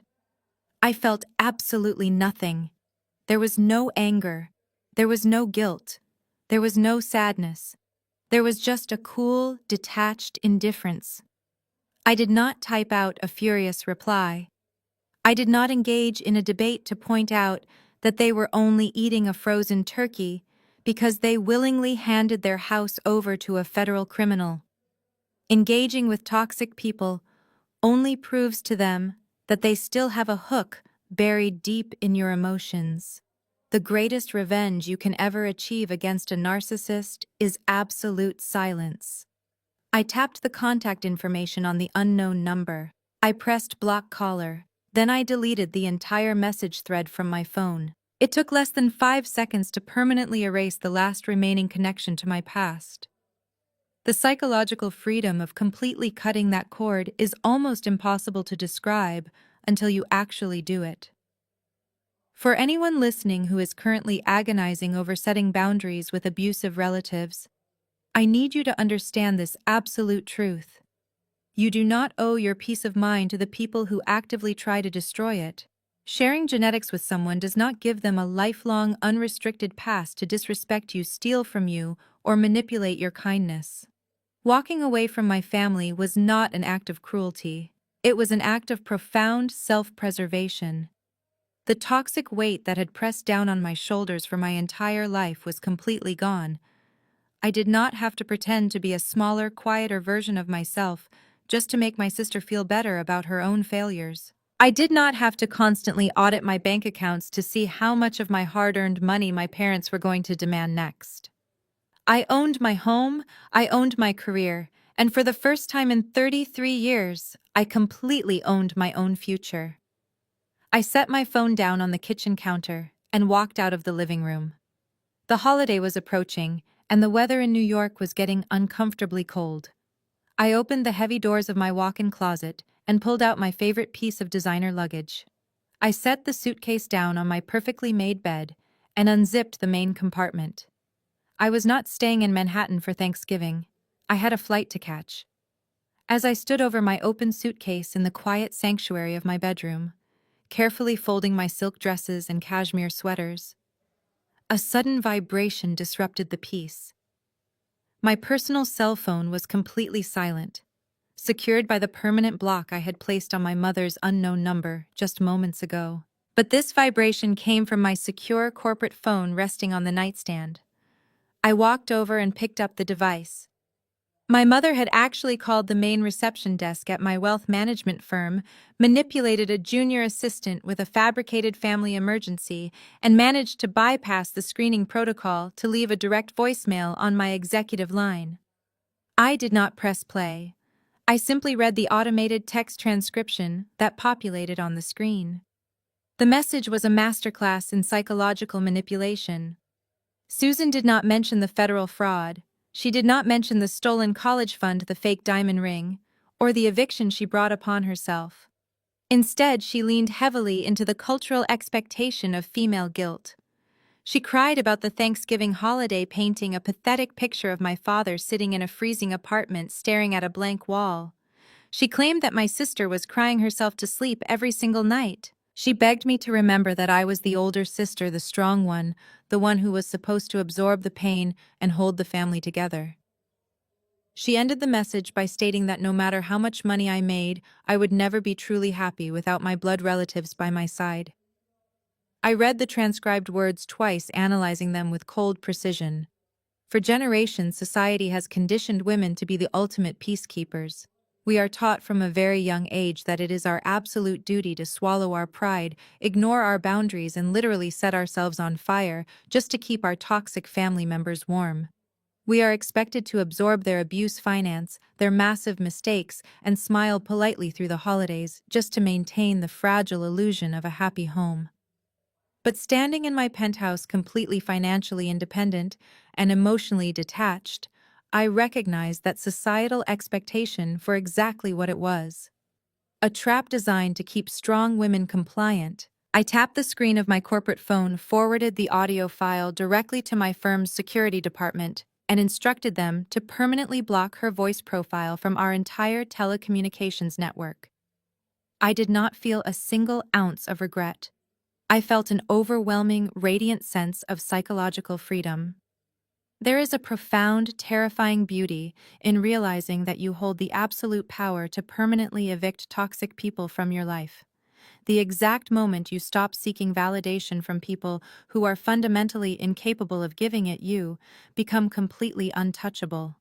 Speaker 1: I felt absolutely nothing. There was no anger. There was no guilt. There was no sadness. There was just a cool, detached indifference. I did not type out a furious reply. I did not engage in a debate to point out that they were only eating a frozen turkey because they willingly handed their house over to a federal criminal. Engaging with toxic people only proves to them that they still have a hook buried deep in your emotions. The greatest revenge you can ever achieve against a narcissist is absolute silence. I tapped the contact information on the unknown number. I pressed block caller. Then I deleted the entire message thread from my phone. It took less than 5 seconds to permanently erase the last remaining connection to my past. The psychological freedom of completely cutting that cord is almost impossible to describe until you actually do it. For anyone listening who is currently agonizing over setting boundaries with abusive relatives, I need you to understand this absolute truth. You do not owe your peace of mind to the people who actively try to destroy it. Sharing genetics with someone does not give them a lifelong, unrestricted pass to disrespect you, steal from you, or manipulate your kindness. Walking away from my family was not an act of cruelty. It was an act of profound self-preservation. The toxic weight that had pressed down on my shoulders for my entire life was completely gone. I did not have to pretend to be a smaller, quieter version of myself just to make my sister feel better about her own failures. I did not have to constantly audit my bank accounts to see how much of my hard-earned money my parents were going to demand next. I owned my home, I owned my career, and for the first time in 33 years, I completely owned my own future. I set my phone down on the kitchen counter and walked out of the living room. The holiday was approaching, and the weather in New York was getting uncomfortably cold. I opened the heavy doors of my walk-in closet and pulled out my favorite piece of designer luggage. I set the suitcase down on my perfectly made bed and unzipped the main compartment. I was not staying in Manhattan for Thanksgiving. I had a flight to catch. As I stood over my open suitcase in the quiet sanctuary of my bedroom, carefully folding my silk dresses and cashmere sweaters, a sudden vibration disrupted the peace. My personal cell phone was completely silent, secured by the permanent block I had placed on my mother's unknown number just moments ago. But this vibration came from my secure corporate phone resting on the nightstand. I walked over and picked up the device. My mother had actually called the main reception desk at my wealth management firm, manipulated a junior assistant with a fabricated family emergency, and managed to bypass the screening protocol to leave a direct voicemail on my executive line. I did not press play. I simply read the automated text transcription that populated on the screen. The message was a masterclass in psychological manipulation. Susan did not mention the federal fraud. She did not mention the stolen college fund, the fake diamond ring, or the eviction she brought upon herself. Instead, she leaned heavily into the cultural expectation of female guilt. She cried about the Thanksgiving holiday, painting a pathetic picture of my father sitting in a freezing apartment staring at a blank wall. She claimed that my sister was crying herself to sleep every single night. She begged me to remember that I was the older sister, the strong one, the one who was supposed to absorb the pain and hold the family together. She ended the message by stating that no matter how much money I made, I would never be truly happy without my blood relatives by my side. I read the transcribed words twice, analyzing them with cold precision. For generations, society has conditioned women to be the ultimate peacekeepers. We are taught from a very young age that it is our absolute duty to swallow our pride, ignore our boundaries, and literally set ourselves on fire just to keep our toxic family members warm. We are expected to absorb their abuse, finance their massive mistakes, and smile politely through the holidays just to maintain the fragile illusion of a happy home. But standing in my penthouse, completely financially independent and emotionally detached, I recognized that societal expectation for exactly what it was: a trap designed to keep strong women compliant. I tapped the screen of my corporate phone, forwarded the audio file directly to my firm's security department, and instructed them to permanently block her voice profile from our entire telecommunications network. I did not feel a single ounce of regret. I felt an overwhelming, radiant sense of psychological freedom. There is a profound, terrifying beauty in realizing that you hold the absolute power to permanently evict toxic people from your life. The exact moment you stop seeking validation from people who are fundamentally incapable of giving it, you become completely untouchable.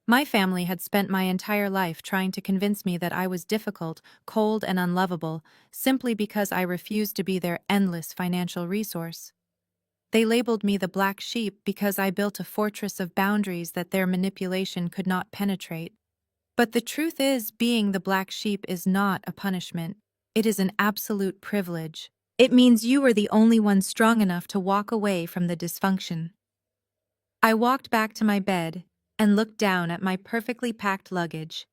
Speaker 1: My family had spent my entire life trying to convince me that I was difficult, cold, and unlovable, simply because I refused to be their endless financial resource. They labeled me the black sheep because I built a fortress of boundaries that their manipulation could not penetrate. But the truth is, being the black sheep is not a punishment. It is an absolute privilege. It means you are the only one strong enough to walk away from the dysfunction. I walked back to my bed and looked down at my perfectly packed luggage.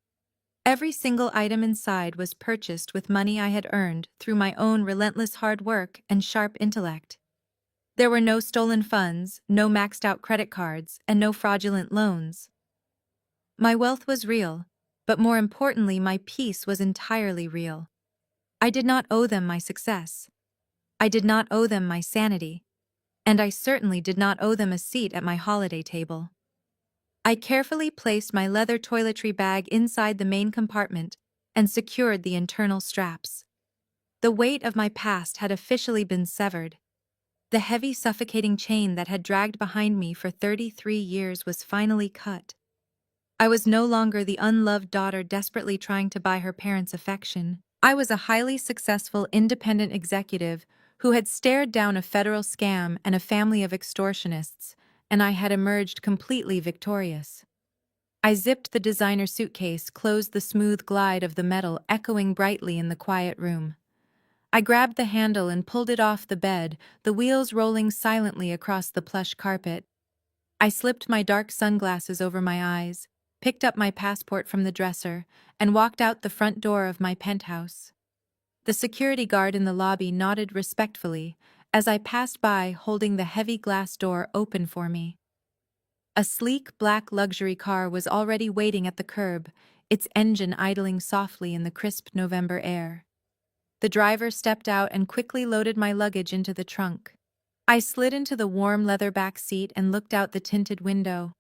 Speaker 1: Every single item inside was purchased with money I had earned through my own relentless hard work and sharp intellect. There were no stolen funds, no maxed out credit cards, and no fraudulent loans. My wealth was real, but more importantly, my peace was entirely real. I did not owe them my success. I did not owe them my sanity. And I certainly did not owe them a seat at my holiday table. I carefully placed my leather toiletry bag inside the main compartment and secured the internal straps. The weight of my past had officially been severed. The heavy, suffocating chain that had dragged behind me for 33 years was finally cut. I was no longer the unloved daughter desperately trying to buy her parents' affection. I was a highly successful, independent executive who had stared down a federal scam and a family of extortionists, and I had emerged completely victorious. I zipped the designer suitcase, closed the smooth glide of the metal echoing brightly in the quiet room. I grabbed the handle and pulled it off the bed, the wheels rolling silently across the plush carpet. I slipped my dark sunglasses over my eyes, picked up my passport from the dresser, and walked out the front door of my penthouse. The security guard in the lobby nodded respectfully as I passed by, holding the heavy glass door open for me. A sleek black luxury car was already waiting at the curb, its engine idling softly in the crisp November air. The driver stepped out and quickly loaded my luggage into the trunk. I slid into the warm leather back seat and looked out the tinted window.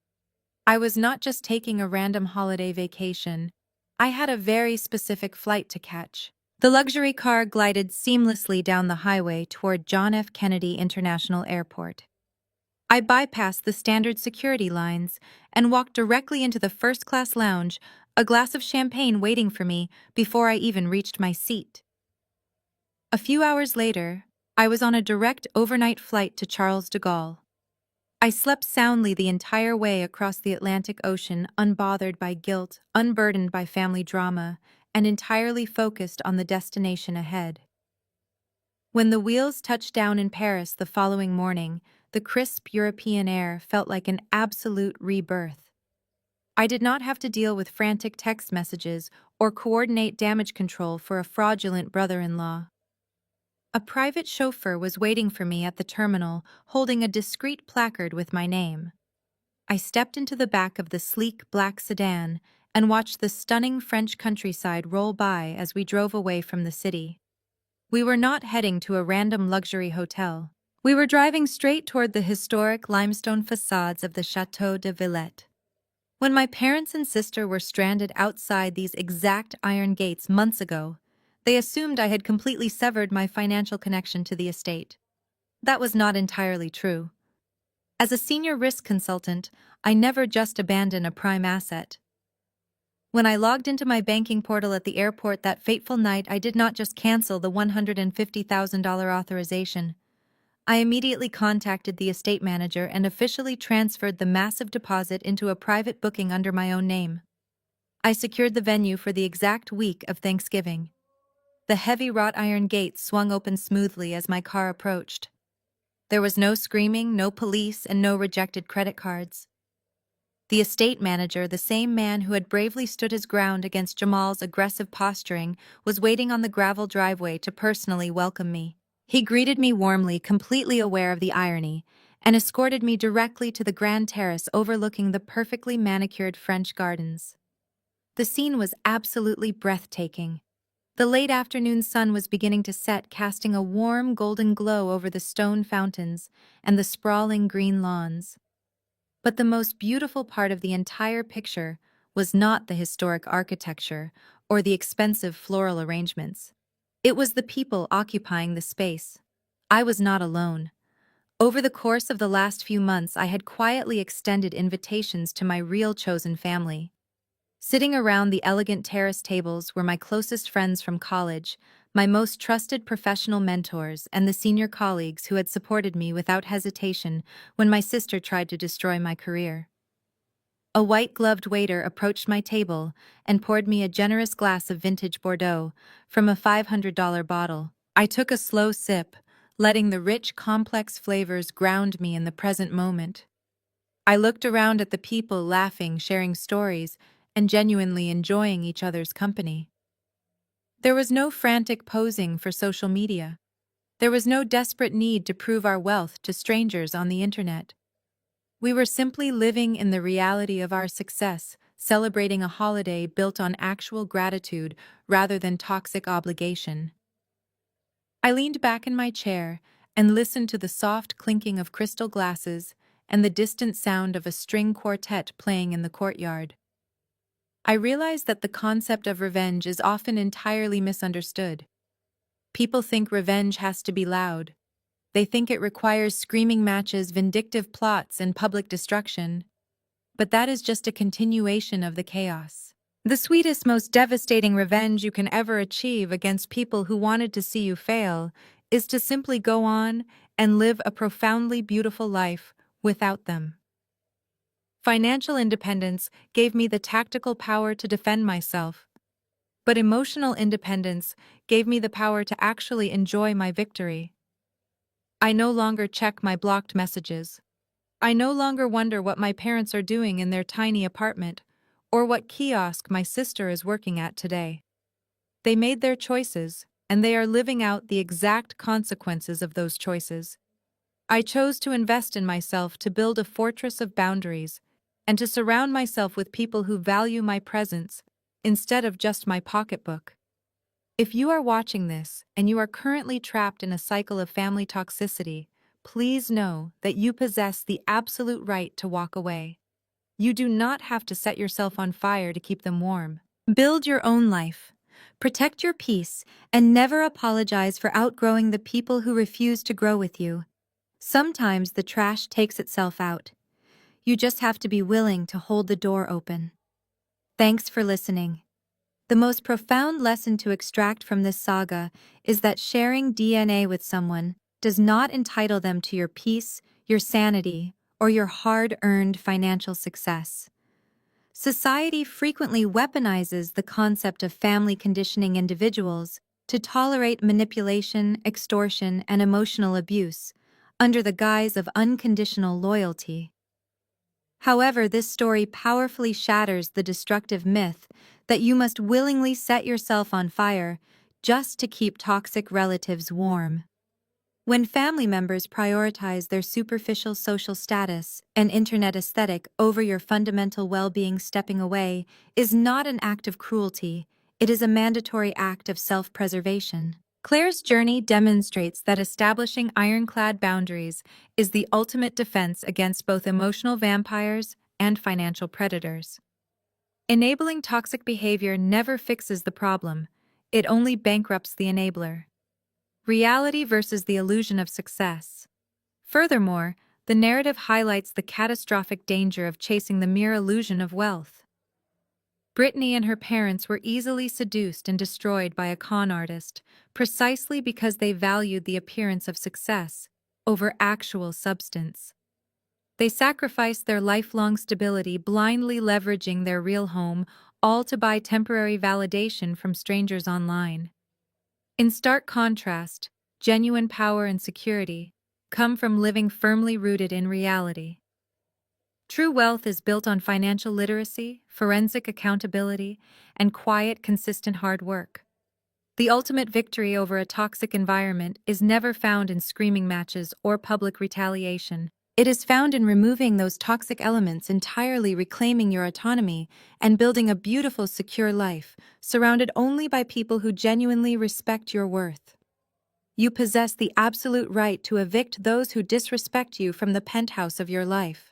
Speaker 1: I was not just taking a random holiday vacation. I had a very specific flight to catch. The luxury car glided seamlessly down the highway toward John F. Kennedy International Airport. I bypassed the standard security lines and walked directly into the first-class lounge, a glass of champagne waiting for me before I even reached my seat. A few hours later, I was on a direct overnight flight to Charles de Gaulle. I slept soundly the entire way across the Atlantic Ocean, unbothered by guilt, unburdened by family drama, and entirely focused on the destination ahead. When the wheels touched down in Paris the following morning, the crisp European air felt like an absolute rebirth. I did not have to deal with frantic text messages or coordinate damage control for a fraudulent brother-in-law. A private chauffeur was waiting for me at the terminal, holding a discreet placard with my name. I stepped into the back of the sleek black sedan and watched the stunning French countryside roll by as we drove away from the city. We were not heading to a random luxury hotel. We were driving straight toward the historic limestone facades of the Château de Villette. When my parents and sister were stranded outside these exact iron gates months ago, they assumed I had completely severed my financial connection to the estate. That was not entirely true. As a senior risk consultant, I never just abandon a prime asset. When I logged into my banking portal at the airport that fateful night, I did not just cancel the $150,000 authorization. I immediately contacted the estate manager and officially transferred the massive deposit into a private booking under my own name. I secured the venue for the exact week of Thanksgiving. The heavy wrought iron gates swung open smoothly as my car approached. There was no screaming, no police, and no rejected credit cards. The estate manager, the same man who had bravely stood his ground against Jamal's aggressive posturing, was waiting on the gravel driveway to personally welcome me. He greeted me warmly, completely aware of the irony, and escorted me directly to the grand terrace overlooking the perfectly manicured French gardens. The scene was absolutely breathtaking. The late afternoon sun was beginning to set, casting a warm golden glow over the stone fountains and the sprawling green lawns. But the most beautiful part of the entire picture was not the historic architecture or the expensive floral arrangements. It was the people occupying the space. I was not alone. Over the course of the last few months, I had quietly extended invitations to my real chosen family. Sitting around the elegant terrace tables were my closest friends from college, my most trusted professional mentors, and the senior colleagues who had supported me without hesitation when my sister tried to destroy my career. A white-gloved waiter approached my table and poured me a generous glass of vintage Bordeaux from a $500 bottle. I took a slow sip, letting the rich, complex flavors ground me in the present moment. I looked around at the people laughing, sharing stories, and genuinely enjoying each other's company. There was no frantic posing for social media. There was no desperate need to prove our wealth to strangers on the internet. We were simply living in the reality of our success, celebrating a holiday built on actual gratitude rather than toxic obligation. I leaned back in my chair and listened to the soft clinking of crystal glasses and the distant sound of a string quartet playing in the courtyard. I realized that the concept of revenge is often entirely misunderstood. People think revenge has to be loud. They think it requires screaming matches, vindictive plots, and public destruction. But that is just a continuation of the chaos. The sweetest, most devastating revenge you can ever achieve against people who wanted to see you fail is to simply go on and live a profoundly beautiful life without them. Financial independence gave me the tactical power to defend myself, but emotional independence gave me the power to actually enjoy my victory. I no longer check my blocked messages. I no longer wonder what my parents are doing in their tiny apartment or what kiosk my sister is working at today. They made their choices, and they are living out the exact consequences of those choices. I chose to invest in myself, to build a fortress of boundaries, and to surround myself with people who value my presence instead of just my pocketbook. If you are watching this and you are currently trapped in a cycle of family toxicity, please know that you possess the absolute right to walk away. You do not have to set yourself on fire to keep them warm. Build your own life. Protect your peace and never apologize for outgrowing the people who refuse to grow with you. Sometimes the trash takes itself out. You just have to be willing to hold the door open. Thanks for listening. The most profound lesson to extract from this saga is that sharing DNA with someone does not entitle them to your peace, your sanity, or your hard-earned financial success. Society frequently weaponizes the concept of family, conditioning individuals to tolerate manipulation, extortion, and emotional abuse, under the guise of unconditional loyalty. However, this story powerfully shatters the destructive myth that you must willingly set yourself on fire just to keep toxic relatives warm. When family members prioritize their superficial social status and internet aesthetic over your fundamental well-being, stepping away is not an act of cruelty, it is a mandatory act of self-preservation. Claire's journey demonstrates that establishing ironclad boundaries is the ultimate defense against both emotional vampires and financial predators. Enabling toxic behavior never fixes the problem, it only bankrupts the enabler. Reality versus the illusion of success. Furthermore, the narrative highlights the catastrophic danger of chasing the mere illusion of wealth. Brittany and her parents were easily seduced and destroyed by a con artist, precisely because they valued the appearance of success over actual substance. They sacrificed their lifelong stability, blindly leveraging their real home, all to buy temporary validation from strangers online. In stark contrast, genuine power and security come from living firmly rooted in reality. True wealth is built on financial literacy, forensic accountability, and quiet, consistent hard work. The ultimate victory over a toxic environment is never found in screaming matches or public retaliation. It is found in removing those toxic elements entirely, reclaiming your autonomy, and building a beautiful, secure life, surrounded only by people who genuinely respect your worth. You possess the absolute right to evict those who disrespect you from the penthouse of your life.